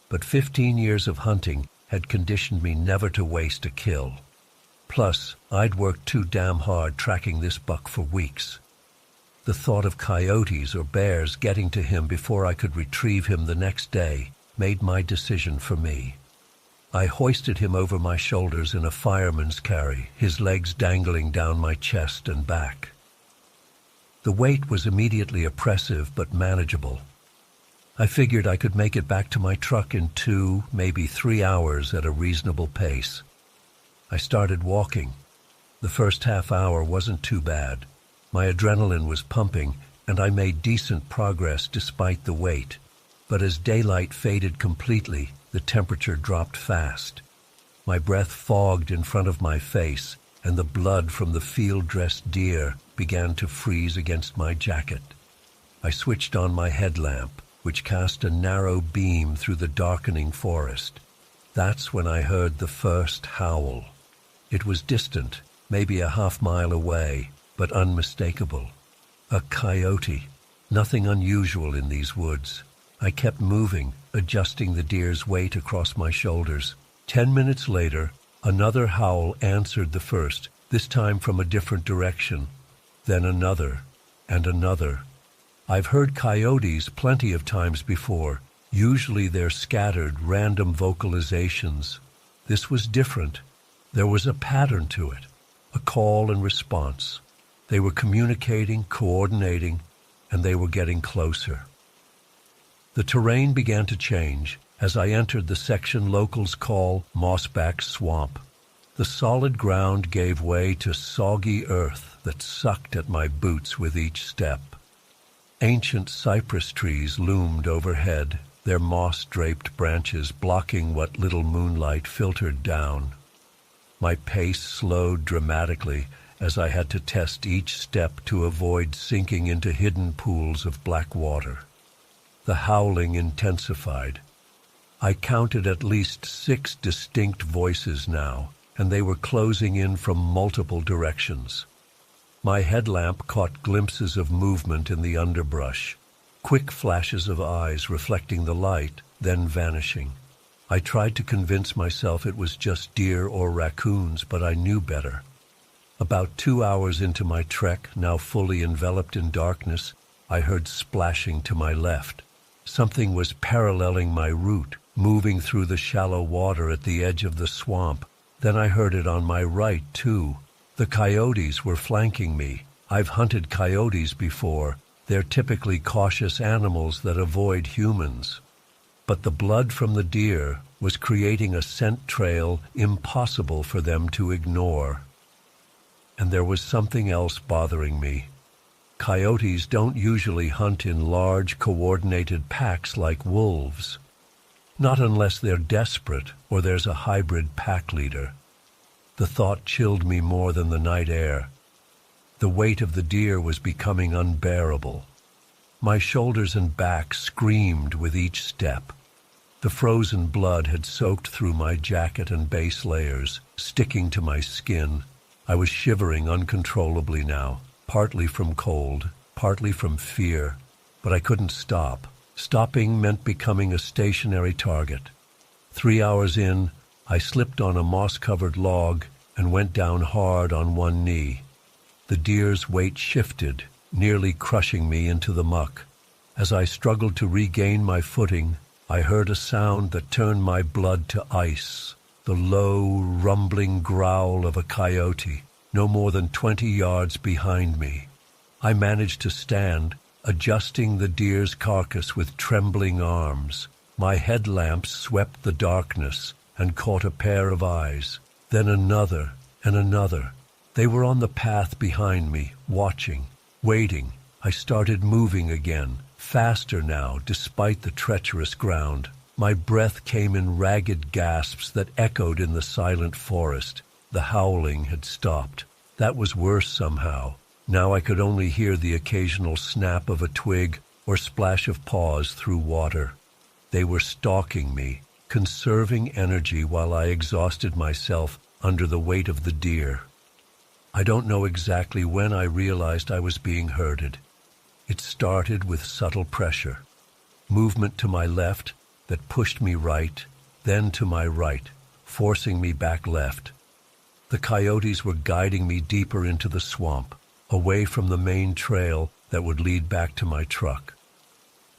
But 15 years of hunting had conditioned me never to waste a kill. Plus, I'd worked too damn hard tracking this buck for weeks. The thought of coyotes or bears getting to him before I could retrieve him the next day made my decision for me. I hoisted him over my shoulders in a fireman's carry, his legs dangling down my chest and back. The weight was immediately oppressive but manageable. I figured I could make it back to my truck in 2, maybe 3 hours at a reasonable pace. I started walking. The first half hour wasn't too bad. My adrenaline was pumping, and I made decent progress despite the weight. But as daylight faded completely, the temperature dropped fast. My breath fogged in front of my face, and the blood from the field-dressed deer began to freeze against my jacket. I switched on my headlamp, which cast a narrow beam through the darkening forest. That's when I heard the first howl. It was distant, maybe a half-mile away, but unmistakable. A coyote. Nothing unusual in these woods. I kept moving, adjusting the deer's weight across my shoulders. 10 minutes later, another howl answered the first, this time from a different direction. Then another, and another. I've heard coyotes plenty of times before. Usually they're scattered, random vocalizations. This was different. There was a pattern to it, a call and response. They were communicating, coordinating, and they were getting closer. The terrain began to change as I entered the section locals call Mossback Swamp. The solid ground gave way to soggy earth that sucked at my boots with each step. Ancient cypress trees loomed overhead, their moss-draped branches blocking what little moonlight filtered down. My pace slowed dramatically as I had to test each step to avoid sinking into hidden pools of black water. The howling intensified. I counted at least 6 distinct voices now, and they were closing in from multiple directions. My headlamp caught glimpses of movement in the underbrush, quick flashes of eyes reflecting the light, then vanishing. I tried to convince myself it was just deer or raccoons, but I knew better. About 2 hours into my trek, now fully enveloped in darkness, I heard splashing to my left. Something was paralleling my route, moving through the shallow water at the edge of the swamp. Then I heard it on my right, too. The coyotes were flanking me. I've hunted coyotes before. They're typically cautious animals that avoid humans. But the blood from the deer was creating a scent trail impossible for them to ignore. And there was something else bothering me. Coyotes don't usually hunt in large, coordinated packs like wolves. Not unless they're desperate or there's a hybrid pack leader. The thought chilled me more than the night air. The weight of the deer was becoming unbearable. My shoulders and back screamed with each step. The frozen blood had soaked through my jacket and base layers, sticking to my skin. I was shivering uncontrollably now, partly from cold, partly from fear, but I couldn't stop. Stopping meant becoming a stationary target. 3 hours in, I slipped on a moss-covered log and went down hard on one knee. The deer's weight shifted, nearly crushing me into the muck. As I struggled to regain my footing, I heard a sound that turned my blood to ice, the low, rumbling growl of a coyote, no more than 20 yards behind me. I managed to stand, adjusting the deer's carcass with trembling arms. My headlamp swept the darkness and caught a pair of eyes, then another and another. They were on the path behind me, watching, waiting. I started moving again, faster now despite the treacherous ground. My breath came in ragged gasps that echoed in the silent forest. The howling had stopped. That was worse somehow. Now I could only hear the occasional snap of a twig or splash of paws through water. They were stalking me, conserving energy while I exhausted myself under the weight of the deer. I don't know exactly when I realized I was being herded. It started with subtle pressure. Movement to my left that pushed me right, then to my right, forcing me back left. The coyotes were guiding me deeper into the swamp, away from the main trail that would lead back to my truck.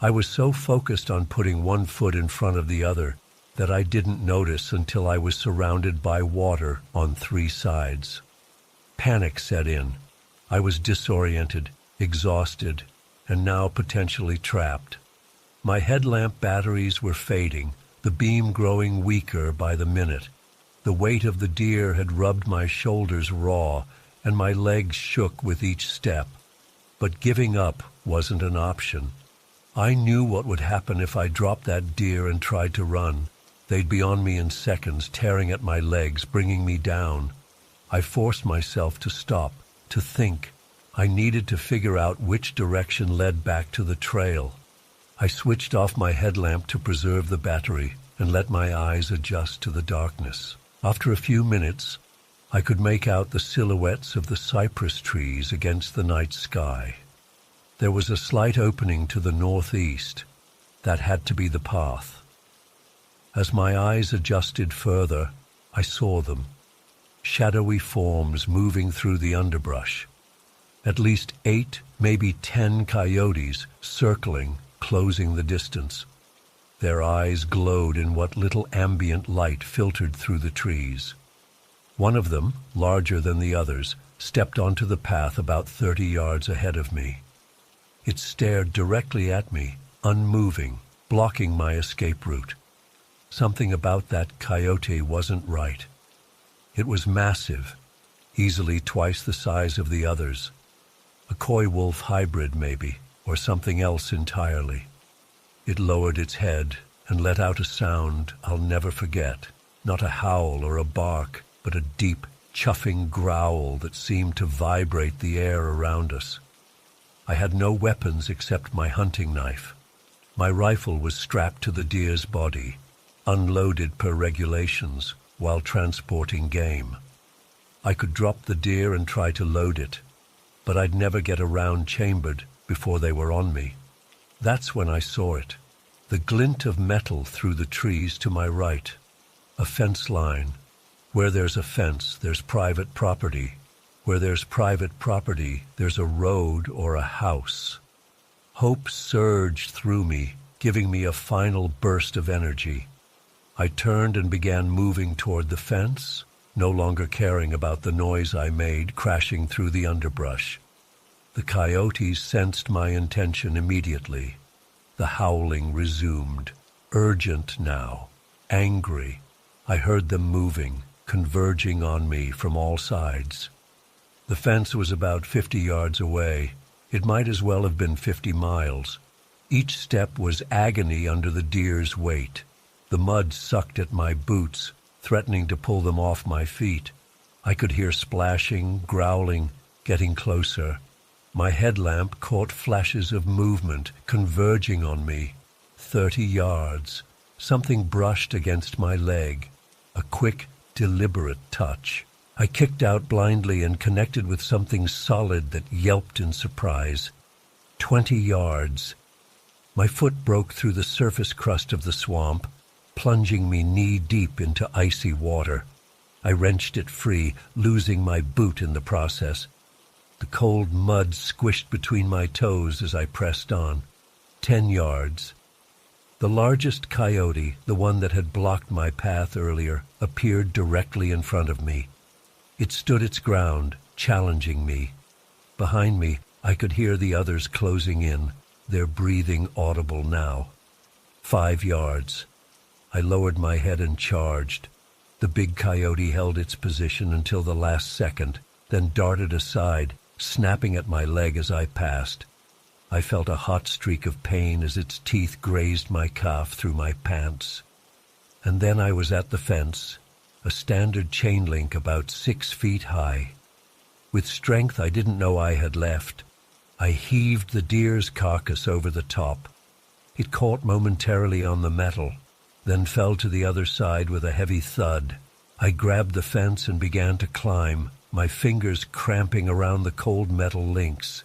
I was so focused on putting one foot in front of the other that I didn't notice until I was surrounded by water on 3 sides. Panic set in. I was disoriented, exhausted, and now potentially trapped. My headlamp batteries were fading, the beam growing weaker by the minute. The weight of the deer had rubbed my shoulders raw, and my legs shook with each step. But giving up wasn't an option. I knew what would happen if I dropped that deer and tried to run. They'd be on me in seconds, tearing at my legs, bringing me down. I forced myself to stop, to think. I needed to figure out which direction led back to the trail. I switched off my headlamp to preserve the battery and let my eyes adjust to the darkness. After a few minutes, I could make out the silhouettes of the cypress trees against the night sky. There was a slight opening to the northeast. That had to be the path. As my eyes adjusted further, I saw them. Shadowy forms moving through the underbrush. At least 8, maybe 10 coyotes circling, closing the distance. Their eyes glowed in what little ambient light filtered through the trees. One of them, larger than the others, stepped onto the path about 30 yards ahead of me. It stared directly at me, unmoving, blocking my escape route. Something about that coyote wasn't right. It was massive, easily twice the size of the others. A coy-wolf hybrid, maybe, or something else entirely. It lowered its head and let out a sound I'll never forget. Not a howl or a bark, but a deep, chuffing growl that seemed to vibrate the air around us. I had no weapons except my hunting knife. My rifle was strapped to the deer's body, unloaded per regulations, while transporting game. I could drop the deer and try to load it, but I'd never get around chambered before they were on me. That's when I saw it, the glint of metal through the trees to my right. A fence line. Where there's a fence, there's private property. Where there's private property, there's a road or a house. Hope surged through me, giving me a final burst of energy. I turned and began moving toward the fence, no longer caring about the noise I made crashing through the underbrush. The coyotes sensed my intention immediately. The howling resumed, urgent now, angry. I heard them moving, converging on me from all sides. The fence was about 50 yards away. It might as well have been 50 miles. Each step was agony under the deer's weight. The mud sucked at my boots, threatening to pull them off my feet. I could hear splashing, growling, getting closer. My headlamp caught flashes of movement, converging on me. 30 yards. Something brushed against my leg. A quick, deliberate touch. I kicked out blindly and connected with something solid that yelped in surprise. 20 yards. My foot broke through the surface crust of the swamp, plunging me knee-deep into icy water. I wrenched it free, losing my boot in the process. The cold mud squished between my toes as I pressed on. 10 yards. The largest coyote, the one that had blocked my path earlier, appeared directly in front of me. It stood its ground, challenging me. Behind me, I could hear the others closing in, their breathing audible now. 5 yards. I lowered my head and charged. The big coyote held its position until the last second, then darted aside, snapping at my leg as I passed. I felt a hot streak of pain as its teeth grazed my calf through my pants. And then I was at the fence, a standard chain link about 6 feet high. With strength I didn't know I had left, I heaved the deer's carcass over the top. It caught momentarily on the metal, then fell to the other side with a heavy thud. I grabbed the fence and began to climb, my fingers cramping around the cold metal links.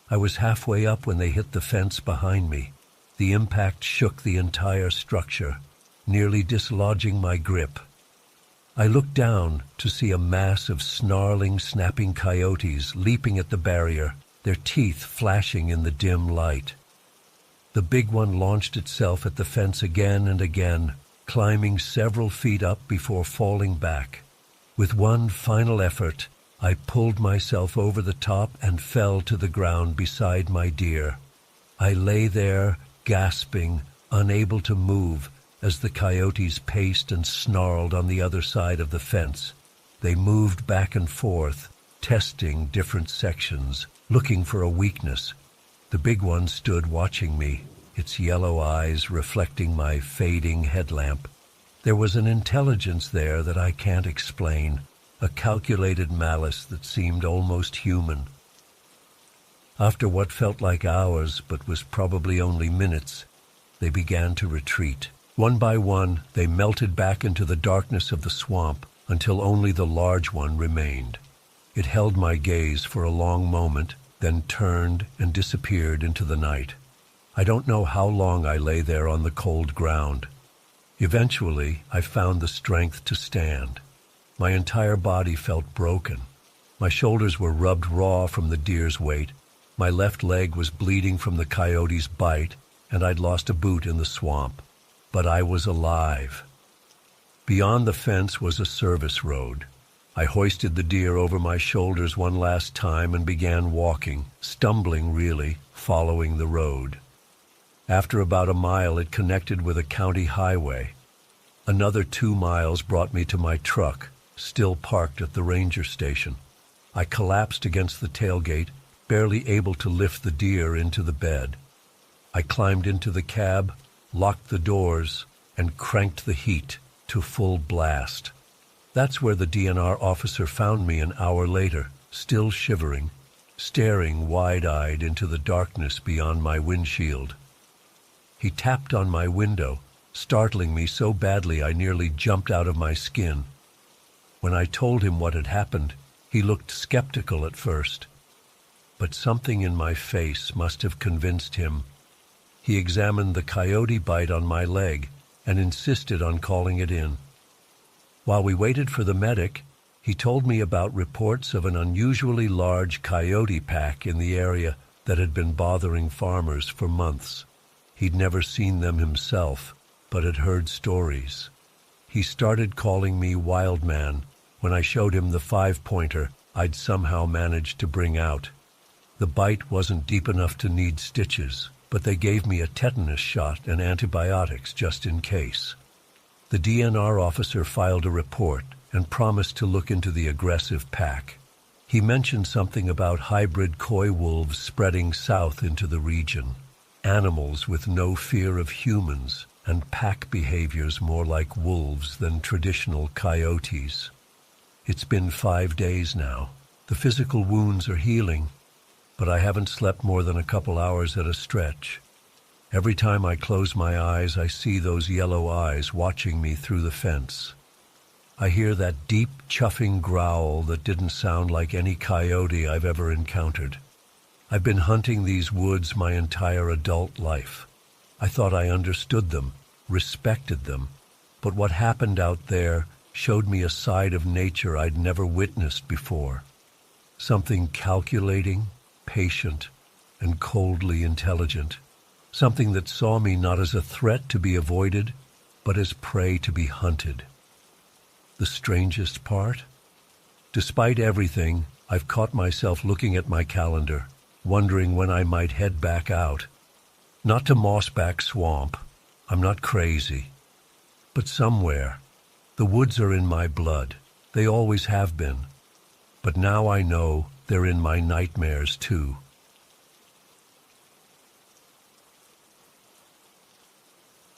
I was halfway up when they hit the fence behind me. The impact shook the entire structure, nearly dislodging my grip. I looked down to see a mass of snarling, snapping coyotes leaping at the barrier, their teeth flashing in the dim light. The big one launched itself at the fence again and again, climbing several feet up before falling back. With one final effort, I pulled myself over the top and fell to the ground beside my deer. I lay there, gasping, unable to move, as the coyotes paced and snarled on the other side of the fence. They moved back and forth, testing different sections, looking for a weakness. The big one stood watching me, its yellow eyes reflecting my fading headlamp. There was an intelligence there that I can't explain, a calculated malice that seemed almost human. After what felt like hours but was probably only minutes, they began to retreat. One by one, they melted back into the darkness of the swamp until only the large one remained. It held my gaze for a long moment, then turned and disappeared into the night. I don't know how long I lay there on the cold ground. Eventually, I found the strength to stand. My entire body felt broken. My shoulders were rubbed raw from the deer's weight. My left leg was bleeding from the coyote's bite, and I'd lost a boot in the swamp. But I was alive. Beyond the fence was a service road. I hoisted the deer over my shoulders one last time and began walking, stumbling really, following the road. After about a mile, it connected with a county highway. Another 2 miles brought me to my truck, still parked at the ranger station. I collapsed against the tailgate, barely able to lift the deer into the bed. I climbed into the cab, locked the doors, and cranked the heat to full blast. That's where the DNR officer found me an hour later, still shivering, staring wide-eyed into the darkness beyond my windshield. He tapped on my window, startling me so badly I nearly jumped out of my skin. When I told him what had happened, he looked skeptical at first. but something in my face must have convinced him. He examined the coyote bite on my leg and insisted on calling it in. While we waited for the medic, he told me about reports of an unusually large coyote pack in the area that had been bothering farmers for months. He'd never seen them himself, but had heard stories. He started calling me Wild Man when I showed him the 5-pointer I'd somehow managed to bring out. The bite wasn't deep enough to need stitches, but they gave me a tetanus shot and antibiotics just in case. The DNR officer filed a report and promised to look into the aggressive pack. He mentioned something about hybrid coy wolves spreading south into the region, animals with no fear of humans, and pack behaviors more like wolves than traditional coyotes. It's been 5 days now. The physical wounds are healing, but I haven't slept more than a couple hours at a stretch. Every time I close my eyes, I see those yellow eyes watching me through the fence. I hear that deep, chuffing growl that didn't sound like any coyote I've ever encountered. I've been hunting these woods my entire adult life. I thought I understood them, respected them, but what happened out there showed me a side of nature I'd never witnessed before. Something calculating, patient, and coldly intelligent. Something that saw me not as a threat to be avoided, but as prey to be hunted. The strangest part? Despite everything, I've caught myself looking at my calendar, wondering when I might head back out. Not to Mossback Swamp. I'm not crazy. But somewhere. The woods are in my blood. They always have been. But now I know they're in my nightmares too.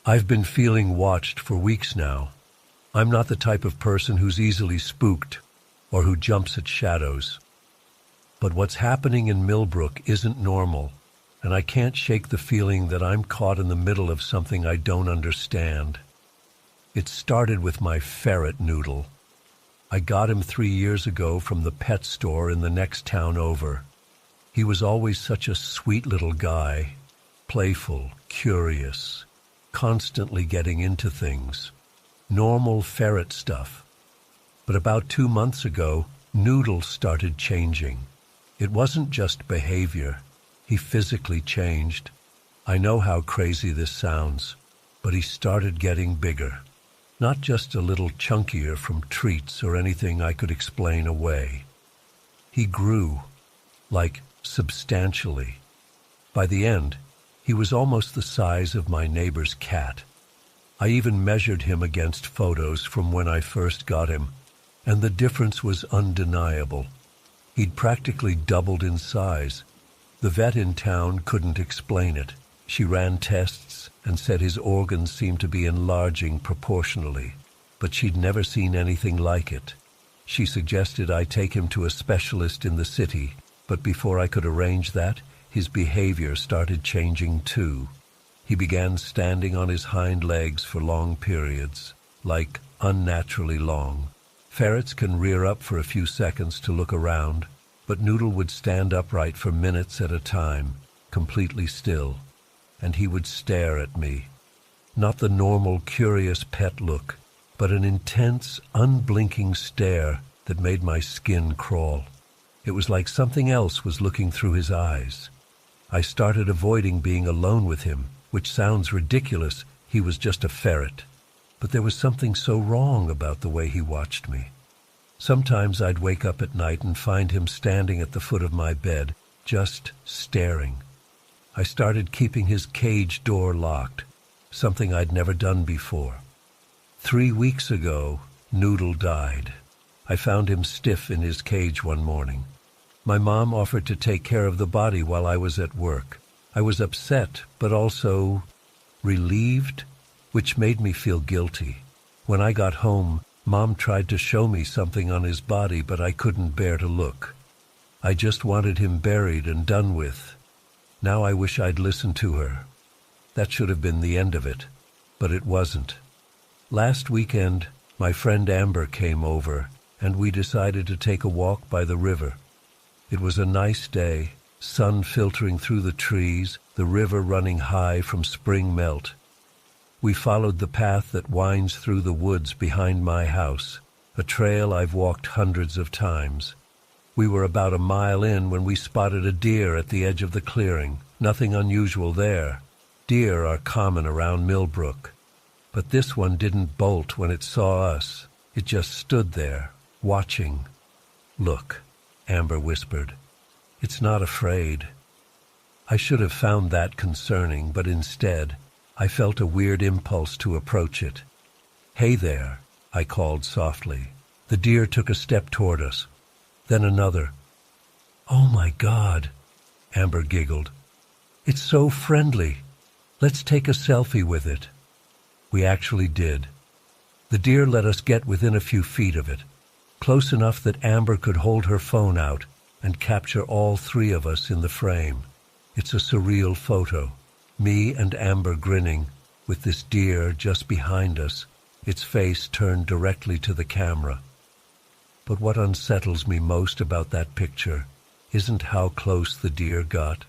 I've been feeling watched for weeks now. I'm not the type of person who's easily spooked or who jumps at shadows. But what's happening in Millbrook isn't normal, and I can't shake the feeling that I'm caught in the middle of something I don't understand. It started with my ferret Noodle. I got him 3 years ago from the pet store in the next town over. He was always such a sweet little guy, playful, curious, constantly getting into things. Normal ferret stuff. But about 2 months ago, Noodle started changing. It wasn't just behavior. He physically changed. I know how crazy this sounds, but he started getting bigger. Not just a little chunkier from treats or anything I could explain away. He grew, like substantially. By the end, he was almost the size of my neighbor's cat. I even measured him against photos from when I first got him, and the difference was undeniable. He'd practically doubled in size. The vet in town couldn't explain it. She ran tests and said his organs seemed to be enlarging proportionally, but she'd never seen anything like it. She suggested I take him to a specialist in the city, but before I could arrange that, his behavior started changing too. He began standing on his hind legs for long periods, like unnaturally long. Ferrets can rear up for a few seconds to look around, but Noodle would stand upright for minutes at a time, completely still, and he would stare at me. Not the normal curious pet look, but an intense, unblinking stare that made my skin crawl. It was like something else was looking through his eyes. I started avoiding being alone with him, which sounds ridiculous. He was just a ferret. But there was something so wrong about the way he watched me. Sometimes I'd wake up at night and find him standing at the foot of my bed, just staring. I started keeping his cage door locked, something I'd never done before. 3 weeks ago, Noodle died. I found him stiff in his cage one morning. My mom offered to take care of the body while I was at work. I was upset, but also relieved, which made me feel guilty. When I got home, Mom tried to show me something on his body, but I couldn't bear to look. I just wanted him buried and done with. Now I wish I'd listened to her. That should have been the end of it, but it wasn't. Last weekend, my friend Amber came over, and we decided to take a walk by the river. It was a nice day, sun filtering through the trees, the river running high from spring melt. We followed the path that winds through the woods behind my house, a trail I've walked hundreds of times. We were about a mile in when we spotted a deer at the edge of the clearing. Nothing unusual there. Deer are common around Millbrook. But this one didn't bolt when it saw us. It just stood there, watching. "Look," Amber whispered. "It's not afraid." I should have found that concerning, but instead, I felt a weird impulse to approach it. "Hey there," I called softly. The deer took a step toward us, then another. "Oh my God," Amber giggled. "It's so friendly. Let's take a selfie with it." We actually did. The deer let us get within a few feet of it, close enough that Amber could hold her phone out and capture all three of us in the frame. It's a surreal photo. Me and Amber grinning, with this deer just behind us, its face turned directly to the camera. But what unsettles me most about that picture isn't how close the deer got.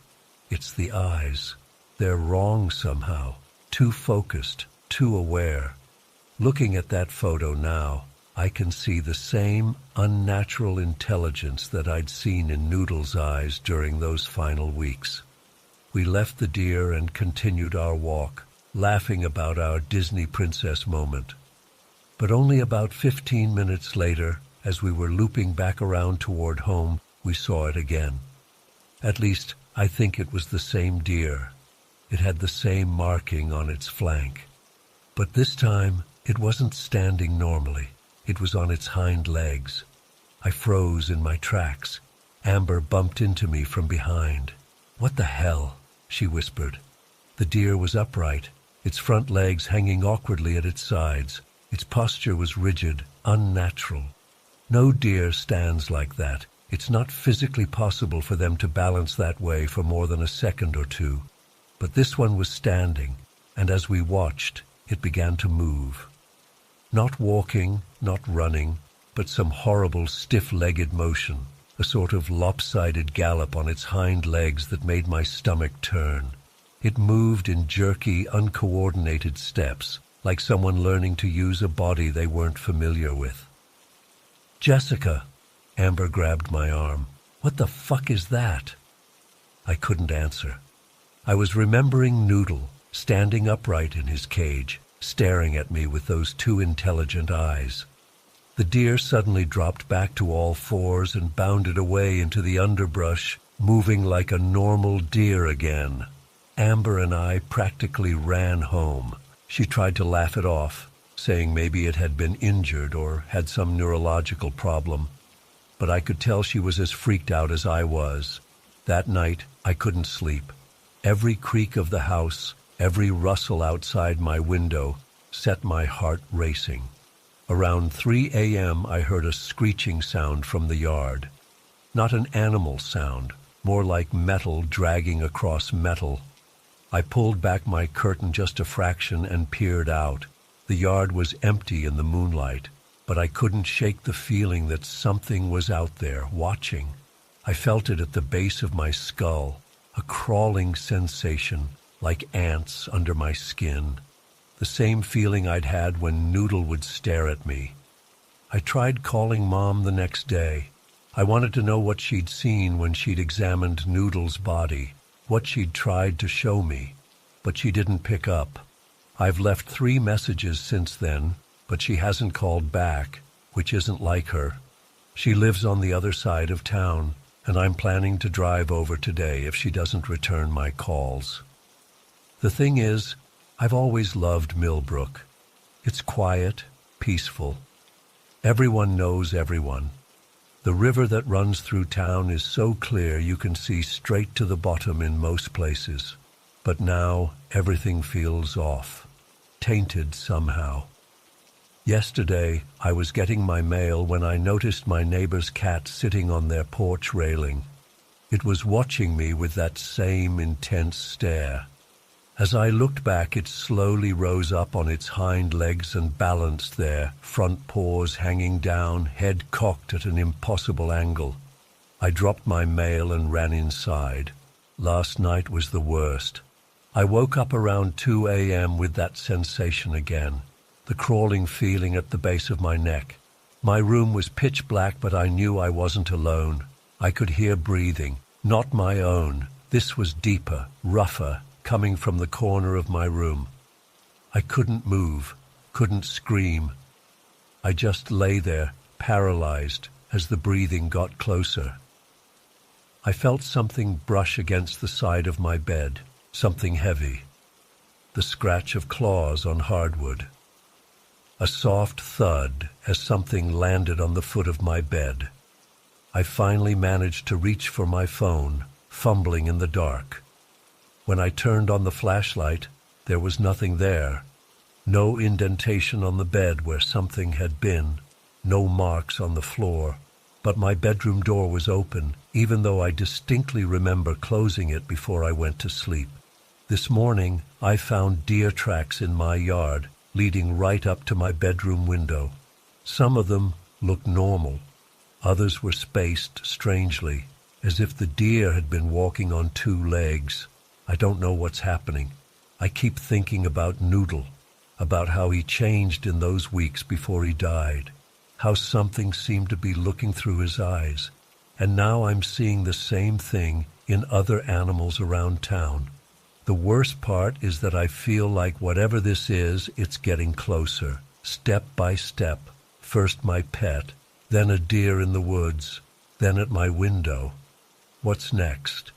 It's the eyes. They're wrong somehow, too focused, too aware. Looking at that photo now, I can see the same unnatural intelligence that I'd seen in Noodle's eyes during those final weeks. We left the deer and continued our walk, laughing about our Disney princess moment. But only about 15 minutes later, as we were looping back around toward home, we saw it again. At least, I think it was the same deer. It had the same marking on its flank. But this time, it wasn't standing normally. It was on its hind legs. I froze in my tracks. Amber bumped into me from behind. "What the hell?" she whispered. The deer was upright, its front legs hanging awkwardly at its sides. Its posture was rigid, unnatural. No deer stands like that. It's not physically possible for them to balance that way for more than a second or two. But this one was standing, and as we watched, it began to move. Not walking, not running, but some horrible stiff-legged motion, a sort of lopsided gallop on its hind legs that made my stomach turn. It moved in jerky, uncoordinated steps, like someone learning to use a body they weren't familiar with. "Jessica!" Amber grabbed my arm. "What the fuck is that?" I couldn't answer. I was remembering Noodle, standing upright in his cage, staring at me with those two intelligent eyes. The deer suddenly dropped back to all fours and bounded away into the underbrush, moving like a normal deer again. Amber and I practically ran home. She tried to laugh it off, saying maybe it had been injured or had some neurological problem. But I could tell she was as freaked out as I was. That night, I couldn't sleep. Every creak of the house, every rustle outside my window, set my heart racing. Around 3 a.m., I heard a screeching sound from the yard. Not an animal sound, more like metal dragging across metal. I pulled back my curtain just a fraction and peered out. The yard was empty in the moonlight, but I couldn't shake the feeling that something was out there, watching. I felt it at the base of my skull, a crawling sensation, like ants under my skin. The same feeling I'd had when Noodle would stare at me. I tried calling Mom the next day. I wanted to know what she'd seen when she'd examined Noodle's body, what she'd tried to show me, but she didn't pick up. I've left 3 messages since then, but she hasn't called back, which isn't like her. She lives on the other side of town, and I'm planning to drive over today if she doesn't return my calls. The thing is, I've always loved Millbrook. It's quiet, peaceful. Everyone knows everyone. The river that runs through town is so clear you can see straight to the bottom in most places. But now everything feels off, tainted somehow. Yesterday, I was getting my mail when I noticed my neighbor's cat sitting on their porch railing. It was watching me with that same intense stare. As I looked back, it slowly rose up on its hind legs and balanced there, front paws hanging down, head cocked at an impossible angle. I dropped my mail and ran inside. Last night was the worst. I woke up around 2 a.m. with that sensation again, the crawling feeling at the base of my neck. My room was pitch black, but I knew I wasn't alone. I could hear breathing, not my own. This was deeper, rougher, coming from the corner of my room. I couldn't move, couldn't scream. I just lay there, paralyzed, as the breathing got closer. I felt something brush against the side of my bed, something heavy. The scratch of claws on hardwood. A soft thud as something landed on the foot of my bed. I finally managed to reach for my phone, fumbling in the dark. When I turned on the flashlight, there was nothing there. No indentation on the bed where something had been, no marks on the floor. But my bedroom door was open, even though I distinctly remember closing it before I went to sleep. This morning, I found deer tracks in my yard, leading right up to my bedroom window. Some of them looked normal. Others were spaced strangely, as if the deer had been walking on 2 legs. I don't know what's happening. I keep thinking about Noodle, about how he changed in those weeks before he died, how something seemed to be looking through his eyes. And now I'm seeing the same thing in other animals around town. The worst part is that I feel like whatever this is, it's getting closer, step by step. First my pet, then a deer in the woods, then at my window. What's next?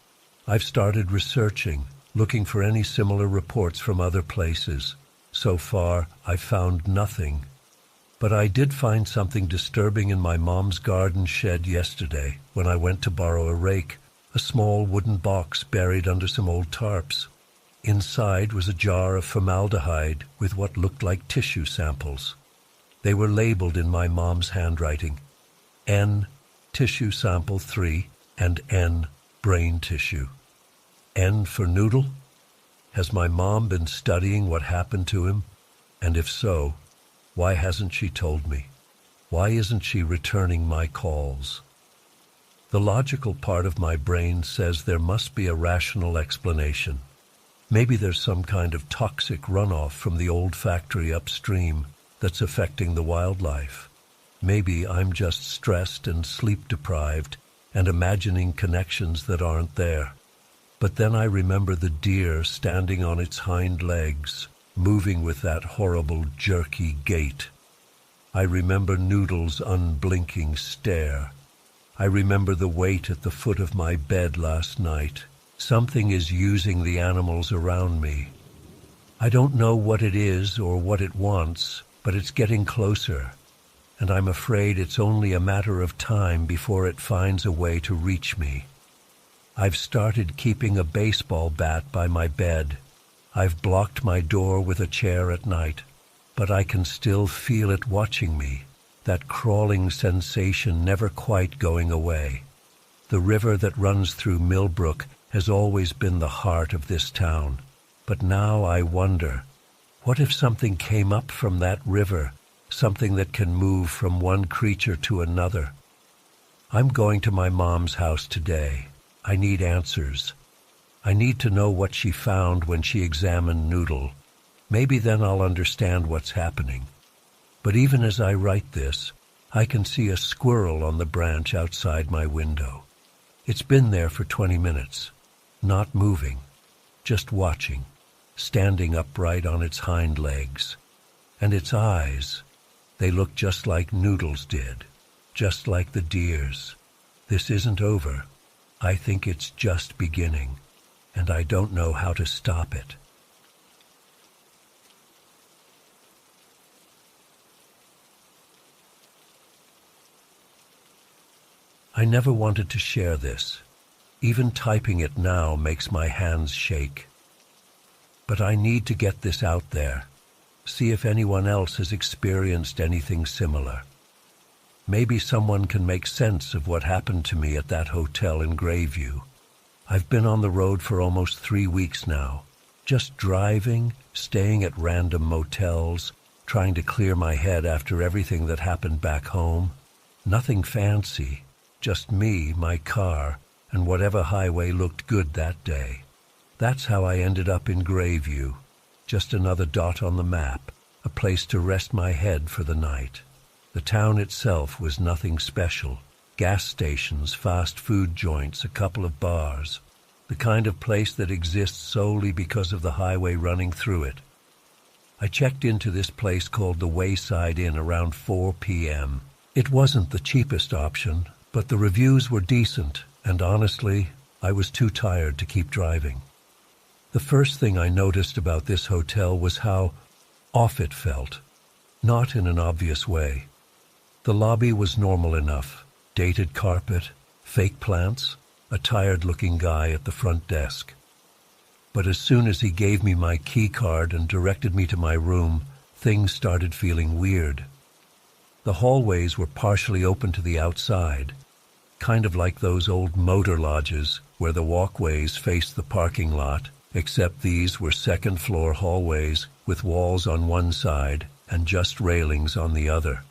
I've started researching, looking for any similar reports from other places. So far, I've found nothing. But I did find something disturbing in my mom's garden shed yesterday when I went to borrow a rake, a small wooden box buried under some old tarps. Inside was a jar of formaldehyde with what looked like tissue samples. They were labeled in my mom's handwriting. N, tissue sample 3, and N, brain tissue. N for Noodle? Has my mom been studying what happened to him? And if so, why hasn't she told me? Why isn't she returning my calls? The logical part of my brain says there must be a rational explanation. Maybe there's some kind of toxic runoff from the old factory upstream that's affecting the wildlife. Maybe I'm just stressed and sleep-deprived and imagining connections that aren't there. But then I remember the deer standing on its hind legs, moving with that horrible jerky gait. I remember Noodle's unblinking stare. I remember the weight at the foot of my bed last night. Something is using the animals around me. I don't know what it is or what it wants, but it's getting closer, and I'm afraid it's only a matter of time before it finds a way to reach me. I've started keeping a baseball bat by my bed. I've blocked my door with a chair at night, but I can still feel it watching me, that crawling sensation never quite going away. The river that runs through Millbrook has always been the heart of this town. But now I wonder, what if something came up from that river, something that can move from one creature to another? I'm going to my mom's house today. I need answers. I need to know what she found when she examined Noodle. Maybe then I'll understand what's happening. But even as I write this, I can see a squirrel on the branch outside my window. It's been there for 20 minutes. Not moving, just watching, standing upright on its hind legs. And its eyes, they look just like Noodle's did, just like the deer's. This isn't over. I think it's just beginning, and I don't know how to stop it. I never wanted to share this. Even typing it now makes my hands shake. But I need to get this out there, see if anyone else has experienced anything similar. Maybe someone can make sense of what happened to me at that hotel in Grayview. I've been on the road for almost 3 weeks now, just driving, staying at random motels, trying to clear my head after everything that happened back home. Nothing fancy, Just me, my car, and whatever highway looked good that day. That's how I ended up in Grayview. Just another dot on the map, a place to rest my head for the night. The town itself was nothing special. Gas stations, fast food joints, a couple of bars. The kind of place that exists solely because of the highway running through it. I checked into this place called the Wayside Inn around 4 p.m. It wasn't the cheapest option, but the reviews were decent, and honestly, I was too tired to keep driving. The first thing I noticed about this hotel was how off it felt, not in an obvious way. The lobby was normal enough, dated carpet, fake plants, a tired-looking guy at the front desk. But as soon as he gave me my key card and directed me to my room, things started feeling weird. The hallways were partially open to the outside, kind of like those old motor lodges where the walkways faced the parking lot, except these were second-floor hallways with walls on one side and just railings on the other.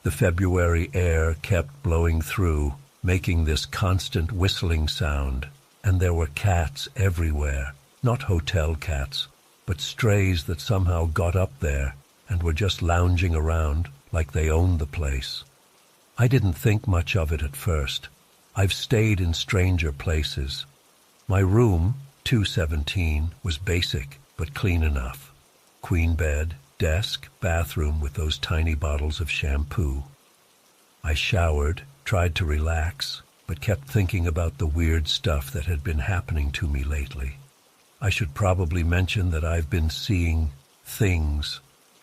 The February air kept blowing through, making this constant whistling sound, and there were cats everywhere. Not hotel cats, but strays that somehow got up there and were just lounging around like they owned the place. I didn't think much of it at first. I've stayed in stranger places. My room, 217, was basic but clean enough. Queen bed, desk, bathroom with those tiny bottles of shampoo. I showered, tried to relax, but kept thinking about the weird stuff that had been happening to me lately. I should probably mention that I've been seeing things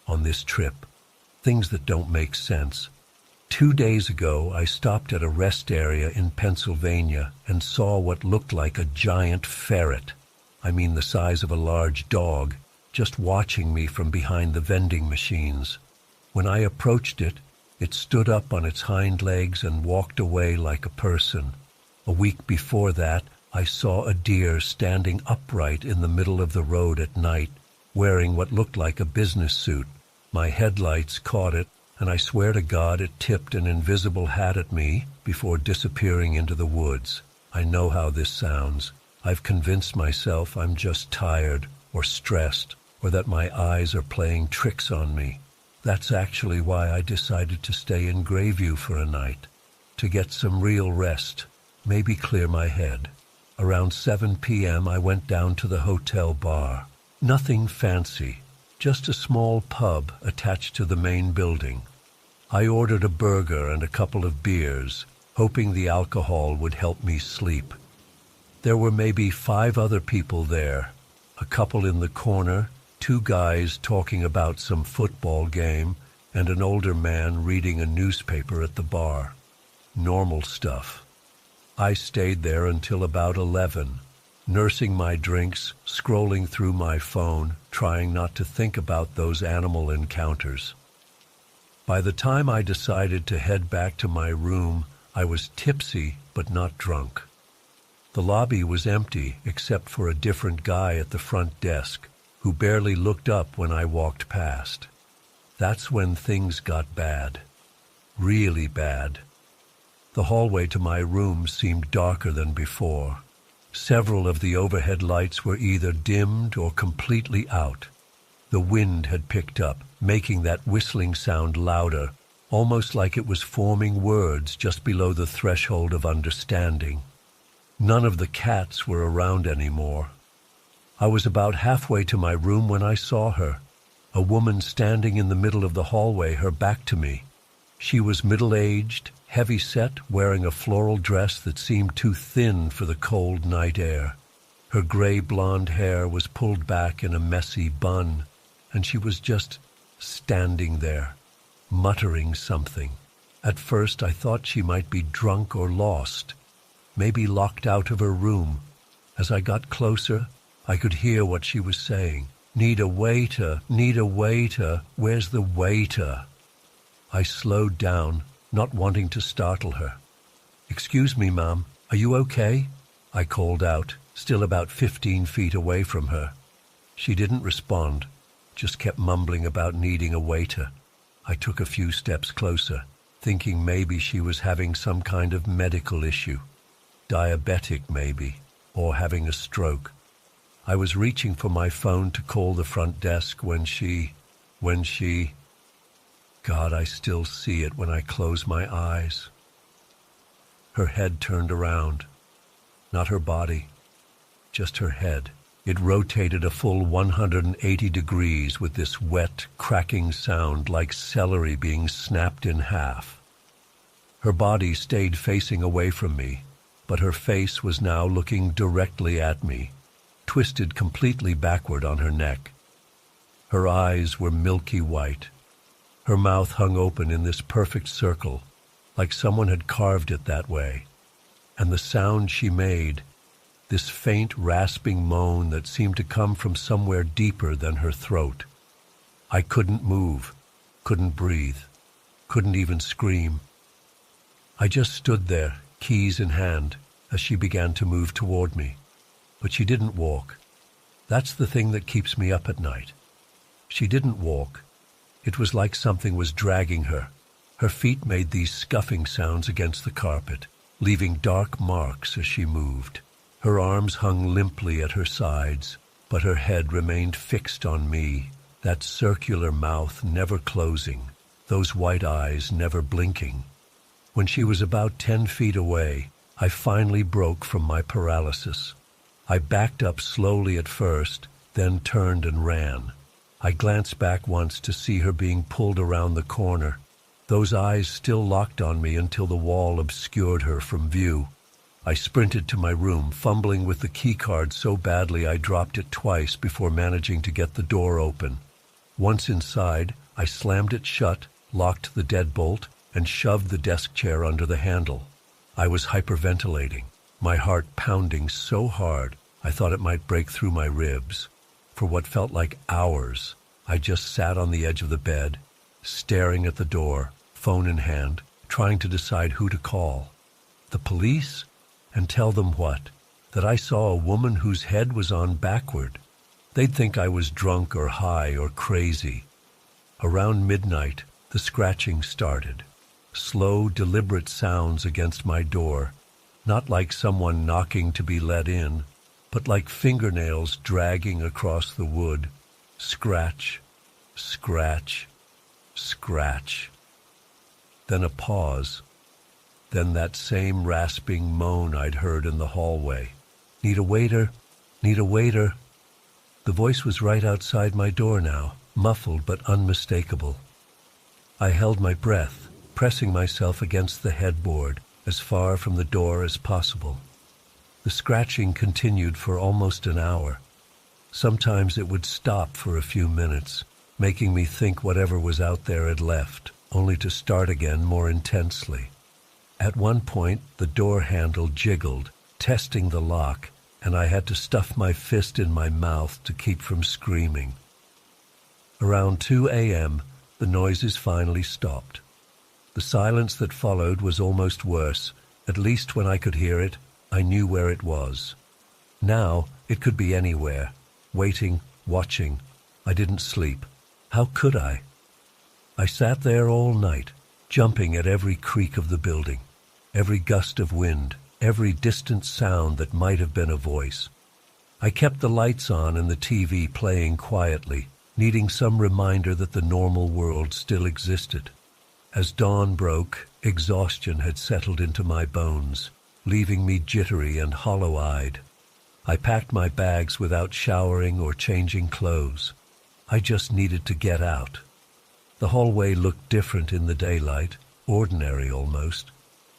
on this trip, things that don't make sense. 2 days ago, I stopped at a rest area in Pennsylvania and saw what looked like a giant ferret, I mean the size of a large dog, just watching me from behind the vending machines. When I approached it, it stood up on its hind legs and walked away like a person. A week before that, I saw a deer standing upright in the middle of the road at night, wearing what looked like a business suit. My headlights caught it, and I swear to God it tipped an invisible hat at me before disappearing into the woods. I know how this sounds. I've convinced myself I'm just tired or stressed, or that my eyes are playing tricks on me. That's actually why I decided to stay in Grayview for a night, to get some real rest, maybe clear my head. Around 7 p.m. I went down to the hotel bar. Nothing fancy, just a small pub attached to the main building. I ordered a burger and a couple of beers, hoping the alcohol would help me sleep. There were maybe 5 other people there, a couple in the corner, 2 guys talking about some football game, and an older man reading a newspaper at the bar. Normal stuff. I stayed there until about 11, nursing my drinks, scrolling through my phone, trying not to think about those animal encounters. By the time I decided to head back to my room, I was tipsy but not drunk. The lobby was empty except for a different guy at the front desk, who barely looked up when I walked past. That's when things got bad. Really bad. The hallway to my room seemed darker than before. Several of the overhead lights were either dimmed or completely out. The wind had picked up, making that whistling sound louder, almost like it was forming words just below the threshold of understanding. None of the cats were around anymore. I was about halfway to my room when I saw her, a woman standing in the middle of the hallway, her back to me. She was middle-aged, heavy-set, wearing a floral dress that seemed too thin for the cold night air. Her gray blonde hair was pulled back in a messy bun, and she was just standing there, muttering something. At first I thought she might be drunk or lost, maybe locked out of her room. As I got closer, I could hear what she was saying. "Need a waiter, need a waiter, where's the waiter?" I slowed down, not wanting to startle her. "Excuse me, ma'am, are you okay?" I called out, still about 15 feet away from her. She didn't respond, just kept mumbling about needing a waiter. I took a few steps closer. thinking maybe she was having some kind of medical issue, diabetic maybe, or having a stroke. I was reaching for my phone to call the front desk when she... God, I still see it when I close my eyes. Her head turned around. Not her body, just her head. It rotated a full 180 degrees with this wet, cracking sound like celery being snapped in half. Her body stayed facing away from me, but her face was now looking directly at me, twisted completely backward on her neck. Her eyes were milky white. Her mouth hung open in this perfect circle, like someone had carved it that way. And the sound she made, this faint rasping moan that seemed to come from somewhere deeper than her throat. I couldn't move, couldn't breathe, couldn't even scream. I just stood there, keys in hand, as she began to move toward me. But she didn't walk. That's the thing that keeps me up at night. She didn't walk. It was like something was dragging her. Her feet made these scuffing sounds against the carpet, leaving dark marks as she moved. Her arms hung limply at her sides, but her head remained fixed on me, that circular mouth never closing, those white eyes never blinking. When she was about 10 feet away, I finally broke from my paralysis. I backed up slowly at first, then turned and ran. I glanced back once to see her being pulled around the corner, those eyes still locked on me until the wall obscured her from view. I sprinted to my room, fumbling with the key card so badly I dropped it twice before managing to get the door open. Once inside, I slammed it shut, locked the deadbolt, and shoved the desk chair under the handle. I was hyperventilating, my heart pounding so hard I thought it might break through my ribs. For what felt like hours, I just sat on the edge of the bed, staring at the door, phone in hand, trying to decide who to call. The police? And tell them what? That I saw a woman whose head was on backward. They'd think I was drunk or high or crazy. Around midnight, the scratching started. Slow, deliberate sounds against my door, not like someone knocking to be let in, but like fingernails dragging across the wood. Scratch, scratch, scratch. Then a pause. Then that same rasping moan I'd heard in the hallway. Need a waiter? Need a waiter? The voice was right outside my door now, muffled but unmistakable. I held my breath, pressing myself against the headboard, as far from the door as possible. The scratching continued for almost an hour. Sometimes it would stop for a few minutes, making me think whatever was out there had left, only to start again more intensely. At one point, the door handle jiggled, testing the lock, and I had to stuff my fist in my mouth to keep from screaming. Around 2 a.m., the noises finally stopped. The silence that followed was almost worse. At least when I could hear it, I knew where it was. Now, it could be anywhere. Waiting, watching. I didn't sleep. How could I? I sat there all night, jumping at every creak of the building, every gust of wind, every distant sound that might have been a voice. I kept the lights on and the TV playing quietly, needing some reminder that the normal world still existed. As dawn broke, exhaustion had settled into my bones, leaving me jittery and hollow-eyed. I packed my bags without showering or changing clothes. I just needed to get out. The hallway looked different in the daylight, ordinary almost,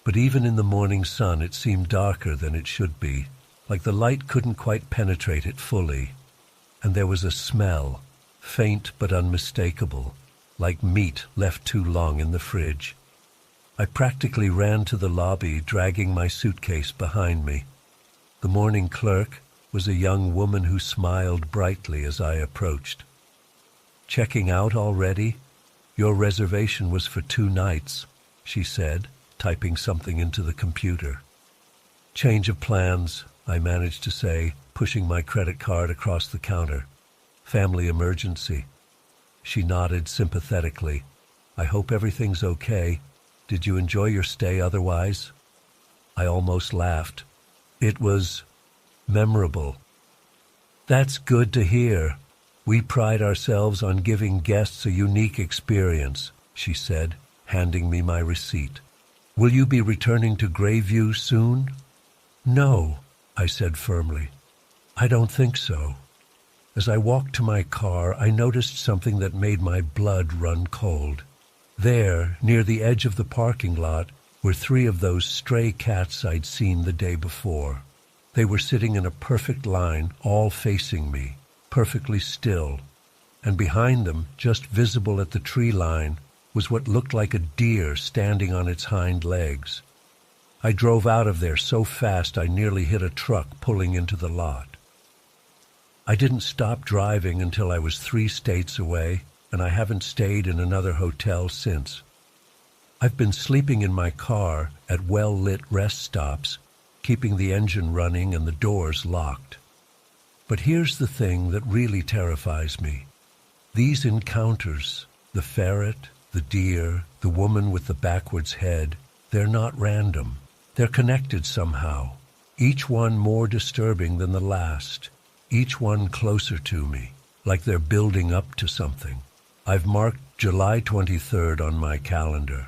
but even in the morning sun it seemed darker than it should be, like the light couldn't quite penetrate it fully. And there was a smell, faint but unmistakable, like meat left too long in the fridge. I practically ran to the lobby, dragging my suitcase behind me. The morning clerk was a young woman who smiled brightly as I approached. "Checking out already? Your reservation was for 2 nights," she said, typing something into the computer. "Change of plans," I managed to say, pushing my credit card across the counter. "Family emergency." She nodded sympathetically. "I hope everything's okay. Did you enjoy your stay otherwise? I almost laughed. It was memorable. That's good to hear. We pride ourselves on giving guests a unique experience, she said, handing me my receipt. Will you be returning to Grayview soon? No, I said firmly. I don't think so. As I walked to my car, I noticed something that made my blood run cold. There, near the edge of the parking lot, were 3 of those stray cats I'd seen the day before. They were sitting in a perfect line, all facing me, perfectly still. And behind them, just visible at the tree line, was what looked like a deer standing on its hind legs. I drove out of there so fast I nearly hit a truck pulling into the lot. I didn't stop driving until I was 3 states away, and I haven't stayed in another hotel since. I've been sleeping in my car at well-lit rest stops, keeping the engine running and the doors locked. But here's the thing that really terrifies me. These encounters, the ferret, the deer, the woman with the backwards head, they're not random. They're connected somehow, each one more disturbing than the last, each one closer to me, like they're building up to something. I've marked July 23rd on my calendar.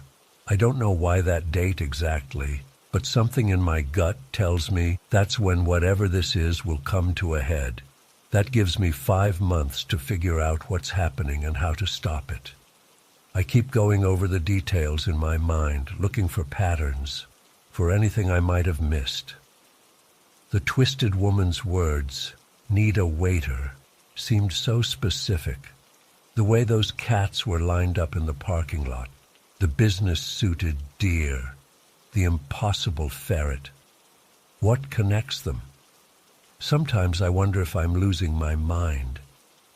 I don't know why that date exactly, but something in my gut tells me that's when whatever this is will come to a head. That gives me 5 months to figure out what's happening and how to stop it. I keep going over the details in my mind, looking for patterns, for anything I might have missed. The twisted woman's words, "need a waiter," seemed so specific. The way those cats were lined up in the parking lot, the business-suited deer, the impossible ferret. What connects them? Sometimes I wonder if I'm losing my mind,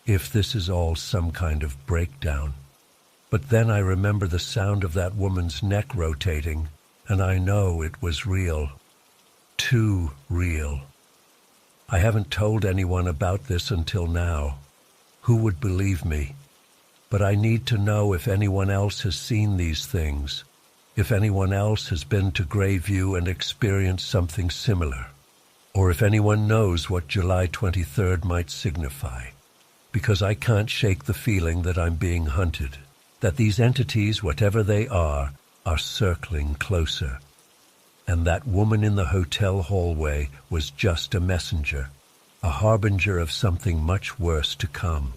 if this is all some kind of breakdown. But then I remember the sound of that woman's neck rotating, and I know it was real. Too real. I haven't told anyone about this until now. Who would believe me? But I need to know if anyone else has seen these things, if anyone else has been to Grayview and experienced something similar, or if anyone knows what July 23rd might signify. Because I can't shake the feeling that I'm being hunted, that these entities, whatever they are circling closer. And that woman in the hotel hallway was just a messenger, a harbinger of something much worse to come.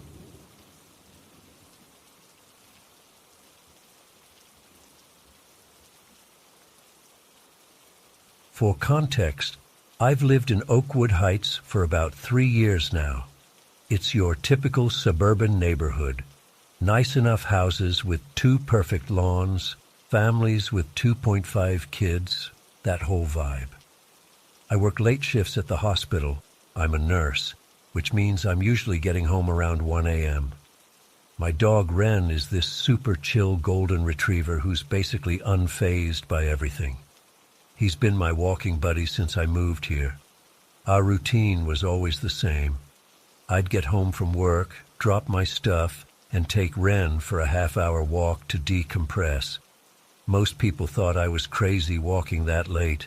For context, I've lived in Oakwood Heights for about 3 years now. It's your typical suburban neighborhood. Nice enough houses with 2 perfect lawns, families with 2.5 kids, that whole vibe. I work late shifts at the hospital. I'm a nurse, which means I'm usually getting home around 1 a.m. My dog Ren is this super chill golden retriever who's basically unfazed by everything. He's been my walking buddy since I moved here. Our routine was always the same. I'd get home from work, drop my stuff, and take Ren for a half-hour walk to decompress. Most people thought I was crazy walking that late,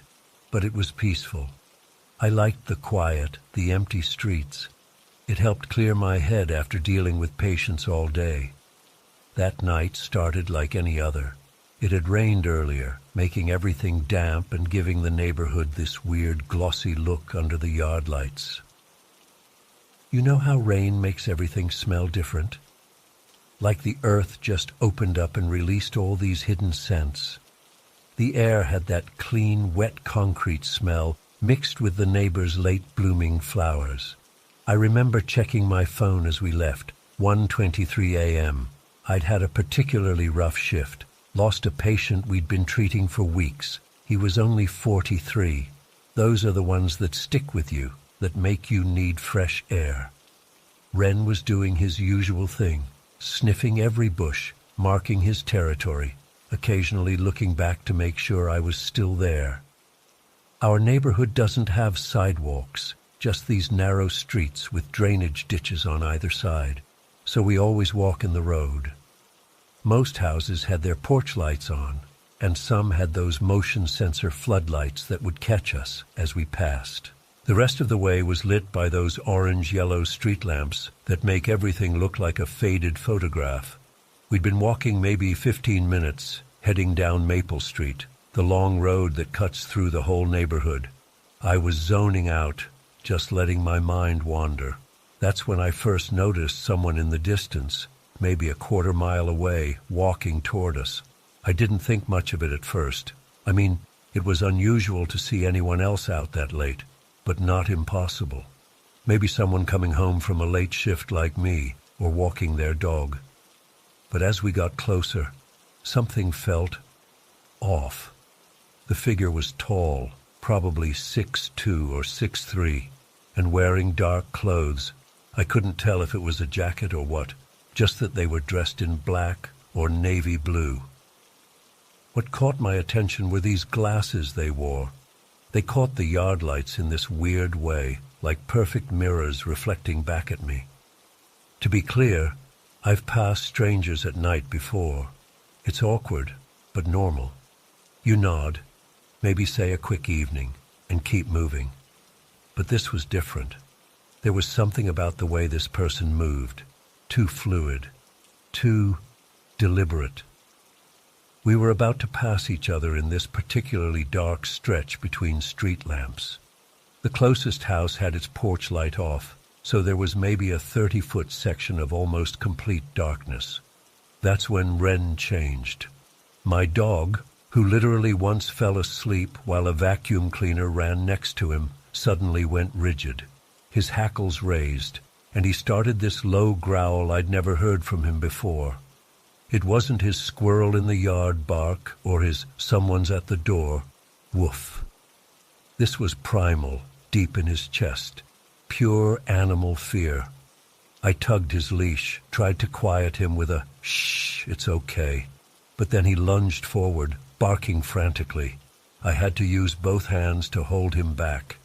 but it was peaceful. I liked the quiet, the empty streets. It helped clear my head after dealing with patients all day. That night started like any other. It had rained earlier, making everything damp and giving the neighborhood this weird glossy look under the yard lights. You know how rain makes everything smell different? Like the earth just opened up and released all these hidden scents. The air had that clean, wet concrete smell mixed with the neighbor's late-blooming flowers. I remember checking my phone as we left, 1:23 a.m. I'd had a particularly rough shift, lost a patient we'd been treating for weeks. He was only 43. Those are the ones that stick with you, that make you need fresh air. Ren was doing his usual thing, sniffing every bush, marking his territory, occasionally looking back to make sure I was still there. Our neighborhood doesn't have sidewalks, just these narrow streets with drainage ditches on either side, so we always walk in the road. Most houses had their porch lights on, and some had those motion sensor floodlights that would catch us as we passed. The rest of the way was lit by those orange-yellow street lamps that make everything look like a faded photograph. We'd been walking maybe 15 minutes, heading down Maple Street, the long road that cuts through the whole neighborhood. I was zoning out, just letting my mind wander. That's when I first noticed someone in the distance, maybe a quarter-mile away, walking toward us. I didn't think much of it at first. I mean, it was unusual to see anyone else out that late, but not impossible. Maybe someone coming home from a late shift like me, or walking their dog. But as we got closer, something felt off. The figure was tall, probably 6'2" or 6'3", and wearing dark clothes. I couldn't tell if it was a jacket or what, just that they were dressed in black or navy blue. What caught my attention were these glasses they wore. They caught the yard lights in this weird way, like perfect mirrors reflecting back at me. To be clear, I've passed strangers at night before. It's awkward, but normal. You nod, maybe say a quick evening, and keep moving. But this was different. There was something about the way this person moved, too fluid, too deliberate. We were about to pass each other in this particularly dark stretch between street lamps. The closest house had its porch light off, so there was maybe a 30-foot section of almost complete darkness. That's when Wren changed. My dog, who literally once fell asleep while a vacuum cleaner ran next to him, suddenly went rigid. His hackles raised, and he started this low growl I'd never heard from him before. It wasn't his squirrel in the yard bark or his someone's at the door woof. This was primal, deep in his chest, pure animal fear. I tugged his leash, tried to quiet him with a shh, it's okay. But then he lunged forward, barking frantically. I had to use both hands to hold him back.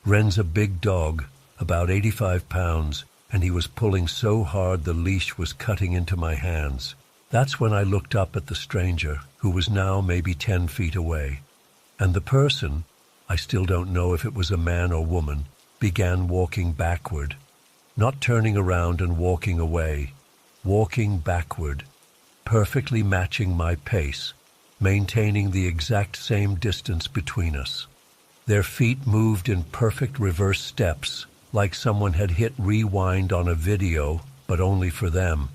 Wren's a big dog, about 85 pounds, and he was pulling so hard the leash was cutting into my hands. That's when I looked up at the stranger, who was now maybe 10 feet away. And the person, I still don't know if it was a man or woman, began walking backward. Not turning around and walking away, walking backward, perfectly matching my pace, maintaining the exact same distance between us. Their feet moved in perfect reverse steps, like someone had hit rewind on a video, but only for them.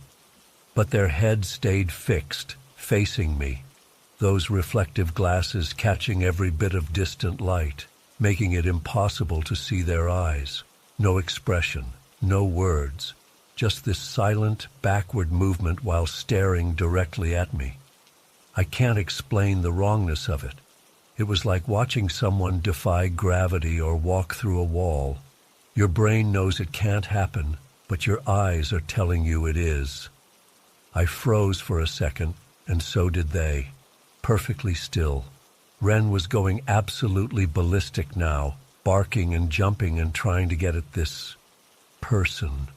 But their heads stayed fixed, facing me, those reflective glasses catching every bit of distant light, making it impossible to see their eyes. No expression, no words, just this silent, backward movement while staring directly at me. I can't explain the wrongness of it. It was like watching someone defy gravity or walk through a wall. Your brain knows it can't happen, but your eyes are telling you it is. I froze for a second, and so did they, perfectly still. Wren was going absolutely ballistic now, barking and jumping and trying to get at this person.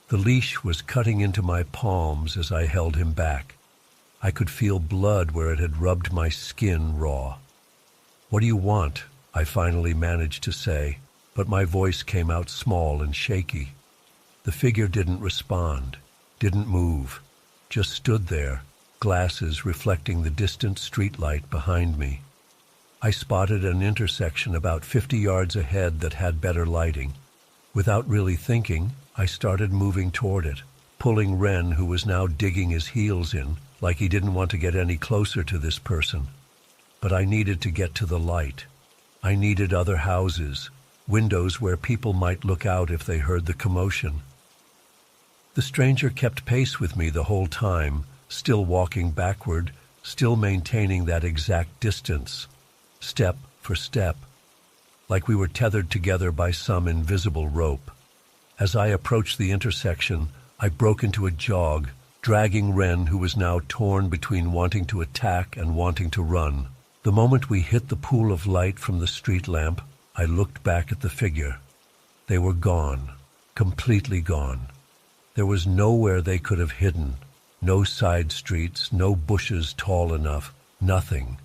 The leash was cutting into my palms as I held him back. I could feel blood where it had rubbed my skin raw. "What do you want?" I finally managed to say, but my voice came out small and shaky. The figure didn't respond, didn't move, just stood there, glasses reflecting the distant streetlight behind me. I spotted an intersection about 50 yards ahead that had better lighting. Without really thinking, I started moving toward it, pulling Wren, who was now digging his heels in, like he didn't want to get any closer to this person. But I needed to get to the light. I needed other houses, windows where people might look out if they heard the commotion. The stranger kept pace with me the whole time, still walking backward, still maintaining that exact distance, step for step, like we were tethered together by some invisible rope. As I approached the intersection, I broke into a jog, dragging Wren, who was now torn between wanting to attack and wanting to run. The moment we hit the pool of light from the street lamp, I looked back at the figure. They were gone, completely gone. There was nowhere they could have hidden, no side streets, no bushes tall enough, Nothing.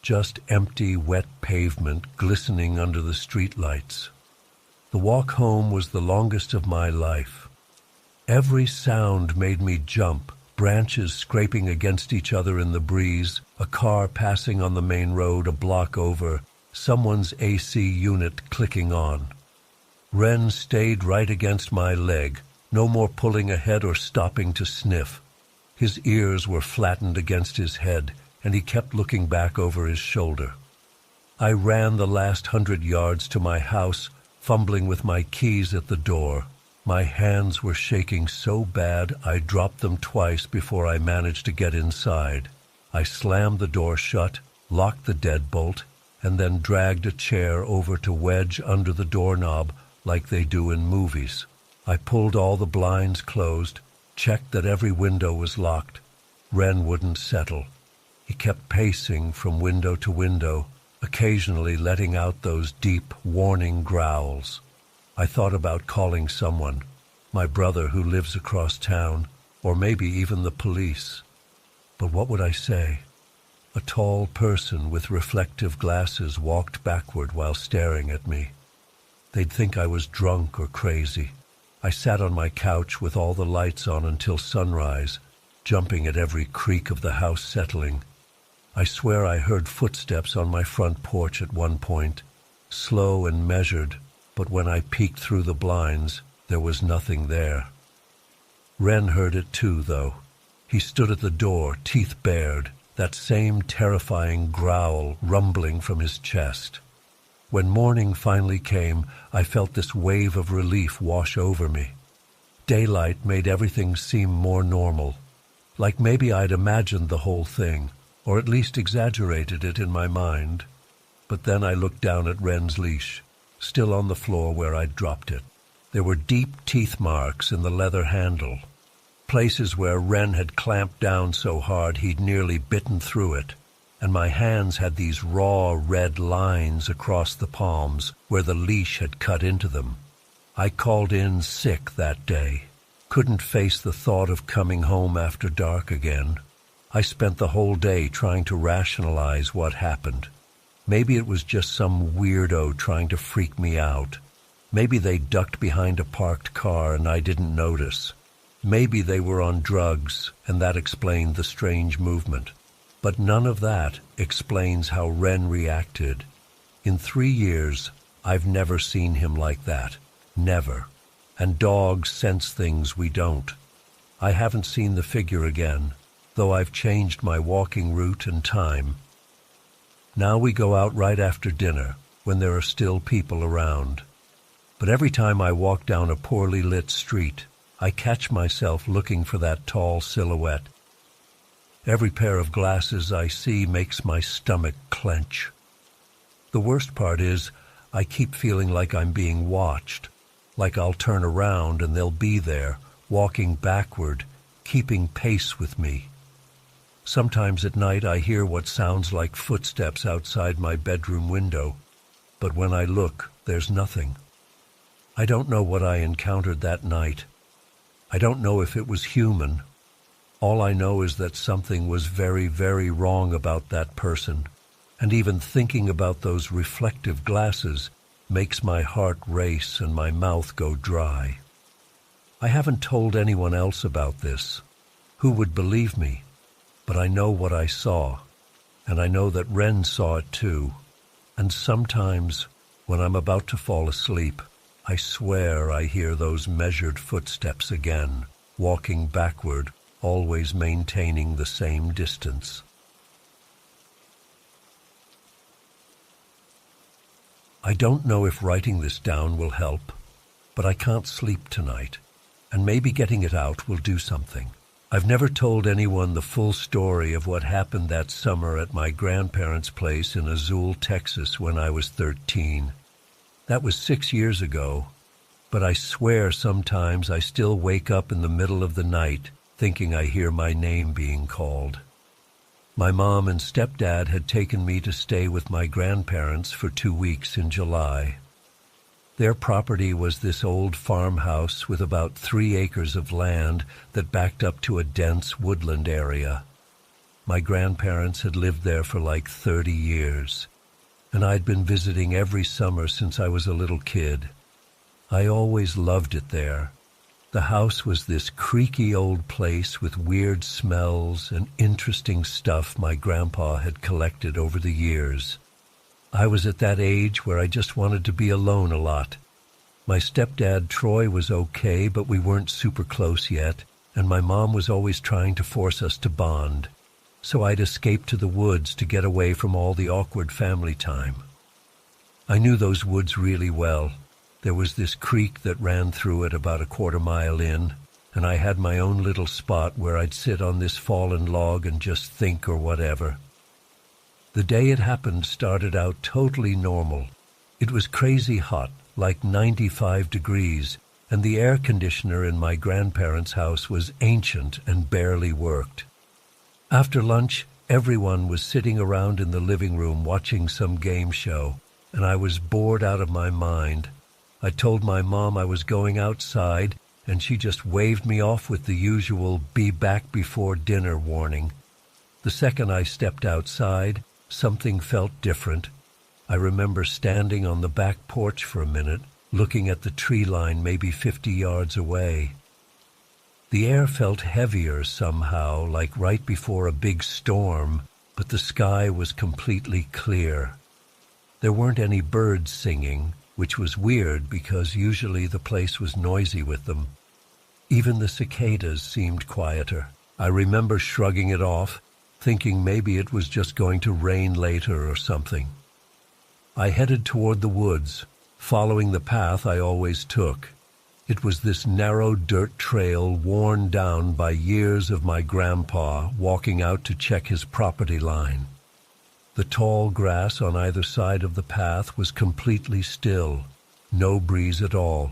Just empty, wet pavement glistening under the streetlights. The walk home was the longest of my life. Every sound made me jump, branches scraping against each other in the breeze, a car passing on the main road a block over, someone's AC unit clicking on. Ren stayed right against my leg, no more pulling ahead or stopping to sniff. His ears were flattened against his head, and he kept looking back over his shoulder. I ran the last 100 yards to my house, fumbling with my keys at the door. My hands were shaking so bad I dropped them twice before I managed to get inside. I slammed the door shut, locked the deadbolt, and then dragged a chair over to wedge under the doorknob like they do in movies. I pulled all the blinds closed, checked that every window was locked. Ren wouldn't settle. He kept pacing from window to window, occasionally letting out those deep, warning growls. I thought about calling someone, my brother who lives across town, or maybe even the police. But what would I say? A tall person with reflective glasses walked backward while staring at me. They'd think I was drunk or crazy. I sat on my couch with all the lights on until sunrise, jumping at every creak of the house settling. I swear I heard footsteps on my front porch at one point, slow and measured, but when I peeked through the blinds, there was nothing there. Ren heard it too, though. He stood at the door, teeth bared, that same terrifying growl rumbling from his chest. When morning finally came, I felt this wave of relief wash over me. Daylight made everything seem more normal, like maybe I'd imagined the whole thing, or at least exaggerated it in my mind. But then I looked down at Ren's leash, still on the floor where I'd dropped it. There were deep teeth marks in the leather handle, places where Ren had clamped down so hard he'd nearly bitten through it, and my hands had these raw red lines across the palms where the leash had cut into them. I called in sick that day, couldn't face the thought of coming home after dark again. I spent the whole day trying to rationalize what happened. Maybe it was just some weirdo trying to freak me out. Maybe they ducked behind a parked car and I didn't notice. Maybe they were on drugs, and that explained the strange movement. But none of that explains how Ren reacted. In 3 years, I've never seen him like that. Never. And dogs sense things we don't. I haven't seen the figure again, though I've changed my walking route and time. Now we go out right after dinner, when there are still people around. But every time I walk down a poorly lit street, I catch myself looking for that tall silhouette. Every pair of glasses I see makes my stomach clench. The worst part is, I keep feeling like I'm being watched, like I'll turn around and they'll be there, walking backward, keeping pace with me. Sometimes at night I hear what sounds like footsteps outside my bedroom window, but when I look, there's nothing. I don't know what I encountered that night. I don't know if it was human. All I know is that something was very, very wrong about that person, and even thinking about those reflective glasses makes my heart race and my mouth go dry. I haven't told anyone else about this. Who would believe me? But I know what I saw, and I know that Ren saw it too. And sometimes, when I'm about to fall asleep, I swear I hear those measured footsteps again, walking backward, always maintaining the same distance. I don't know if writing this down will help, but I can't sleep tonight, and maybe getting it out will do something. I've never told anyone the full story of what happened that summer at my grandparents' place in Azul, Texas when I was 13. That was 6 years ago, but I swear sometimes I still wake up in the middle of the night thinking I hear my name being called. My mom and stepdad had taken me to stay with my grandparents for 2 weeks in July. Their property was this old farmhouse with about 3 acres of land that backed up to a dense woodland area. My grandparents had lived there for like 30 years, and I'd been visiting every summer since I was a little kid. I always loved it there. The house was this creaky old place with weird smells and interesting stuff my grandpa had collected over the years. I was at that age where I just wanted to be alone a lot. My stepdad Troy was okay, but we weren't super close yet, and my mom was always trying to force us to bond. So I'd escape to the woods to get away from all the awkward family time. I knew those woods really well. There was this creek that ran through it about a quarter-mile in, and I had my own little spot where I'd sit on this fallen log and just think or whatever. The day it happened started out totally normal. It was crazy hot, like 95 degrees, and the air conditioner in my grandparents' house was ancient and barely worked. After lunch, everyone was sitting around in the living room watching some game show, and I was bored out of my mind. I told my mom I was going outside, and she just waved me off with the usual "be back before dinner" warning. The second I stepped outside, something felt different. I remember standing on the back porch for a minute, looking at the tree line maybe 50 yards away. The air felt heavier somehow, like right before a big storm, but the sky was completely clear. There weren't any birds singing, which was weird because usually the place was noisy with them. Even the cicadas seemed quieter. I remember shrugging it off, thinking maybe it was just going to rain later or something. I headed toward the woods, following the path I always took. It was this narrow dirt trail worn down by years of my grandpa walking out to check his property line. The tall grass on either side of the path was completely still, no breeze at all.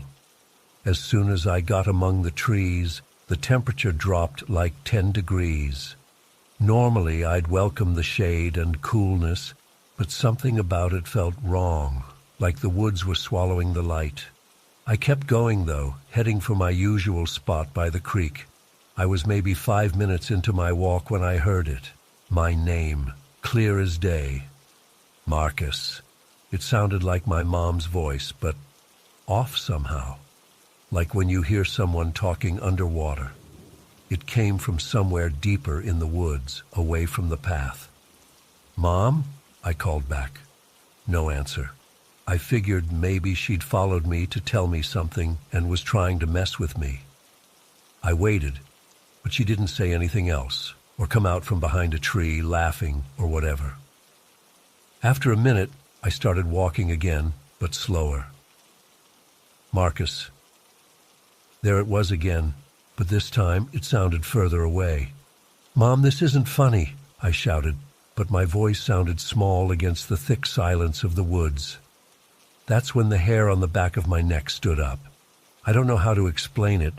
As soon as I got among the trees, the temperature dropped like 10 degrees. Normally, I'd welcome the shade and coolness, but something about it felt wrong, like the woods were swallowing the light. I kept going, though, heading for my usual spot by the creek. I was maybe 5 minutes into my walk when I heard it. My name, clear as day. Marcus. It sounded like my mom's voice, but off somehow, like when you hear someone talking underwater. It came from somewhere deeper in the woods, away from the path. "Mom?" I called back. No answer. I figured maybe she'd followed me to tell me something and was trying to mess with me. I waited, but she didn't say anything else, or come out from behind a tree laughing or whatever. After a minute, I started walking again, but slower. Marcus. There it was again, but this time it sounded further away. "Mom, this isn't funny," I shouted, but my voice sounded small against the thick silence of the woods. That's when the hair on the back of my neck stood up. I don't know how to explain it,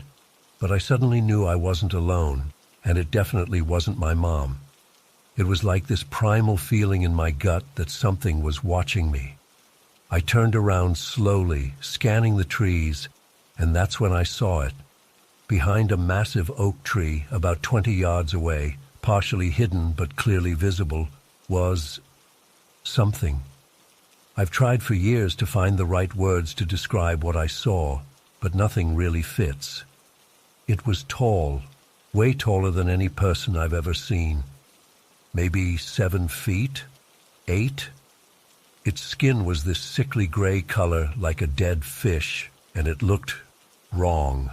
but I suddenly knew I wasn't alone, and it definitely wasn't my mom. It was like this primal feeling in my gut that something was watching me. I turned around slowly, scanning the trees, and that's when I saw it. Behind a massive oak tree, about 20 yards away, partially hidden but clearly visible, was something. I've tried for years to find the right words to describe what I saw, but nothing really fits. It was tall, way taller than any person I've ever seen. Maybe 7 feet, 8. Its skin was this sickly gray color like a dead fish, and it looked wrong,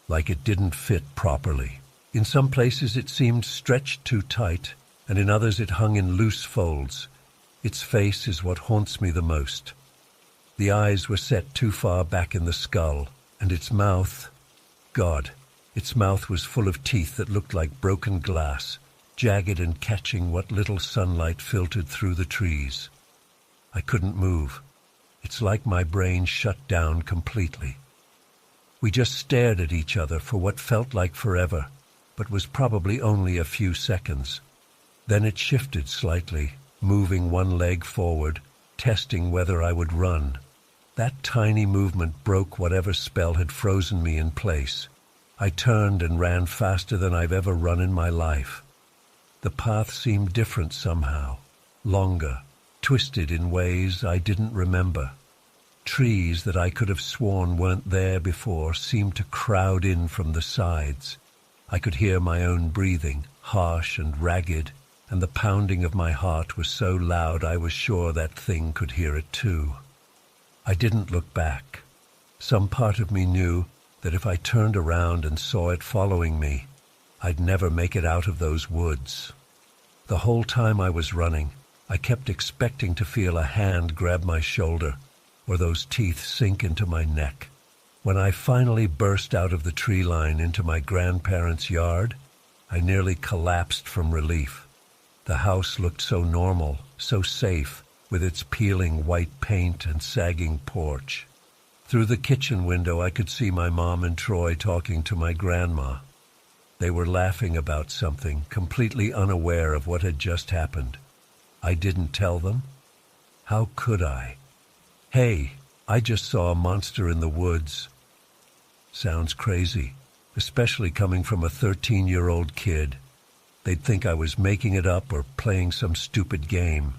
like it didn't fit properly. In some places it seemed stretched too tight, and in others it hung in loose folds. Its face is what haunts me the most. The eyes were set too far back in the skull, and its mouth, God, its mouth was full of teeth that looked like broken glass, jagged and catching what little sunlight filtered through the trees. I couldn't move. It's like my brain shut down completely. We just stared at each other for what felt like forever, but was probably only a few seconds. Then it shifted slightly, moving one leg forward, testing whether I would run. That tiny movement broke whatever spell had frozen me in place. I turned and ran faster than I've ever run in my life. The path seemed different somehow, longer, twisted in ways I didn't remember. Trees that I could have sworn weren't there before seemed to crowd in from the sides. I could hear my own breathing, harsh and ragged, and the pounding of my heart was so loud I was sure that thing could hear it too. I didn't look back. Some part of me knew that if I turned around and saw it following me, I'd never make it out of those woods. The whole time I was running, I kept expecting to feel a hand grab my shoulder or those teeth sink into my neck. When I finally burst out of the tree line into my grandparents' yard, I nearly collapsed from relief. The house looked so normal, so safe, with its peeling white paint and sagging porch. Through the kitchen window I could see my mom and Troy talking to my grandma. They were laughing about something, completely unaware of what had just happened. I didn't tell them. How could I? Hey, I just saw a monster in the woods. Sounds crazy, especially coming from a 13-year-old kid. They'd think I was making it up or playing some stupid game.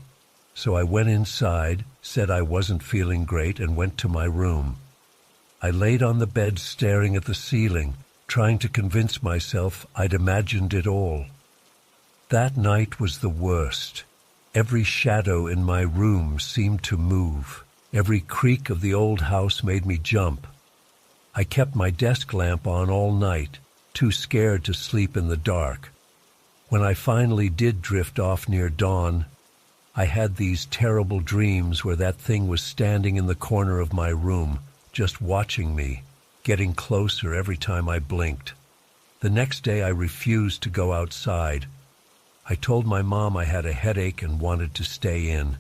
So I went inside, said I wasn't feeling great, and went to my room. I laid on the bed staring at the ceiling, trying to convince myself I'd imagined it all. That night was the worst. Every shadow in my room seemed to move. Every creak of the old house made me jump. I kept my desk lamp on all night, too scared to sleep in the dark. When I finally did drift off near dawn, I had these terrible dreams where that thing was standing in the corner of my room, just watching me, getting closer every time I blinked. The next day I refused to go outside. I told my mom I had a headache and wanted to stay in.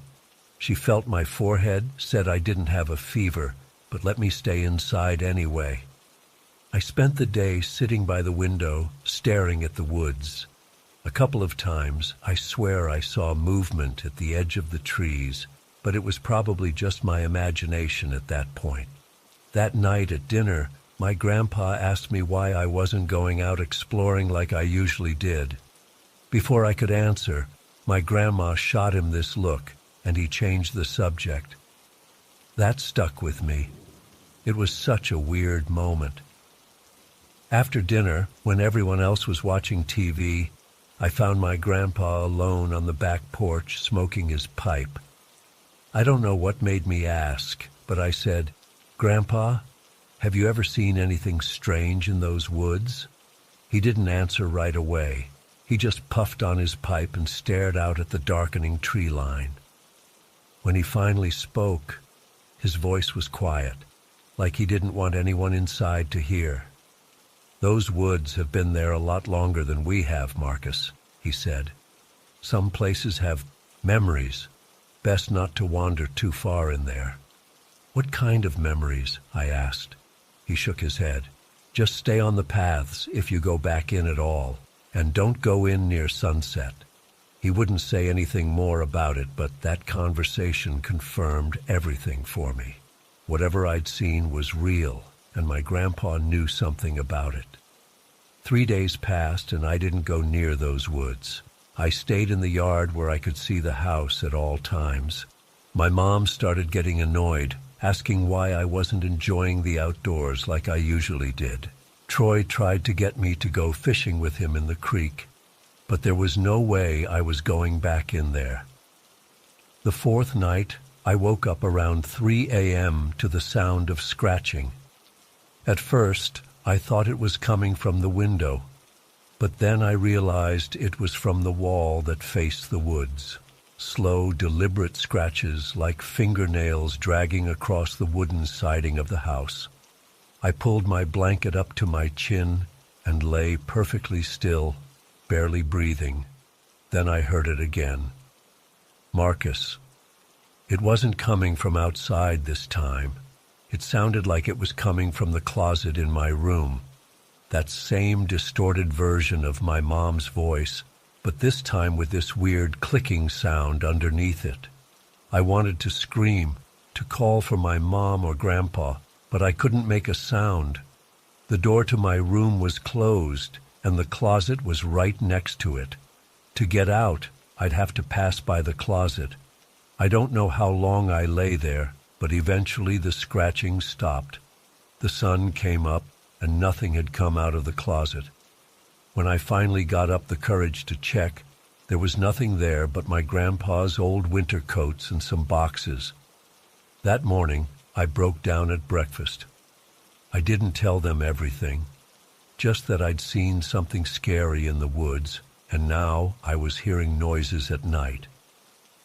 She felt my forehead, said I didn't have a fever, but let me stay inside anyway. I spent the day sitting by the window, staring at the woods. A couple of times, I swear I saw movement at the edge of the trees, but it was probably just my imagination at that point. That night at dinner, my grandpa asked me why I wasn't going out exploring like I usually did. Before I could answer, my grandma shot him this look, and he changed the subject. That stuck with me. It was such a weird moment. After dinner, when everyone else was watching TV, I found my grandpa alone on the back porch smoking his pipe. I don't know what made me ask, but I said, "Grandpa, have you ever seen anything strange in those woods?" He didn't answer right away. He just puffed on his pipe and stared out at the darkening tree line. When he finally spoke, his voice was quiet, like he didn't want anyone inside to hear. "Those woods have been there a lot longer than we have, Marcus," he said. "Some places have memories. Best not to wander too far in there." "What kind of memories?" I asked. He shook his head. "Just stay on the paths if you go back in at all, and don't go in near sunset." He wouldn't say anything more about it, but that conversation confirmed everything for me. Whatever I'd seen was real, and my grandpa knew something about it. 3 days passed, and I didn't go near those woods. I stayed in the yard where I could see the house at all times. My mom started getting annoyed, asking why I wasn't enjoying the outdoors like I usually did. Troy tried to get me to go fishing with him in the creek, but there was no way I was going back in there. The fourth night, I woke up around 3 a.m. to the sound of scratching. At first, I thought it was coming from the window, but then I realized it was from the wall that faced the woods. Slow, deliberate scratches like fingernails dragging across the wooden siding of the house. I pulled my blanket up to my chin and lay perfectly still, barely breathing. Then I heard it again. "Marcus." It wasn't coming from outside this time. It sounded like it was coming from the closet in my room. That same distorted version of my mom's voice, but this time with this weird clicking sound underneath it. I wanted to scream, to call for my mom or grandpa, but I couldn't make a sound. The door to my room was closed, and the closet was right next to it. To get out, I'd have to pass by the closet. I don't know how long I lay there, but eventually the scratching stopped. The sun came up, and nothing had come out of the closet. When I finally got up the courage to check, there was nothing there but my grandpa's old winter coats and some boxes. That morning, I broke down at breakfast. I didn't tell them everything, just that I'd seen something scary in the woods, and now I was hearing noises at night.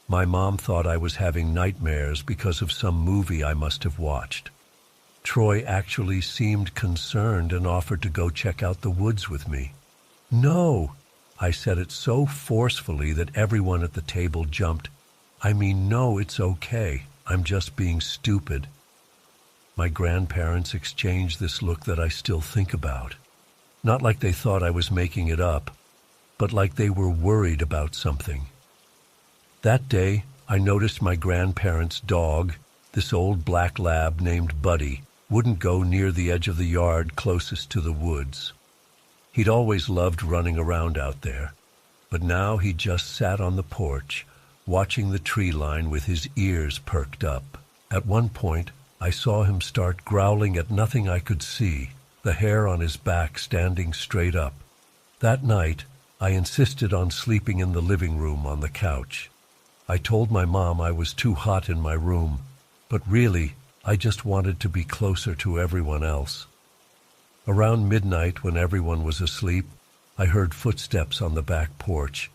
My mom thought I was having nightmares because of some movie I must have watched. Troy actually seemed concerned and offered to go check out the woods with me. "No!" I said it so forcefully that everyone at the table jumped. "I mean, no, it's okay. I'm just being stupid." My grandparents exchanged this look that I still think about. Not like they thought I was making it up, but like they were worried about something. That day, I noticed my grandparents' dog, this old black lab named Buddy, wouldn't go near the edge of the yard closest to the woods. He'd always loved running around out there, but now he just sat on the porch, watching the tree line with his ears perked up. At one point, I saw him start growling at nothing I could see, the hair on his back standing straight up. That night, I insisted on sleeping in the living room on the couch. I told my mom I was too hot in my room, but really, I just wanted to be closer to everyone else. Around midnight, when everyone was asleep, I heard footsteps on the back porch.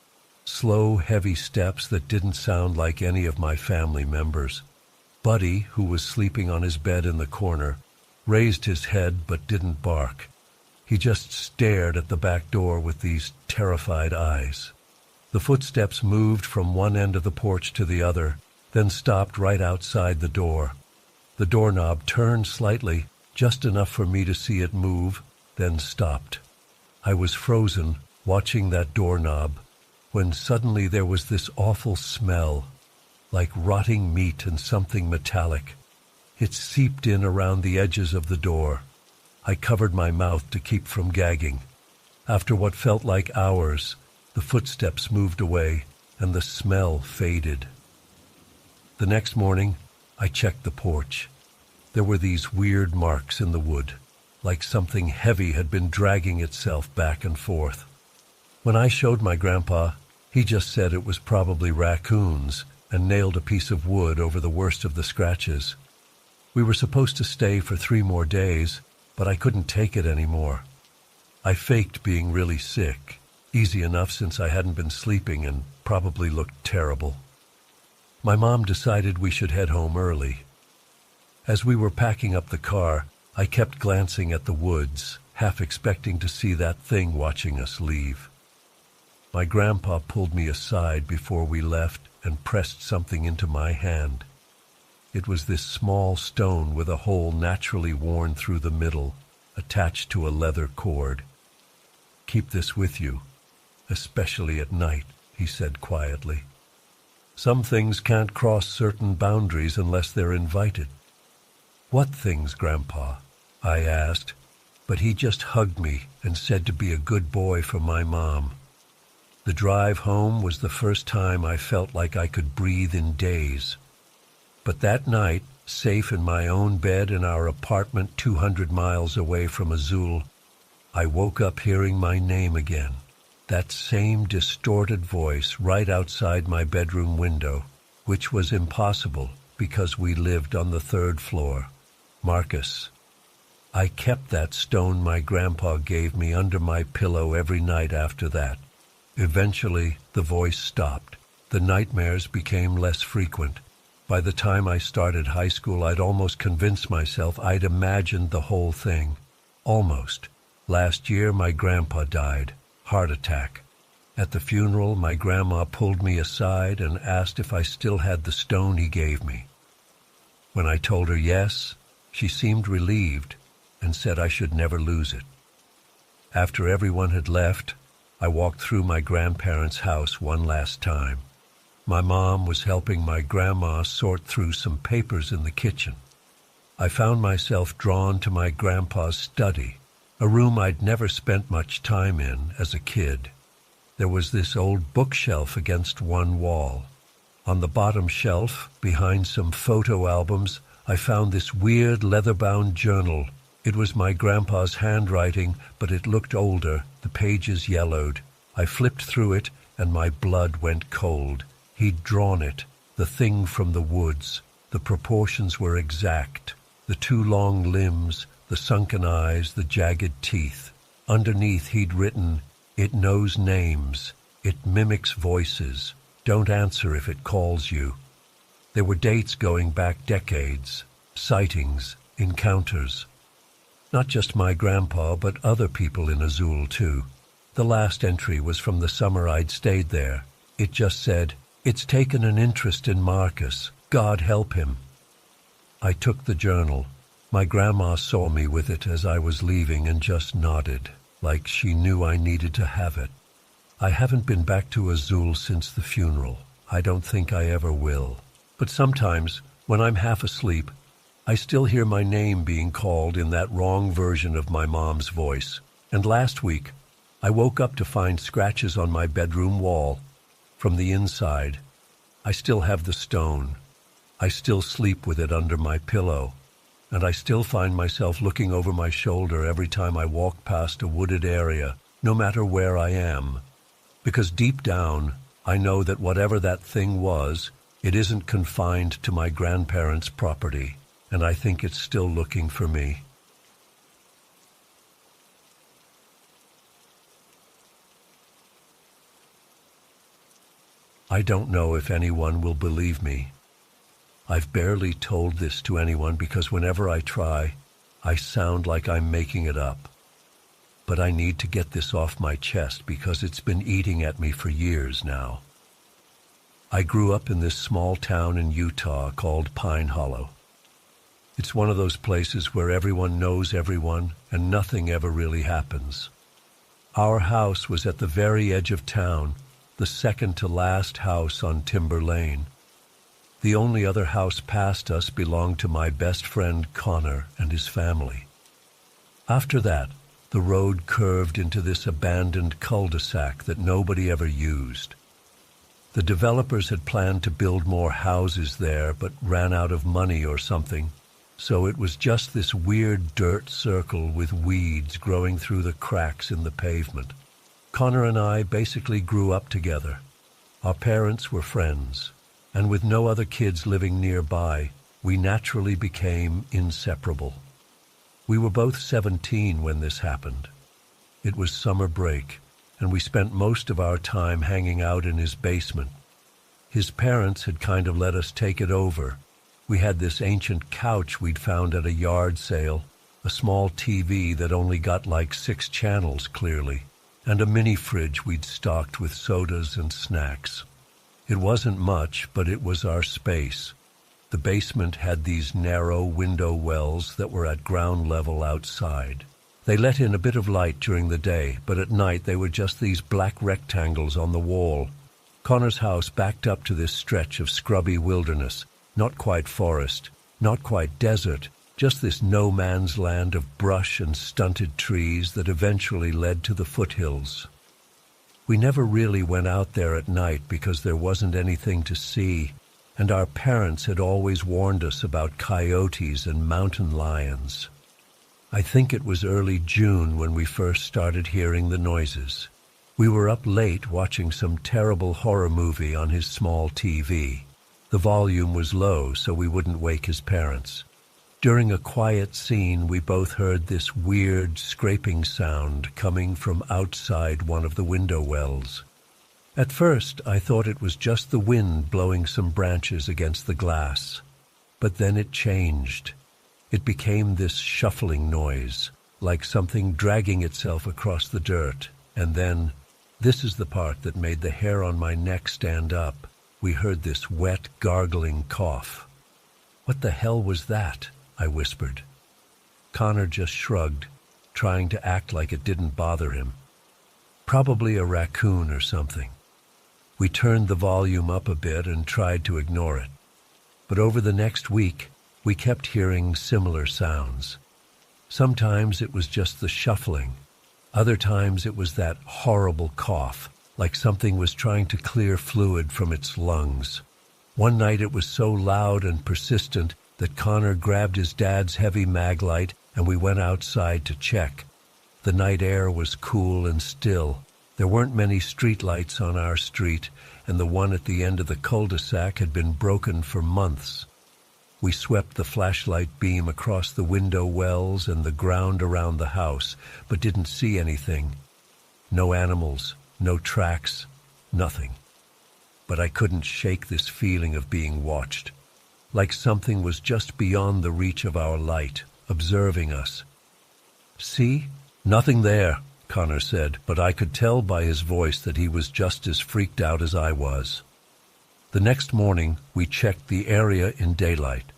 Slow, heavy steps that didn't sound like any of my family members. Buddy, who was sleeping on his bed in the corner, raised his head but didn't bark. He just stared at the back door with these terrified eyes. The footsteps moved from one end of the porch to the other, then stopped right outside the door. The doorknob turned slightly, just enough for me to see it move, then stopped. I was frozen, watching that doorknob, when suddenly there was this awful smell, like rotting meat and something metallic. It seeped in around the edges of the door. I covered my mouth to keep from gagging. After what felt like hours, the footsteps moved away, and the smell faded. The next morning, I checked the porch. There were these weird marks in the wood, like something heavy had been dragging itself back and forth. When I showed my grandpa, he just said it was probably raccoons and nailed a piece of wood over the worst of the scratches. We were supposed to stay for 3 more days, but I couldn't take it anymore. I faked being really sick. Easy enough since I hadn't been sleeping and probably looked terrible. My mom decided we should head home early. As we were packing up the car, I kept glancing at the woods, half expecting to see that thing watching us leave. My grandpa pulled me aside before we left and pressed something into my hand. It was this small stone with a hole naturally worn through the middle, attached to a leather cord. "Keep this with you, especially at night," he said quietly. "Some things can't cross certain boundaries unless they're invited." "What things, Grandpa?" I asked, but he just hugged me and said to be a good boy for my mom. The drive home was the first time I felt like I could breathe in days. But that night, safe in my own bed in our apartment 200 miles away from Azul, I woke up hearing my name again. That same distorted voice right outside my bedroom window, which was impossible because we lived on the 3rd floor. Marcus. I kept that stone my grandpa gave me under my pillow every night after that. Eventually, the voice stopped. The nightmares became less frequent. By the time I started high school, I'd almost convinced myself I'd imagined the whole thing. Almost. Last year, my grandpa died. Heart attack. At the funeral, my grandma pulled me aside and asked if I still had the stone he gave me. When I told her yes, she seemed relieved and said I should never lose it. After everyone had left, I walked through my grandparents' house one last time. My mom was helping my grandma sort through some papers in the kitchen. I found myself drawn to my grandpa's study, a room I'd never spent much time in as a kid. There was this old bookshelf against one wall. On the bottom shelf, behind some photo albums, I found this weird leather-bound journal. It was my grandpa's handwriting, but it looked older, the pages yellowed. I flipped through it, and my blood went cold. He'd drawn it, the thing from the woods. The proportions were exact. The two long limbs, the sunken eyes, the jagged teeth. Underneath he'd written, "It knows names. It mimics voices. Don't answer if it calls you." There were dates going back decades, sightings, encounters. Not just my grandpa, but other people in Azul, too. The last entry was from the summer I'd stayed there. It just said, "It's taken an interest in Marcus. God help him." I took the journal. My grandma saw me with it as I was leaving and just nodded, like she knew I needed to have it. I haven't been back to Azul since the funeral. I don't think I ever will. But sometimes, when I'm half asleep, I still hear my name being called in that wrong version of my mom's voice. And last week, I woke up to find scratches on my bedroom wall. From the inside, I still have the stone. I still sleep with it under my pillow. And I still find myself looking over my shoulder every time I walk past a wooded area, no matter where I am. Because deep down, I know that whatever that thing was, it isn't confined to my grandparents' property, and I think it's still looking for me. I don't know if anyone will believe me. I've barely told this to anyone because whenever I try, I sound like I'm making it up. But I need to get this off my chest because it's been eating at me for years now. I grew up in this small town in Utah called Pine Hollow. It's one of those places where everyone knows everyone and nothing ever really happens. Our house was at the very edge of town, the second to last house on Timber Lane. The only other house past us belonged to my best friend Connor and his family. After that, the road curved into this abandoned cul-de-sac that nobody ever used. The developers had planned to build more houses there, but ran out of money or something, so it was just this weird dirt circle with weeds growing through the cracks in the pavement. Connor and I basically grew up together. Our parents were friends, and with no other kids living nearby, we naturally became inseparable. We were both 17 when this happened. It was summer break, and we spent most of our time hanging out in his basement. His parents had kind of let us take it over. We had this ancient couch we'd found at a yard sale, a small TV that only got like 6 channels clearly, and a mini fridge we'd stocked with sodas and snacks. It wasn't much, but it was our space. The basement had these narrow window wells that were at ground level outside. They let in a bit of light during the day, but at night they were just these black rectangles on the wall. Connor's house backed up to this stretch of scrubby wilderness, not quite forest, not quite desert, just this no-man's land of brush and stunted trees that eventually led to the foothills. We never really went out there at night because there wasn't anything to see, and our parents had always warned us about coyotes and mountain lions. I think it was early June when we first started hearing the noises. We were up late watching some terrible horror movie on his small TV. The volume was low so we wouldn't wake his parents. During a quiet scene, we both heard this weird scraping sound coming from outside one of the window wells. At first, I thought it was just the wind blowing some branches against the glass. But then it changed. It became this shuffling noise, like something dragging itself across the dirt. And then, this is the part that made the hair on my neck stand up, we heard this wet, gargling cough. "What the hell was that?" I whispered. Connor just shrugged, trying to act like it didn't bother him. Probably a raccoon or something. We turned the volume up a bit and tried to ignore it. But over the next week, we kept hearing similar sounds. Sometimes it was just the shuffling. Other times it was that horrible cough, like something was trying to clear fluid from its lungs. One night it was so loud and persistent that Connor grabbed his dad's heavy mag light and we went outside to check. The night air was cool and still. There weren't many streetlights on our street, and the one at the end of the cul-de-sac had been broken for months. We swept the flashlight beam across the window wells and the ground around the house, but didn't see anything. No animals, no tracks, nothing. But I couldn't shake this feeling of being watched, like something was just beyond the reach of our light, observing us. "See? Nothing there," Connor said, but I could tell by his voice that he was just as freaked out as I was. The next morning, we checked the area in daylight.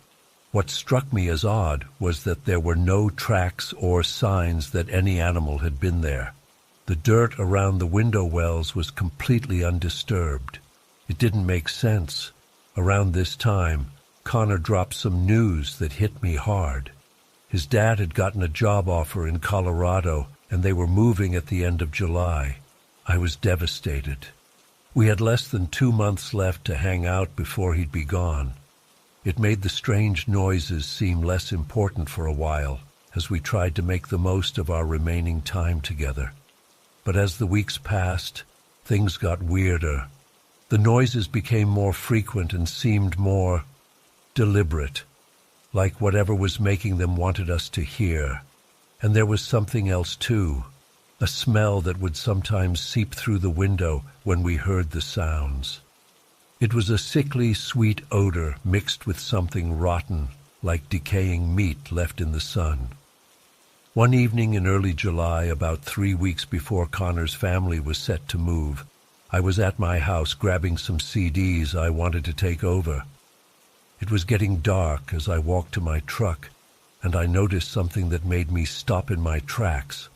What struck me as odd was that there were no tracks or signs that any animal had been there. The dirt around the window wells was completely undisturbed. It didn't make sense. Around this time, Connor dropped some news that hit me hard. His dad had gotten a job offer in Colorado, and they were moving at the end of July. I was devastated. We had less than 2 months left to hang out before he'd be gone. It made the strange noises seem less important for a while, as we tried to make the most of our remaining time together. But as the weeks passed, things got weirder. The noises became more frequent and seemed more deliberate, like whatever was making them wanted us to hear. And there was something else too, a smell that would sometimes seep through the window when we heard the sounds. It was a sickly, sweet odor mixed with something rotten, like decaying meat left in the sun. One evening in early July, about 3 weeks before Connor's family was set to move, I was at my house grabbing some CDs I wanted to take over. It was getting dark as I walked to my truck, and I noticed something that made me stop in my tracks.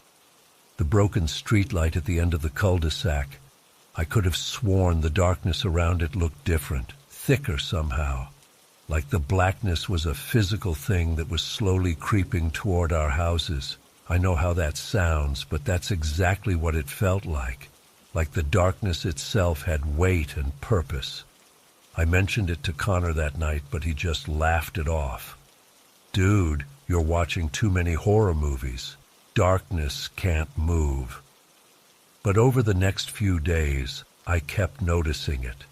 The broken streetlight at the end of the cul-de-sac. I could have sworn the darkness around it looked different, thicker somehow, like the blackness was a physical thing that was slowly creeping toward our houses. I know how that sounds, but that's exactly what it felt like the darkness itself had weight and purpose. I mentioned it to Connor that night, but he just laughed it off. "Dude, you're watching too many horror movies. Darkness can't move." But over the next few days, I kept noticing it.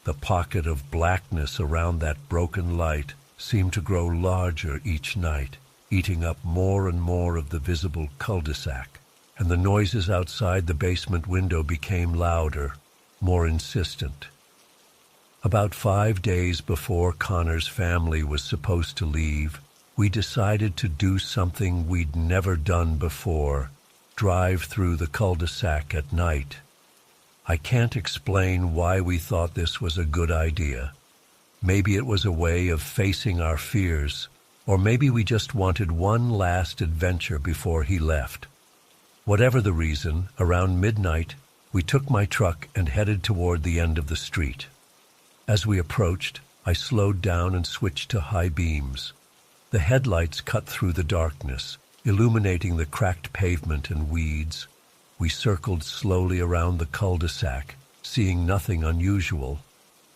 The pocket of blackness around that broken light seemed to grow larger each night, eating up more and more of the visible cul-de-sac, and the noises outside the basement window became louder, more insistent. About 5 days before Connor's family was supposed to leave, we decided to do something we'd never done before: drive through the cul-de-sac at night. I can't explain why we thought this was a good idea. Maybe it was a way of facing our fears, or maybe we just wanted one last adventure before he left. Whatever the reason, around midnight, we took my truck and headed toward the end of the street. As we approached, I slowed down and switched to high beams. The headlights cut through the darkness, illuminating the cracked pavement and weeds. We circled slowly around the cul-de-sac, seeing nothing unusual.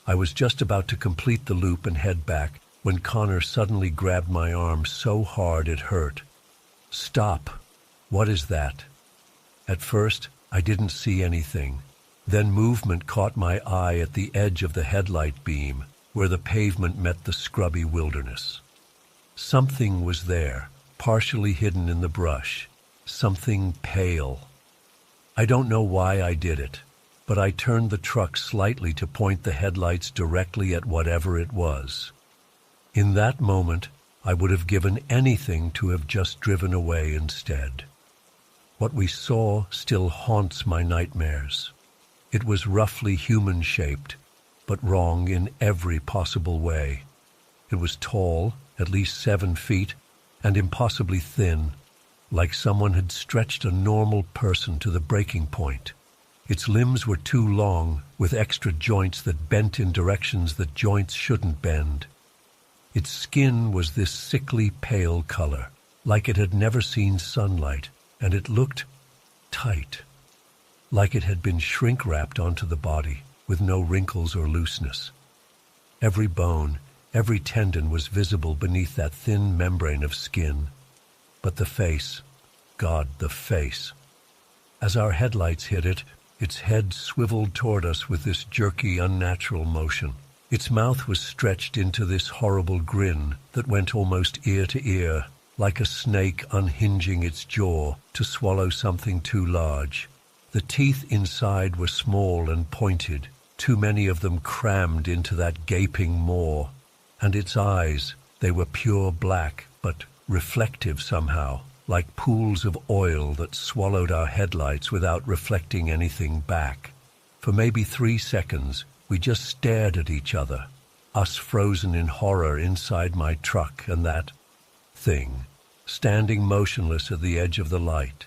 I was just about to complete the loop and head back when Connor suddenly grabbed my arm so hard it hurt. "Stop! What is that?" At first, I didn't see anything. Then movement caught my eye at the edge of the headlight beam, where the pavement met the scrubby wilderness. Something was there, partially hidden in the brush. Something pale. I don't know why I did it, but I turned the truck slightly to point the headlights directly at whatever it was. In that moment, I would have given anything to have just driven away instead. What we saw still haunts my nightmares. It was roughly human-shaped, but wrong in every possible way. It was tall, at least 7 feet, and impossibly thin, like someone had stretched a normal person to the breaking point. Its limbs were too long, with extra joints that bent in directions that joints shouldn't bend. Its skin was this sickly pale color, like it had never seen sunlight, and it looked tight. like it had been shrink-wrapped onto the body, with no wrinkles or looseness. Every bone, every tendon was visible beneath that thin membrane of skin. But the face, God, the face. As our headlights hit it, its head swiveled toward us with this jerky, unnatural motion. Its mouth was stretched into this horrible grin that went almost ear to ear, like a snake unhinging its jaw to swallow something too large. The teeth inside were small and pointed, too many of them crammed into that gaping maw. And its eyes, they were pure black, but reflective somehow, like pools of oil that swallowed our headlights without reflecting anything back. For maybe 3 seconds, we just stared at each other, us frozen in horror inside my truck and that thing, standing motionless at the edge of the light.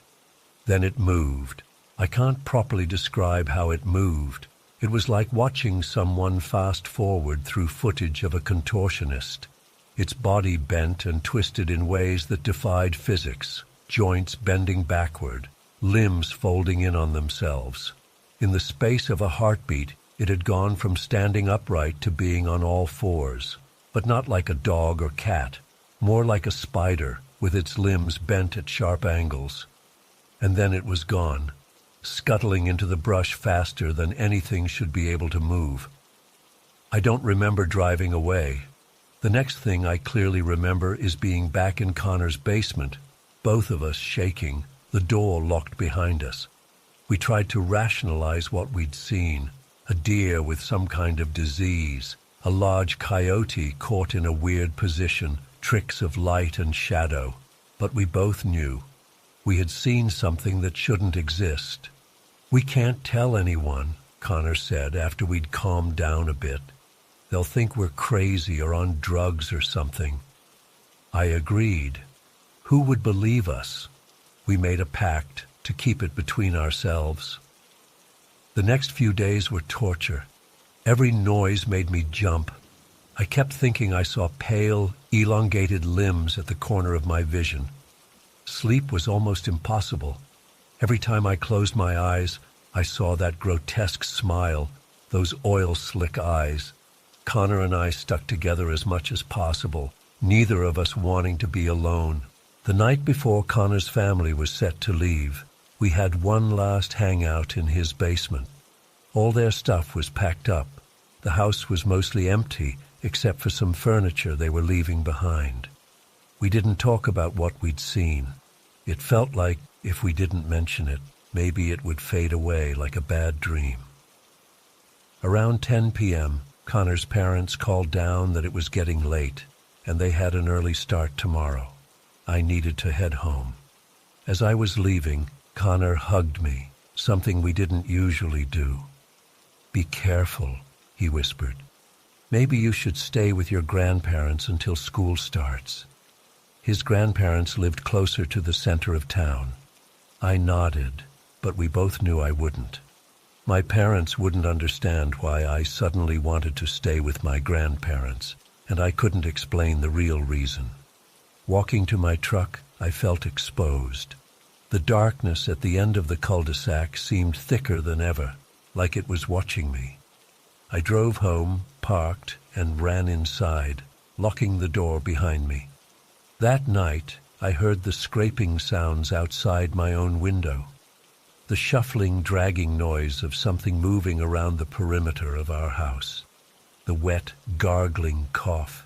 Then it moved. I can't properly describe how it moved. It was like watching someone fast forward through footage of a contortionist. Its body bent and twisted in ways that defied physics, joints bending backward, limbs folding in on themselves. In the space of a heartbeat, it had gone from standing upright to being on all fours, but not like a dog or cat, more like a spider with its limbs bent at sharp angles. And then it was gone, scuttling into the brush faster than anything should be able to move. I don't remember driving away. The next thing I clearly remember is being back in Connor's basement, both of us shaking, the door locked behind us. We tried to rationalize what we'd seen: a deer with some kind of disease, a large coyote caught in a weird position, tricks of light and shadow. But we both knew. We had seen something that shouldn't exist. "We can't tell anyone," Connor said after we'd calmed down a bit. "They'll think we're crazy or on drugs or something." I agreed. Who would believe us? We made a pact to keep it between ourselves. The next few days were torture. Every noise made me jump. I kept thinking I saw pale, elongated limbs at the corner of my vision. Sleep was almost impossible. Every time I closed my eyes, I saw that grotesque smile, those oil-slick eyes. Connor and I stuck together as much as possible, neither of us wanting to be alone. The night before Connor's family was set to leave, we had one last hangout in his basement. All their stuff was packed up. The house was mostly empty, except for some furniture they were leaving behind. We didn't talk about what we'd seen. It felt like, if we didn't mention it, maybe it would fade away like a bad dream. Around 10 p.m., Connor's parents called down that it was getting late, and they had an early start tomorrow. I needed to head home. As I was leaving, Connor hugged me, something we didn't usually do. "Be careful," he whispered. "Maybe you should stay with your grandparents until school starts." His grandparents lived closer to the center of town. I nodded, but we both knew I wouldn't. My parents wouldn't understand why I suddenly wanted to stay with my grandparents, and I couldn't explain the real reason. Walking to my truck, I felt exposed. The darkness at the end of the cul-de-sac seemed thicker than ever, like it was watching me. I drove home, parked, and ran inside, locking the door behind me. That night, I heard the scraping sounds outside my own window, the shuffling, dragging noise of something moving around the perimeter of our house, the wet, gargling cough.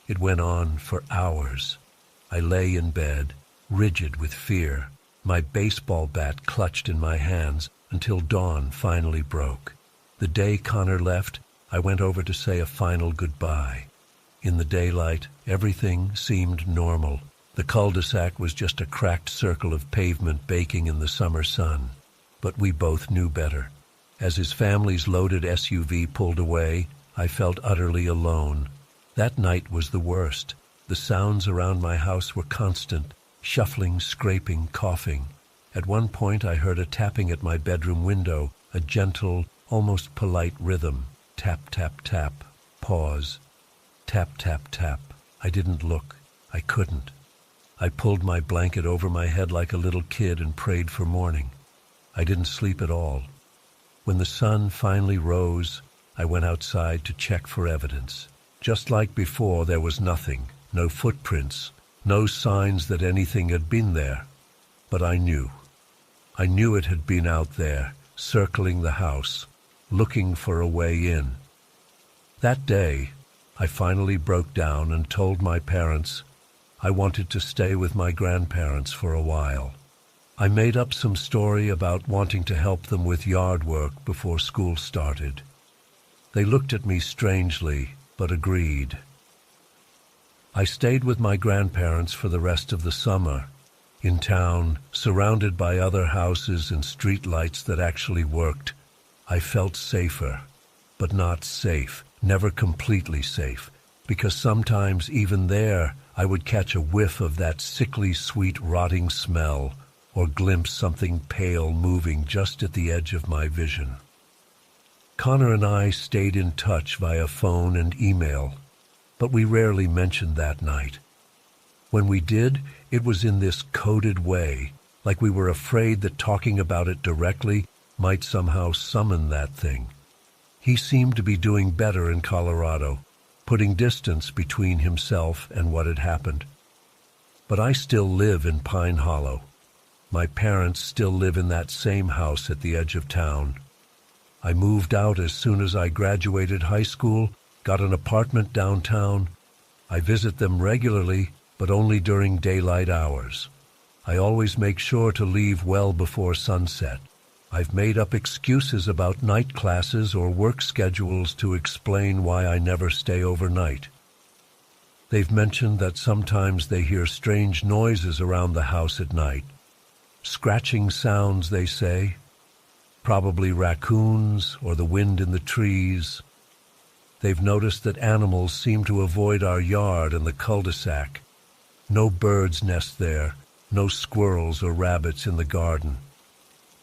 It went on for hours. I lay in bed, rigid with fear, my baseball bat clutched in my hands until dawn finally broke. The day Connor left, I went over to say a final goodbye. In the daylight, everything seemed normal. The cul-de-sac was just a cracked circle of pavement baking in the summer sun. But we both knew better. As his family's loaded SUV pulled away, I felt utterly alone. That night was the worst. The sounds around my house were constant, shuffling, scraping, coughing. At one point I heard a tapping at my bedroom window, a gentle, almost polite rhythm. Tap, tap, tap. Pause. Tap, tap, tap. I didn't look. I couldn't. I pulled my blanket over my head like a little kid and prayed for morning. I didn't sleep at all. When the sun finally rose, I went outside to check for evidence. Just like before, there was nothing, no footprints, no signs that anything had been there. But I knew. I knew it had been out there, circling the house, looking for a way in. That day, I finally broke down and told my parents I wanted to stay with my grandparents for a while. I made up some story about wanting to help them with yard work before school started. They looked at me strangely, but agreed. I stayed with my grandparents for the rest of the summer, in town, surrounded by other houses and street lights that actually worked. I felt safer, but not safe, never completely safe, because sometimes even there I would catch a whiff of that sickly sweet rotting smell or glimpse something pale moving just at the edge of my vision. Connor and I stayed in touch via phone and email, but we rarely mentioned that night. When we did, it was in this coded way, like we were afraid that talking about it directly might somehow summon that thing. He seemed to be doing better in Colorado, putting distance between himself and what had happened. But I still live in Pine Hollow. My parents still live in that same house at the edge of town. I moved out as soon as I graduated high school, got an apartment downtown. I visit them regularly, but only during daylight hours. I always make sure to leave well before sunset. I've made up excuses about night classes or work schedules to explain why I never stay overnight. They've mentioned that sometimes they hear strange noises around the house at night. Scratching sounds, they say. Probably raccoons or the wind in the trees. They've noticed that animals seem to avoid our yard and the cul-de-sac. No birds nest there, no squirrels or rabbits in the garden.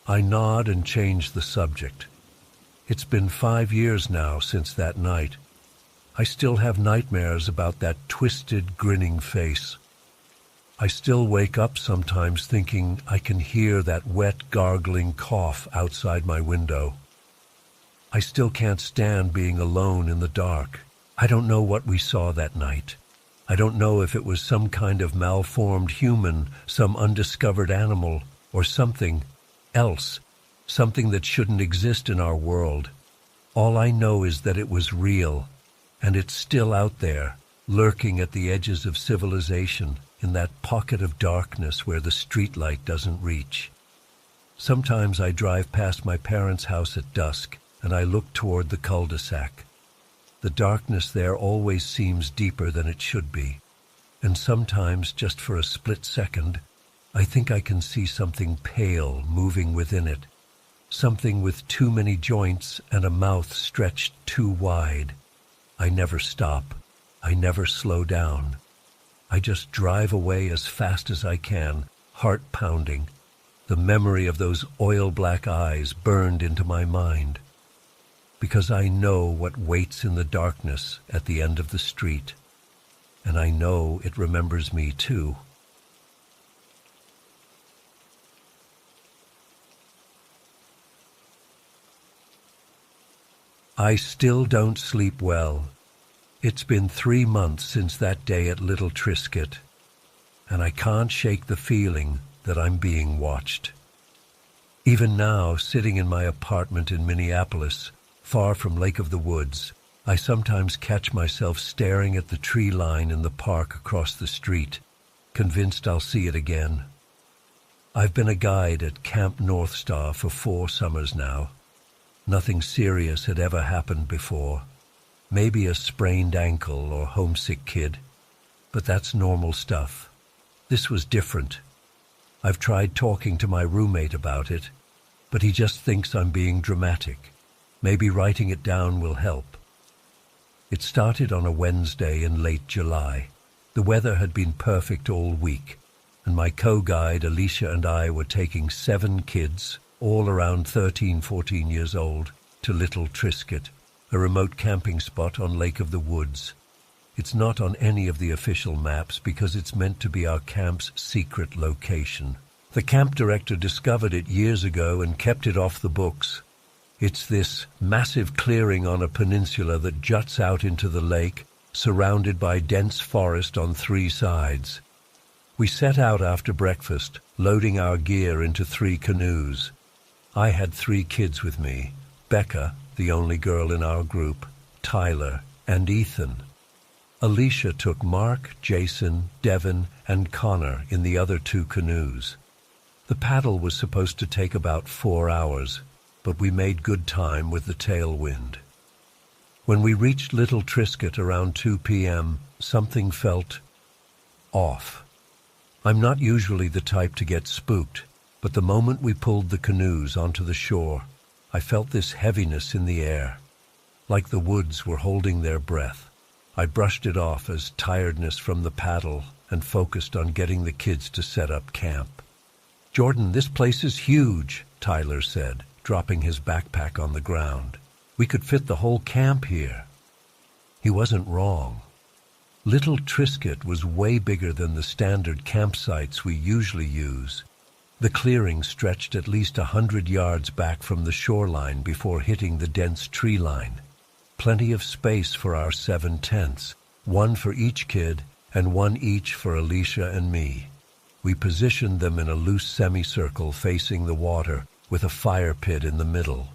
I nod and change the subject. It's been 5 years now since that night. I still have nightmares about that twisted, grinning face. I still wake up sometimes thinking I can hear that wet, gargling cough outside my window. I still can't stand being alone in the dark. I don't know what we saw that night. I don't know if it was some kind of malformed human, some undiscovered animal, or something else, something that shouldn't exist in our world. All I know is that it was real, and it's still out there, lurking at the edges of civilization, in that pocket of darkness where the streetlight doesn't reach. Sometimes I drive past my parents' house at dusk, and I look toward the cul-de-sac. The darkness there always seems deeper than it should be, and sometimes, just for a split second, I think I can see something pale moving within it, something with too many joints and a mouth stretched too wide. I never stop. I never slow down. I just drive away as fast as I can, heart pounding, the memory of those oil-black eyes burned into my mind. Because I know what waits in the darkness at the end of the street, and I know it remembers me too. I still don't sleep well. It's been 3 months since that day at Little Triscuit, and I can't shake the feeling that I'm being watched. Even now, sitting in my apartment in Minneapolis, far from Lake of the Woods, I sometimes catch myself staring at the tree line in the park across the street, convinced I'll see it again. I've been a guide at Camp North Star for 4 summers now. Nothing serious had ever happened before. Maybe a sprained ankle or homesick kid, but that's normal stuff. This was different. I've tried talking to my roommate about it, but he just thinks I'm being dramatic. Maybe writing it down will help. It started on a Wednesday in late July. The weather had been perfect all week, and my co-guide Alicia and I were taking 7 kids, all around 13, 14 years old, to Little Triscuit, a remote camping spot on Lake of the Woods. It's not on any of the official maps because it's meant to be our camp's secret location. The camp director discovered it years ago and kept it off the books. It's this massive clearing on a peninsula that juts out into the lake, surrounded by dense forest on 3 sides. We set out after breakfast, loading our gear into 3 canoes. I had 3 kids with me: Becca, the only girl in our group, Tyler, and Ethan. Alicia took Mark, Jason, Devin, and Connor in the other 2 canoes. The paddle was supposed to take about 4 hours, but we made good time with the tailwind. When we reached Little Triscuit around 2 p.m., something felt off. I'm not usually the type to get spooked, but the moment we pulled the canoes onto the shore, I felt this heaviness in the air, like the woods were holding their breath. I brushed it off as tiredness from the paddle and focused on getting the kids to set up camp. "Jordan, this place is huge," Tyler said, dropping his backpack on the ground. "We could fit the whole camp here." He wasn't wrong. Little Triscuit was way bigger than the standard campsites we usually use. The clearing stretched at least 100 yards back from the shoreline before hitting the dense tree line. Plenty of space for our 7 tents, 1 for each kid and 1 each for Alicia and me. We positioned them in a loose semicircle facing the water, with a fire pit in the middle.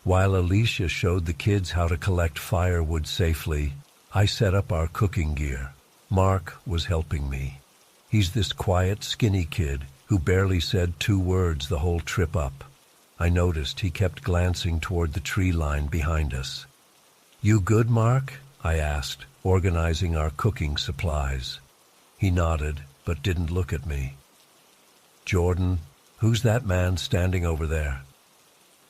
While Alicia showed the kids how to collect firewood safely, I set up our cooking gear. Mark was helping me. He's this quiet, skinny kid who barely said 2 words the whole trip up. I noticed he kept glancing toward the tree line behind us. "You good, Mark?" I asked, organizing our cooking supplies. He nodded, but didn't look at me. "Jordan, who's that man standing over there?"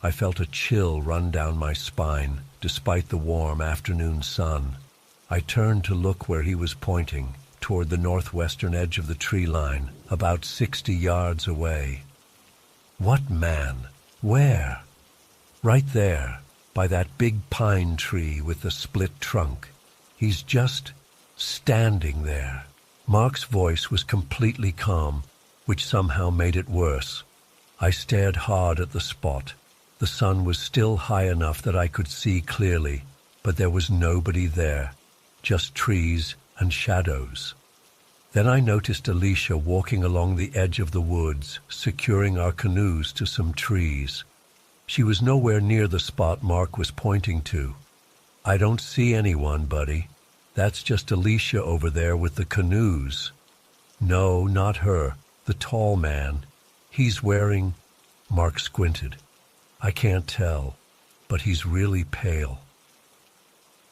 I felt a chill run down my spine, despite the warm afternoon sun. I turned to look where he was pointing, toward the northwestern edge of the tree line, about 60 yards away. "What man? Where?" "Right there, by that big pine tree with the split trunk. He's just standing there." Mark's voice was completely calm, which somehow made it worse. I stared hard at the spot. The sun was still high enough that I could see clearly, but there was nobody there, just trees and shadows. Then I noticed Alicia walking along the edge of the woods, securing our canoes to some trees. She was nowhere near the spot Mark was pointing to. "I don't see anyone, buddy. That's just Alicia over there with the canoes." "No, not her. The tall man. He's wearing—" Mark squinted. "I can't tell, but he's really pale."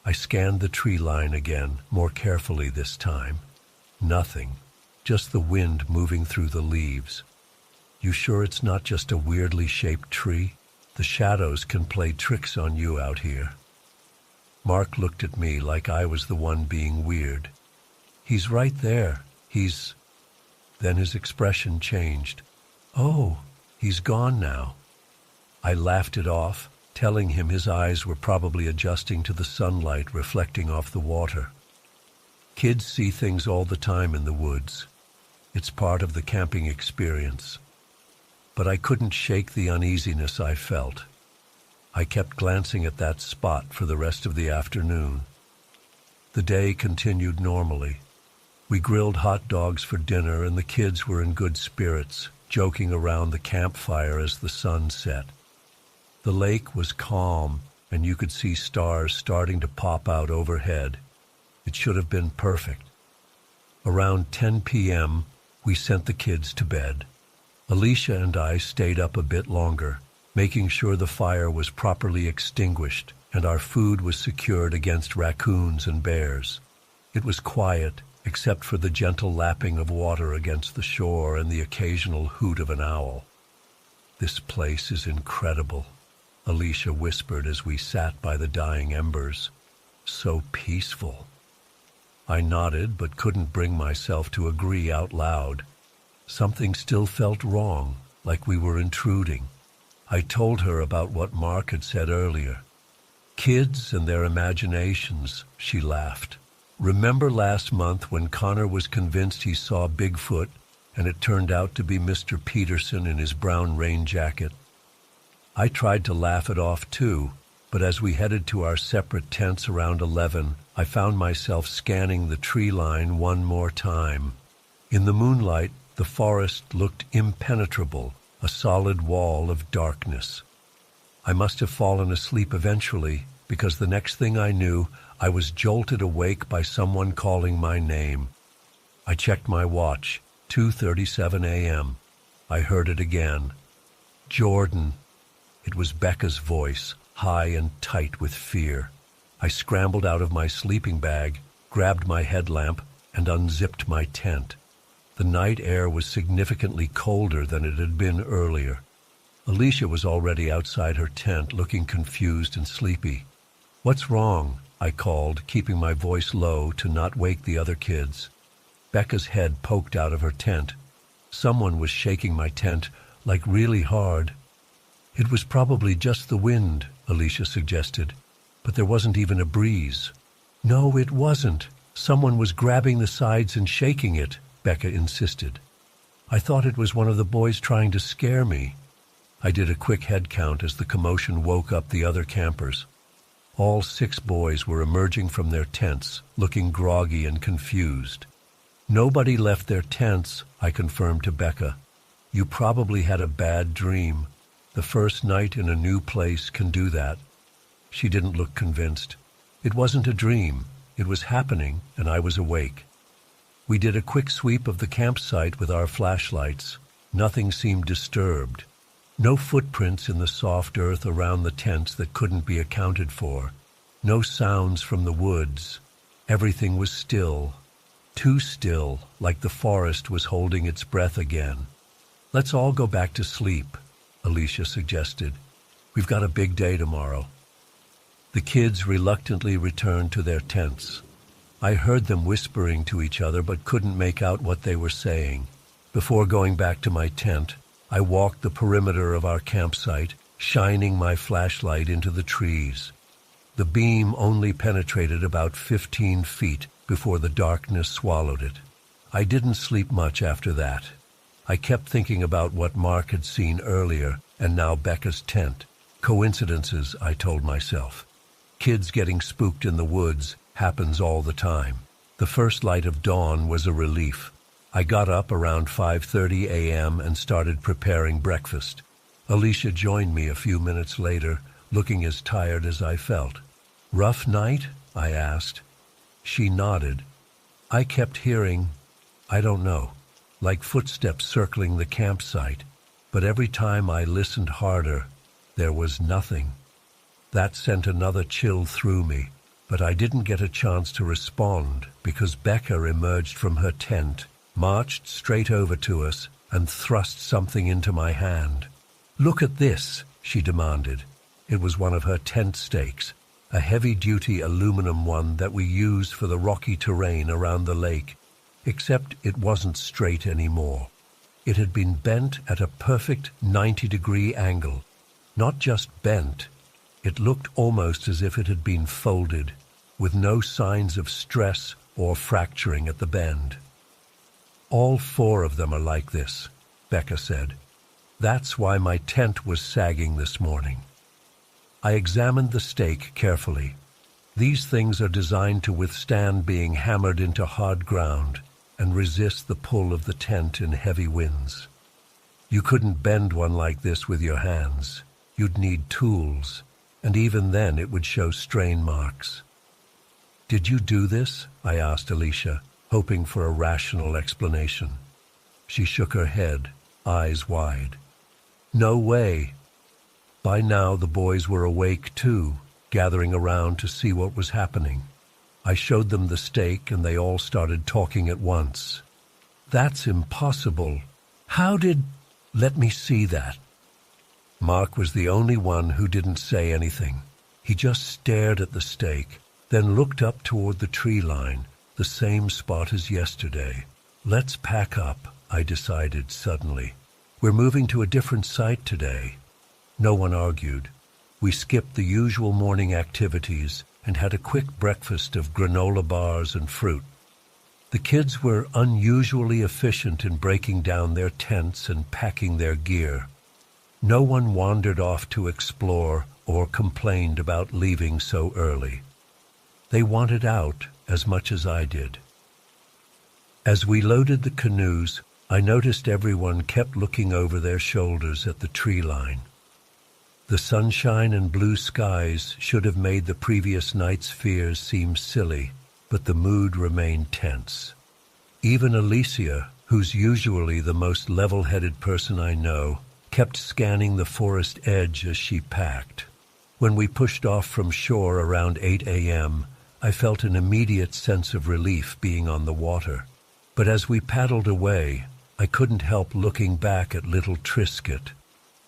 I scanned the tree line again, more carefully this time. Nothing, just the wind moving through the leaves. "You sure it's not just a weirdly shaped tree? The shadows can play tricks on you out here." Mark looked at me like I was the one being weird. "He's right there. He's—" Then his expression changed. "Oh, he's gone now." I laughed it off, telling him his eyes were probably adjusting to the sunlight reflecting off the water. Kids see things all the time in the woods. It's part of the camping experience. But I couldn't shake the uneasiness I felt. I kept glancing at that spot for the rest of the afternoon. The day continued normally. We grilled hot dogs for dinner, and the kids were in good spirits, joking around the campfire as the sun set. The lake was calm, and you could see stars starting to pop out overhead. It should have been perfect. Around 10 p.m., we sent the kids to bed. Alicia and I stayed up a bit longer, making sure the fire was properly extinguished and our food was secured against raccoons and bears. It was quiet, except for the gentle lapping of water against the shore and the occasional hoot of an owl. "This place is incredible," Alicia whispered as we sat by the dying embers. "So peaceful." I nodded, but couldn't bring myself to agree out loud. Something still felt wrong, like we were intruding. I told her about what Mark had said earlier. "Kids and their imaginations," she laughed. "Remember last month when Connor was convinced he saw Bigfoot, and it turned out to be Mr. Peterson in his brown rain jacket. I tried to laugh it off too, but as we headed to our separate tents around 11, I found myself scanning the tree line one more time. In the moonlight, the forest looked impenetrable, a solid wall of darkness. I must have fallen asleep eventually, because the next thing I knew, I was jolted awake by someone calling my name. I checked my watch, 2:37 a.m. I heard it again. Jordan. It was Becca's voice, high and tight with fear. I scrambled out of my sleeping bag, grabbed my headlamp, and unzipped my tent. The night air was significantly colder than it had been earlier. Alicia was already outside her tent, looking confused and sleepy. "What's wrong?" I called, keeping my voice low to not wake the other kids. Becca's head poked out of her tent. Someone was shaking my tent, like really hard. "It was probably just the wind," Alicia suggested, "but there wasn't even a breeze." "No, it wasn't. Someone was grabbing the sides and shaking it," Becca insisted. "I thought it was one of the boys trying to scare me." I did a quick head count as the commotion woke up the other campers. All 6 boys were emerging from their tents, looking groggy and confused. "Nobody left their tents," I confirmed to Becca. "You probably had a bad dream. The first night in a new place can do that." She didn't look convinced. "It wasn't a dream. It was happening, and I was awake." We did a quick sweep of the campsite with our flashlights. Nothing seemed disturbed. No footprints in the soft earth around the tents that couldn't be accounted for. No sounds from the woods. Everything was still. Too still, like the forest was holding its breath again. "Let's all go back to sleep," Alicia suggested. "We've got a big day tomorrow." The kids reluctantly returned to their tents. I heard them whispering to each other but couldn't make out what they were saying. Before going back to my tent, I walked the perimeter of our campsite, shining my flashlight into the trees. The beam only penetrated about 15 feet before the darkness swallowed it. I didn't sleep much after that. I kept thinking about what Mark had seen earlier, and now Becca's tent. Coincidences, I told myself. Kids getting spooked in the woods happens all the time. The first light of dawn was a relief. I got up around 5:30 a.m. and started preparing breakfast. Alicia joined me a few minutes later, looking as tired as I felt. "Rough night?" I asked. She nodded. I kept hearing, I don't know, like footsteps circling the campsite, but every time I listened harder, there was nothing. That sent another chill through me, but I didn't get a chance to respond because Becca emerged from her tent, marched straight over to us, and thrust something into my hand. "Look at this," she demanded. It was one of her tent stakes, a heavy-duty aluminum one that we used for the rocky terrain around the lake, except it wasn't straight anymore. It had been bent at a perfect 90-degree angle. Not just bent, it looked almost as if it had been folded, with no signs of stress or fracturing at the bend. "All 4 of them are like this," Becca said. "That's why my tent was sagging this morning." I examined the stake carefully. These things are designed to withstand being hammered into hard ground and resist the pull of the tent in heavy winds. You couldn't bend one like this with your hands. You'd need tools, and even then it would show strain marks. "Did you do this?" I asked Alicia, hoping for a rational explanation. She shook her head, eyes wide. "No way." By now the boys were awake too, gathering around to see what was happening. I showed them the stake and they all started talking at once. "That's impossible. How did—" "Let me see that." Mark was the only one who didn't say anything. He just stared at the stake, then looked up toward the tree line, the same spot as yesterday. "Let's pack up," I decided suddenly. "We're moving to a different site today." No one argued. We skipped the usual morning activities and had a quick breakfast of granola bars and fruit. The kids were unusually efficient in breaking down their tents and packing their gear. No one wandered off to explore or complained about leaving so early. They wanted out as much as I did. As we loaded the canoes, I noticed everyone kept looking over their shoulders at the tree line. The sunshine and blue skies should have made the previous night's fears seem silly, but the mood remained tense. Even Alicia, who's usually the most level-headed person I know, kept scanning the forest edge as she packed. When we pushed off from shore around 8 a.m., I felt an immediate sense of relief being on the water. But as we paddled away, I couldn't help looking back at little Trisket.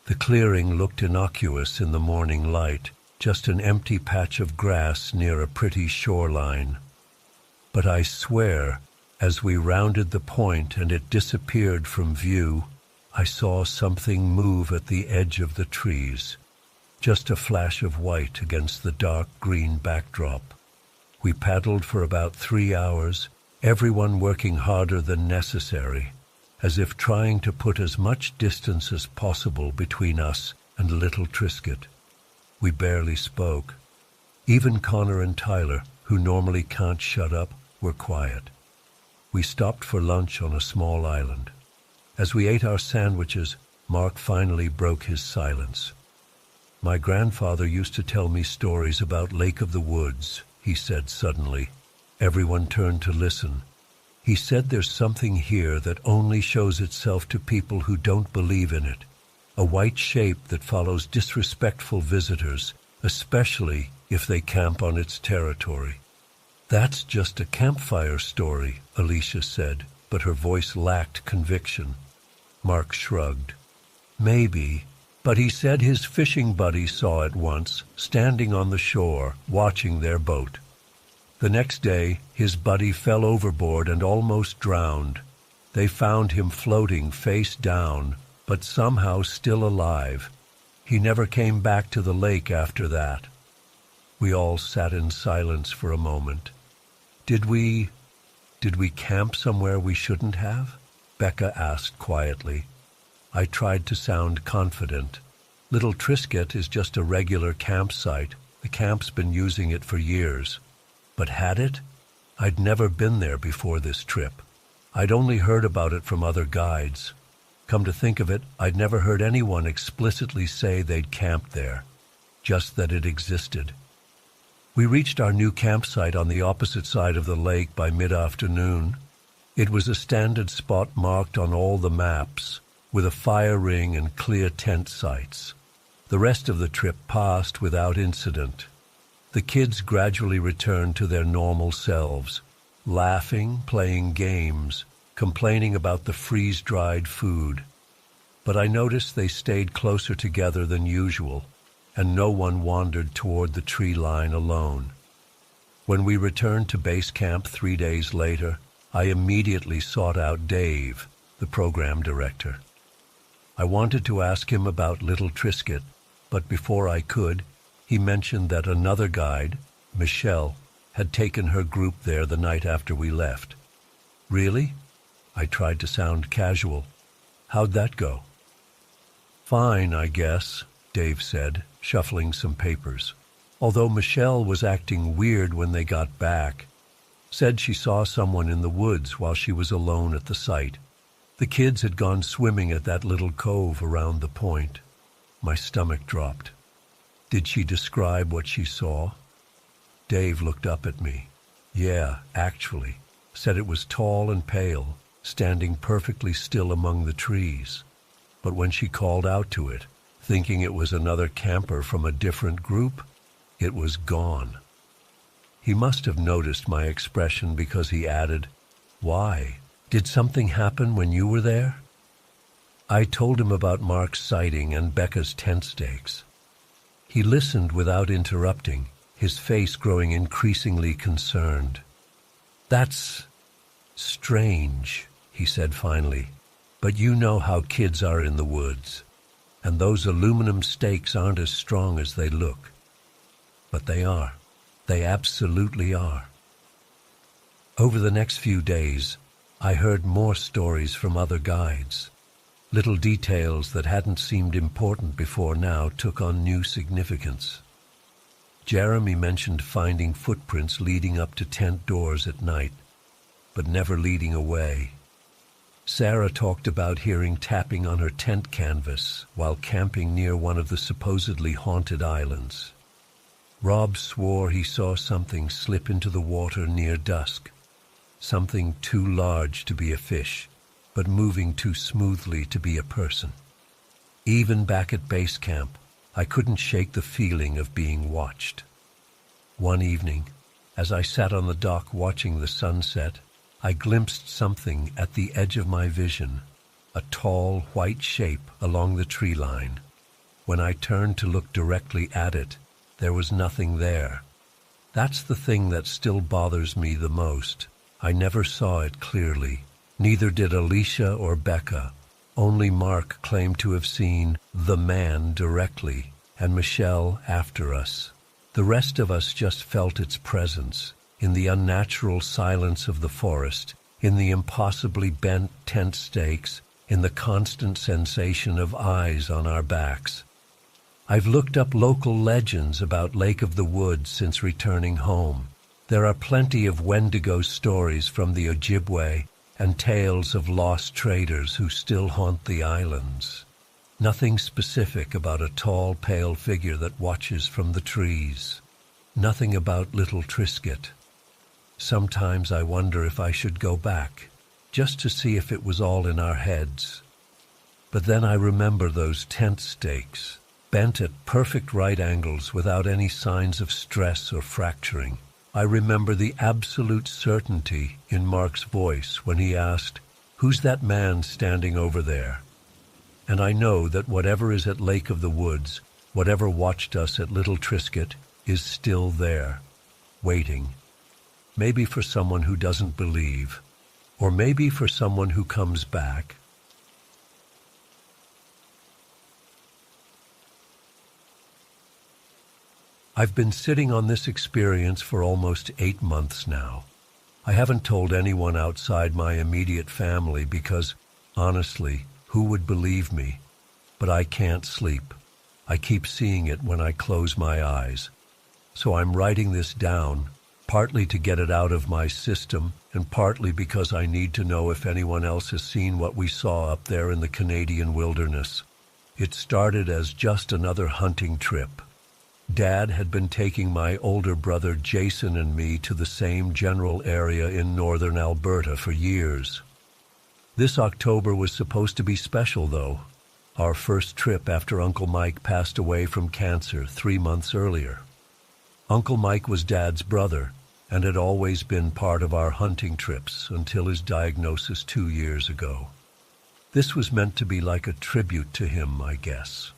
The clearing looked innocuous in the morning light, just an empty patch of grass near a pretty shoreline. But I swear, as we rounded the point and it disappeared from view, I saw something move at the edge of the trees, just a flash of white against the dark green backdrop. We paddled for about 3 hours, everyone working harder than necessary, as if trying to put as much distance as possible between us and little Trisket. We barely spoke. Even Connor and Tyler, who normally can't shut up, were quiet. We stopped for lunch on a small island. As we ate our sandwiches, Mark finally broke his silence. "My grandfather used to tell me stories about Lake of the Woods," he said suddenly. Everyone turned to listen. "He said there's something here that only shows itself to people who don't believe in it. A white shape that follows disrespectful visitors, especially if they camp on its territory." "That's just a campfire story," Alicia said, but her voice lacked conviction. Mark shrugged. "Maybe, but he said his fishing buddy saw it once, standing on the shore, watching their boat. The next day, his buddy fell overboard and almost drowned. They found him floating face down, but somehow still alive. He never came back to the lake after that." We all sat in silence for a moment. Did we camp somewhere we shouldn't have?" Becca asked quietly. I tried to sound confident. "Little Trisket is just a regular campsite. The camp's been using it for years." But had it? I'd never been there before this trip. I'd only heard about it from other guides. Come to think of it, I'd never heard anyone explicitly say they'd camped there, just that it existed. We reached our new campsite on the opposite side of the lake by mid-afternoon. It was a standard spot marked on all the maps, with a fire ring and clear tent sites. The rest of the trip passed without incident. The kids gradually returned to their normal selves, laughing, playing games, complaining about the freeze-dried food. But I noticed they stayed closer together than usual, and no one wandered toward the tree line alone. When we returned to base camp 3 days later, I immediately sought out Dave, the program director. I wanted to ask him about little Trisket, but before I could, he mentioned that another guide, Michelle, had taken her group there the night after we left. "Really?" I tried to sound casual. "How'd that go?" "Fine, I guess," Dave said, shuffling some papers. Although Michelle was acting weird when they got back, said she saw someone in the woods while she was alone at the site. The kids had gone swimming at that little cove around the point. My stomach dropped. "Did she describe what she saw?" Dave looked up at me. "Yeah, actually. Said it was tall and pale, standing perfectly still among the trees. But when she called out to it, thinking it was another camper from a different group, it was gone." He must have noticed my expression because he added, "Why? Did something happen when you were there?" I told him about Mark's sighting and Becca's tent stakes. He listened without interrupting, his face growing increasingly concerned. "That's strange," he said finally, "but you know how kids are in the woods, and those aluminum stakes aren't as strong as they look. But they are. They absolutely are." Over the next few days, I heard more stories from other guides. Little details that hadn't seemed important before now took on new significance. Jeremy mentioned finding footprints leading up to tent doors at night, but never leading away. Sarah talked about hearing tapping on her tent canvas while camping near one of the supposedly haunted islands. Rob swore he saw something slip into the water near dusk, something too large to be a fish, but moving too smoothly to be a person. Even back at base camp, I couldn't shake the feeling of being watched. One evening, as I sat on the dock watching the sunset, I glimpsed something at the edge of my vision, a tall, white shape along the tree line. When I turned to look directly at it, there was nothing there. That's the thing that still bothers me the most. I never saw it clearly. Neither did Alicia or Becca. Only Mark claimed to have seen the man directly, and Michelle after us. The rest of us just felt its presence, in the unnatural silence of the forest, in the impossibly bent tent stakes, in the constant sensation of eyes on our backs. I've looked up local legends about Lake of the Woods since returning home. There are plenty of Wendigo stories from the Ojibwe and tales of lost traders who still haunt the islands. Nothing specific about a tall, pale figure that watches from the trees. Nothing about little Trisket. Sometimes I wonder if I should go back, just to see if it was all in our heads. But then I remember those tent stakes, bent at perfect right angles without any signs of stress or fracturing. I remember the absolute certainty in Mark's voice when he asked, "Who's that man standing over there?" And I know that whatever is at Lake of the Woods, whatever watched us at Little Trisket, is still there, waiting. Maybe for someone who doesn't believe, or maybe for someone who comes back. I've been sitting on this experience for almost 8 months now. I haven't told anyone outside my immediate family because, honestly, who would believe me? But I can't sleep. I keep seeing it when I close my eyes. So I'm writing this down, partly to get it out of my system, and partly because I need to know if anyone else has seen what we saw up there in the Canadian wilderness. It started as just another hunting trip. Dad had been taking my older brother Jason and me to the same general area in northern Alberta for years. This October was supposed to be special, though. Our first trip after Uncle Mike passed away from cancer 3 months earlier. Uncle Mike was Dad's brother and had always been part of our hunting trips until his diagnosis 2 years ago. This was meant to be like a tribute to him, I guess.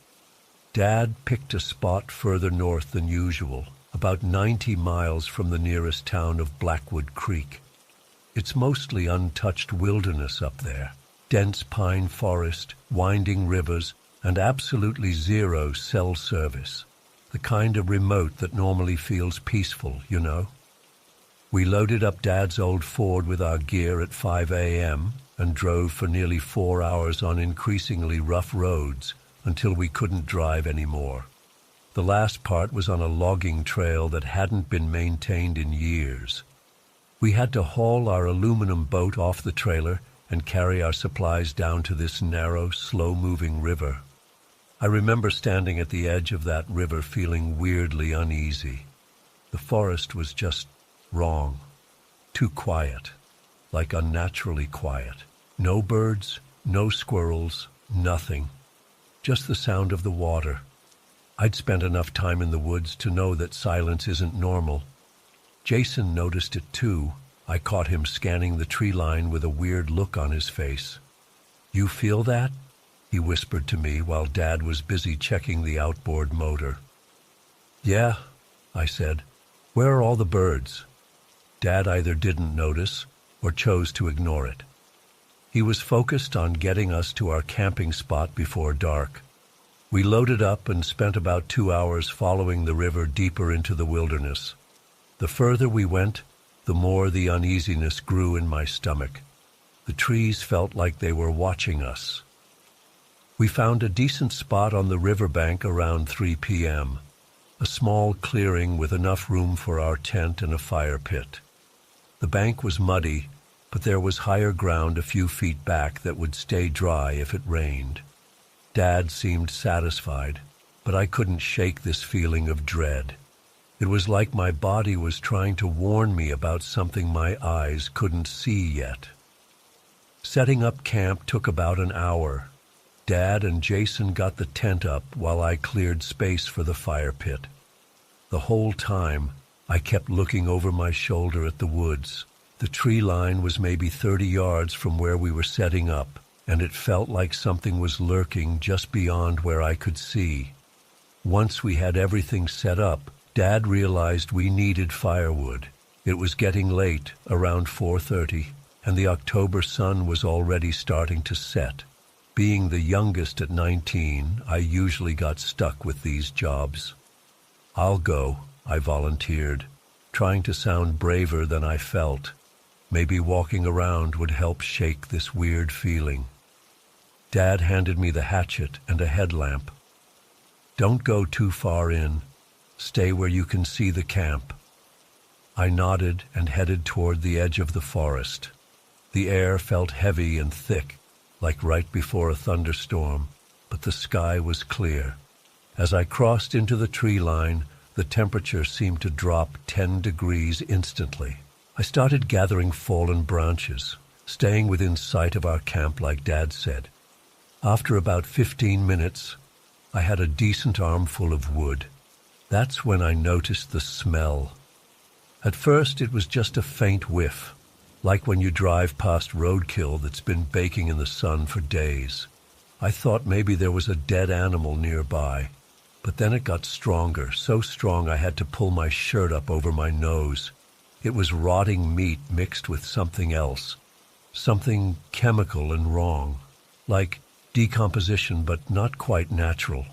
Dad picked a spot further north than usual, about 90 miles from the nearest town of Blackwood Creek. It's mostly untouched wilderness up there, dense pine forest, winding rivers, and absolutely zero cell service, the kind of remote that normally feels peaceful, you know. We loaded up Dad's old Ford with our gear at 5 a.m. and drove for nearly 4 hours on increasingly rough roads until we couldn't drive anymore. The last part was on a logging trail that hadn't been maintained in years. We had to haul our aluminum boat off the trailer and carry our supplies down to this narrow, slow-moving river. I remember standing at the edge of that river feeling weirdly uneasy. The forest was just wrong. Too quiet, like unnaturally quiet. No birds, no squirrels, nothing. Just the sound of the water. I'd spent enough time in the woods to know that silence isn't normal. Jason noticed it too. I caught him scanning the tree line with a weird look on his face. "You feel that?" he whispered to me while Dad was busy checking the outboard motor. "Yeah," I said. "Where are all the birds?" Dad either didn't notice or chose to ignore it. He was focused on getting us to our camping spot before dark. We loaded up and spent about 2 hours following the river deeper into the wilderness. The further we went, the more the uneasiness grew in my stomach. The trees felt like they were watching us. We found a decent spot on the riverbank around 3 p.m., a small clearing with enough room for our tent and a fire pit. The bank was muddy, but there was higher ground a few feet back that would stay dry if it rained. Dad seemed satisfied, but I couldn't shake this feeling of dread. It was like my body was trying to warn me about something my eyes couldn't see yet. Setting up camp took about an hour. Dad and Jason got the tent up while I cleared space for the fire pit. The whole time, I kept looking over my shoulder at the woods. The tree line was maybe 30 yards from where we were setting up, and it felt like something was lurking just beyond where I could see. Once we had everything set up, Dad realized we needed firewood. It was getting late, around 4:30, and the October sun was already starting to set. Being the youngest at 19, I usually got stuck with these jobs. "I'll go," I volunteered, trying to sound braver than I felt. Maybe walking around would help shake this weird feeling. Dad handed me the hatchet and a headlamp. "Don't go too far in. Stay where you can see the camp." I nodded and headed toward the edge of the forest. The air felt heavy and thick, like right before a thunderstorm, but the sky was clear. As I crossed into the tree line, the temperature seemed to drop 10 degrees instantly. I started gathering fallen branches, staying within sight of our camp like Dad said. After about 15 minutes, I had a decent armful of wood. That's when I noticed the smell. At first, it was just a faint whiff, like when you drive past roadkill that's been baking in the sun for days. I thought maybe there was a dead animal nearby, but then it got stronger, so strong I had to pull my shirt up over my nose. It was rotting meat mixed with something else, something chemical and wrong, like decomposition but not quite natural.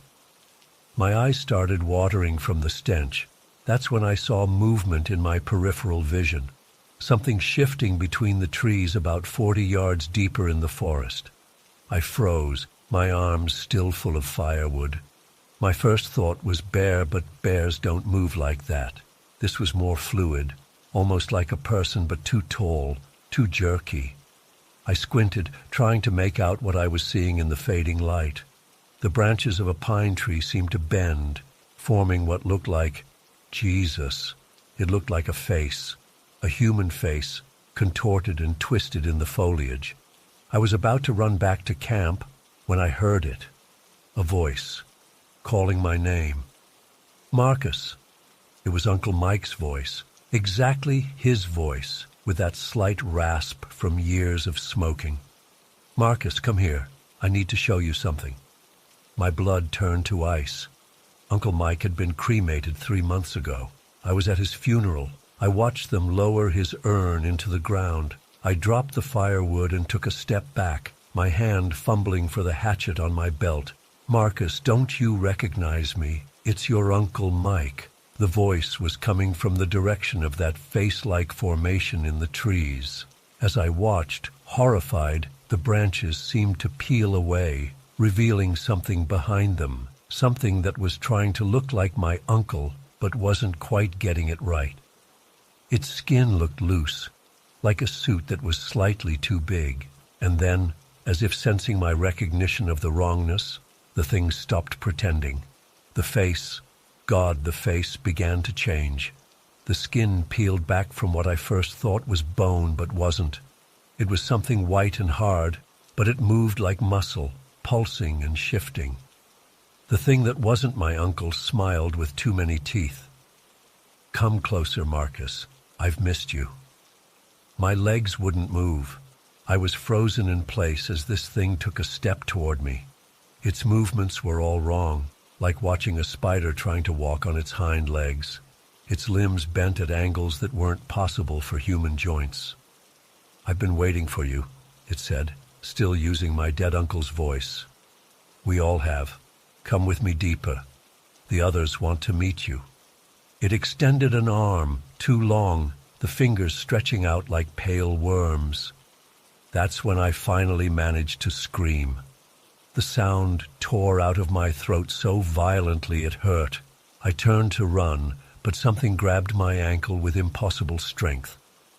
My eyes started watering from the stench. That's when I saw movement in my peripheral vision, something shifting between the trees about 40 yards deeper in the forest. I froze, my arms still full of firewood. My first thought was bear, but bears don't move like that. This was more fluid, almost like a person but too tall, too jerky. I squinted, trying to make out what I was seeing in the fading light. The branches of a pine tree seemed to bend, forming what looked like Jesus. It looked like a face, a human face, contorted and twisted in the foliage. I was about to run back to camp when I heard it. A voice, calling my name. "Marcus." It was Uncle Mike's voice, exactly his voice, with that slight rasp from years of smoking. "Marcus, come here. I need to show you something." My blood turned to ice. Uncle Mike had been cremated 3 months ago. I was at his funeral. I watched them lower his urn into the ground. I dropped the firewood and took a step back, my hand fumbling for the hatchet on my belt. "Marcus, don't you recognize me? It's your Uncle Mike." The voice was coming from the direction of that face-like formation in the trees. As I watched, horrified, the branches seemed to peel away, revealing something behind them, something that was trying to look like my uncle, but wasn't quite getting it right. Its skin looked loose, like a suit that was slightly too big, and then, as if sensing my recognition of the wrongness, the thing stopped pretending. The face, God, the face began to change. The skin peeled back from what I first thought was bone but wasn't. It was something white and hard, but it moved like muscle, pulsing and shifting. The thing that wasn't my uncle smiled with too many teeth. "Come closer, Marcus. I've missed you." My legs wouldn't move. I was frozen in place as this thing took a step toward me. Its movements were all wrong, like watching a spider trying to walk on its hind legs. Its limbs bent at angles that weren't possible for human joints. "I've been waiting for you," it said, still using my dead uncle's voice. "We all have. Come with me deeper. The others want to meet you." It extended an arm, too long, the fingers stretching out like pale worms. That's when I finally managed to scream. The sound tore out of my throat so violently it hurt. I turned to run, but something grabbed my ankle with impossible strength.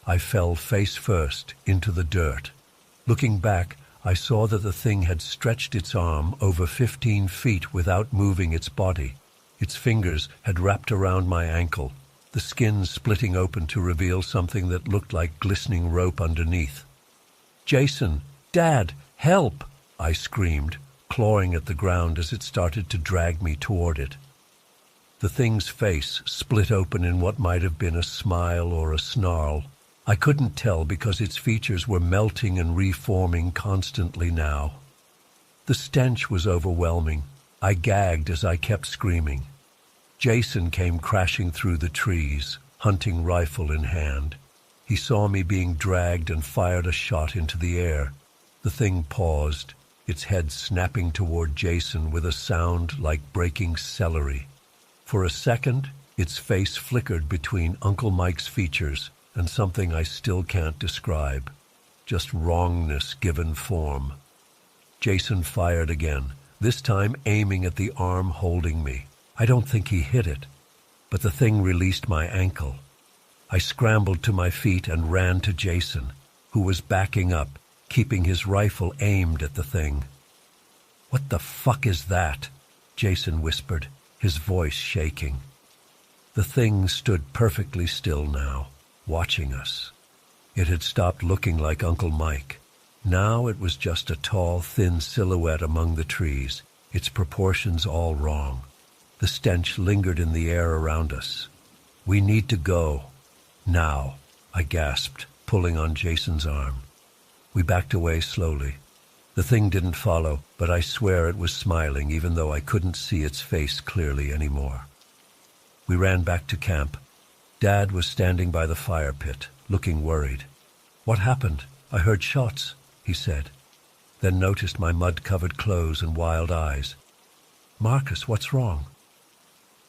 I fell face first into the dirt. Looking back, I saw that the thing had stretched its arm over 15 feet without moving its body. Its fingers had wrapped around my ankle, the skin splitting open to reveal something that looked like glistening rope underneath. "Jason! Dad! Help!" I screamed, clawing at the ground as it started to drag me toward it. The thing's face split open in what might have been a smile or a snarl. I couldn't tell because its features were melting and reforming constantly now. The stench was overwhelming. I gagged as I kept screaming. Jason came crashing through the trees, hunting rifle in hand. He saw me being dragged and fired a shot into the air. The thing paused, its head snapping toward Jason with a sound like breaking celery. For a second, its face flickered between Uncle Mike's features and something I still can't describe. Just wrongness given form. Jason fired again, this time aiming at the arm holding me. I don't think he hit it, but the thing released my ankle. I scrambled to my feet and ran to Jason, who was backing up, keeping his rifle aimed at the thing. "What the fuck is that?" Jason whispered, his voice shaking. The thing stood perfectly still now, watching us. It had stopped looking like Uncle Mike. Now it was just a tall, thin silhouette among the trees, its proportions all wrong. The stench lingered in the air around us. "We need to go. Now," I gasped, pulling on Jason's arm. We backed away slowly. The thing didn't follow, but I swear it was smiling even though I couldn't see its face clearly anymore. We ran back to camp. Dad was standing by the fire pit, looking worried. "What happened? I heard shots," he said, then noticed my mud-covered clothes and wild eyes. "Marcus, what's wrong?"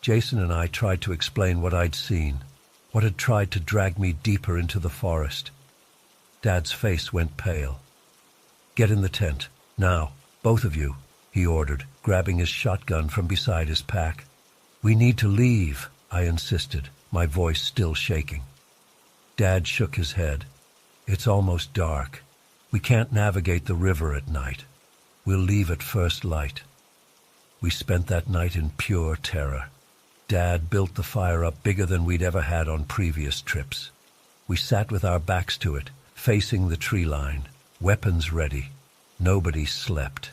Jason and I tried to explain what I'd seen, what had tried to drag me deeper into the forest. Dad's face went pale. "Get in the tent, now, both of you," he ordered, grabbing his shotgun from beside his pack. "We need to leave," I insisted, my voice still shaking. Dad shook his head. "It's almost dark. We can't navigate the river at night. We'll leave at first light." We spent that night in pure terror. Dad built the fire up bigger than we'd ever had on previous trips. We sat with our backs to it, facing the tree line, weapons ready. Nobody slept.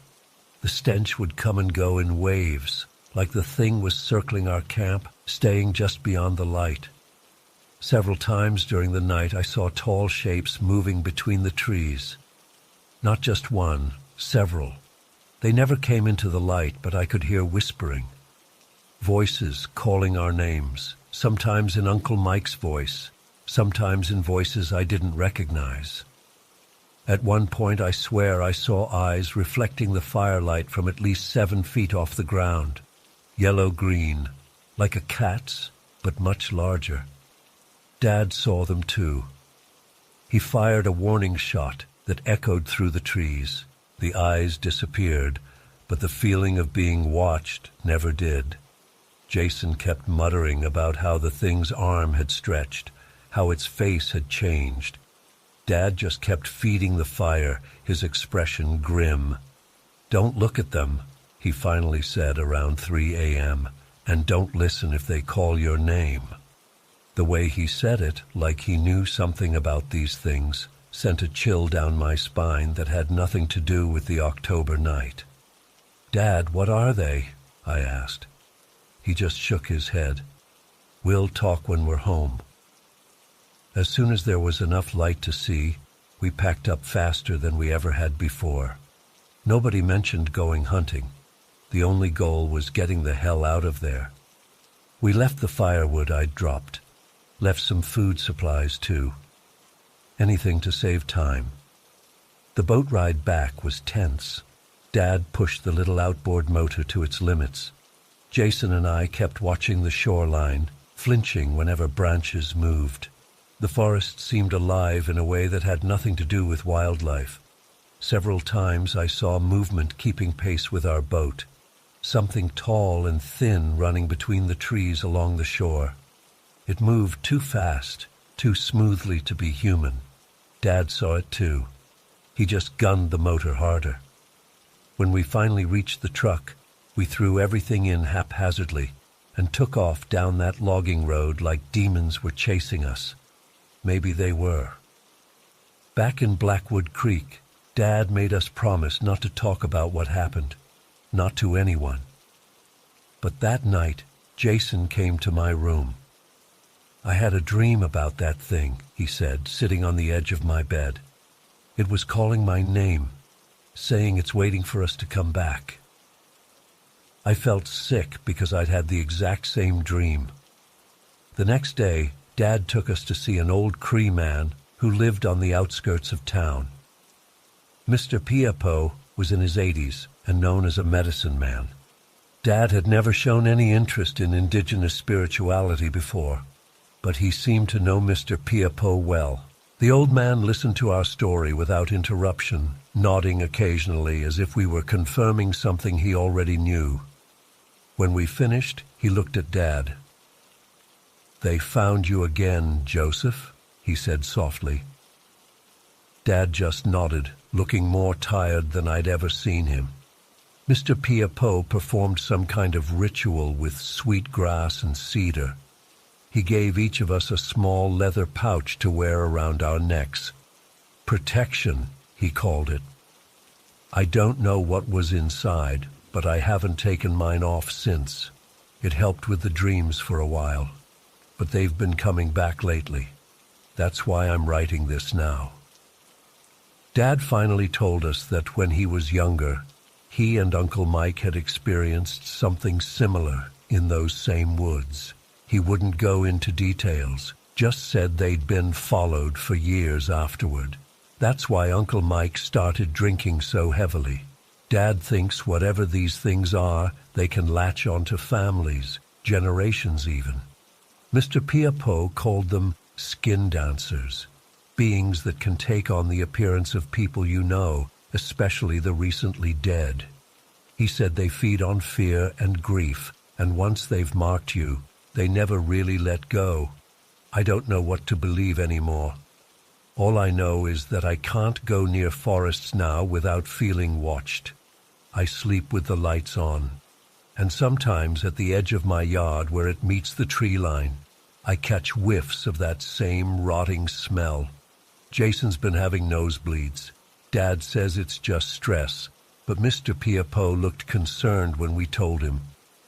The stench would come and go in waves, like the thing was circling our camp, staying just beyond the light. Several times during the night I saw tall shapes moving between the trees. Not just one, several. They never came into the light, but I could hear whispering. Voices calling our names, sometimes in Uncle Mike's voice, sometimes in voices I didn't recognize. At one point I swear I saw eyes reflecting the firelight from at least 7 feet off the ground. Yellow-green, like a cat's, but much larger. Dad saw them too. He fired a warning shot that echoed through the trees. The eyes disappeared, but the feeling of being watched never did. Jason kept muttering about how the thing's arm had stretched, how its face had changed. Dad just kept feeding the fire, his expression grim. "Don't look at them," he finally said around 3 a.m., "and don't listen if they call your name." The way he said it, like he knew something about these things, sent a chill down my spine that had nothing to do with the October night. "Dad, what are they?" I asked. He just shook his head. "We'll talk when we're home." As soon as there was enough light to see, we packed up faster than we ever had before. Nobody mentioned going hunting. The only goal was getting the hell out of there. We left the firewood I'd dropped. Left some food supplies, too. Anything to save time. The boat ride back was tense. Dad pushed the little outboard motor to its limits. Jason and I kept watching the shoreline, flinching whenever branches moved. The forest seemed alive in a way that had nothing to do with wildlife. Several times I saw movement keeping pace with our boat, something tall and thin running between the trees along the shore. It moved too fast, too smoothly to be human. Dad saw it too. He just gunned the motor harder. When we finally reached the truck, we threw everything in haphazardly and took off down that logging road like demons were chasing us. Maybe they were. Back in Blackwood Creek, Dad made us promise not to talk about what happened, not to anyone. But that night, Jason came to my room. I had a dream about that thing, he said, sitting on the edge of my bed. It was calling my name, saying it's waiting for us to come back. I felt sick because I'd had the exact same dream. The next day, Dad took us to see an old Cree man who lived on the outskirts of town. Mr. Piapo was in his 80s and known as a medicine man. Dad had never shown any interest in indigenous spirituality before, but he seemed to know Mr. Piapo well. The old man listened to our story without interruption, nodding occasionally as if we were confirming something he already knew. When we finished, he looked at Dad. "They found you again, Joseph," he said softly. Dad just nodded, looking more tired than I'd ever seen him. Mr. Piapo performed some kind of ritual with sweet grass and cedar. He gave each of us a small leather pouch to wear around our necks. Protection, he called it. I don't know what was inside, but I haven't taken mine off since. It helped with the dreams for a while, but they've been coming back lately. That's why I'm writing this now. Dad finally told us that when he was younger, he and Uncle Mike had experienced something similar in those same woods. He wouldn't go into details, just said they'd been followed for years afterward. That's why Uncle Mike started drinking so heavily. Dad thinks whatever these things are, they can latch onto families, generations even. Mr. Piapo called them skin dancers, beings that can take on the appearance of people you know, especially the recently dead. He said they feed on fear and grief, and once they've marked you, they never really let go. I don't know what to believe anymore. All I know is that I can't go near forests now without feeling watched. I sleep with the lights on, and sometimes at the edge of my yard where it meets the tree line, I catch whiffs of that same rotting smell. Jason's been having nosebleeds. Dad says it's just stress, but Mr. Piapo looked concerned when we told him.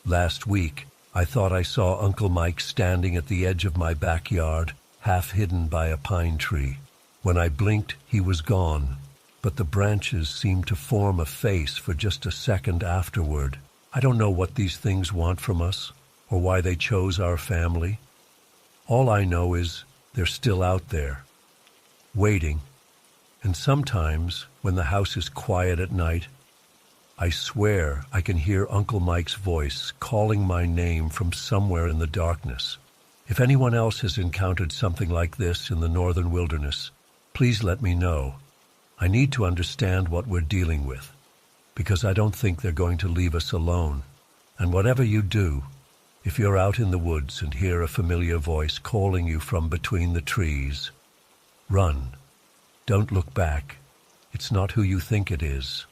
Last week, I thought I saw Uncle Mike standing at the edge of my backyard, half hidden by a pine tree. When I blinked, he was gone, but the branches seemed to form a face for just a second afterward. I don't know what these things want from us, or why they chose our family. All I know is they're still out there, waiting. And sometimes, when the house is quiet at night, I swear I can hear Uncle Mike's voice calling my name from somewhere in the darkness. If anyone else has encountered something like this in the northern wilderness, please let me know. I need to understand what we're dealing with, because I don't think they're going to leave us alone. And whatever you do, if you're out in the woods and hear a familiar voice calling you from between the trees, run. Don't look back. It's not who you think it is.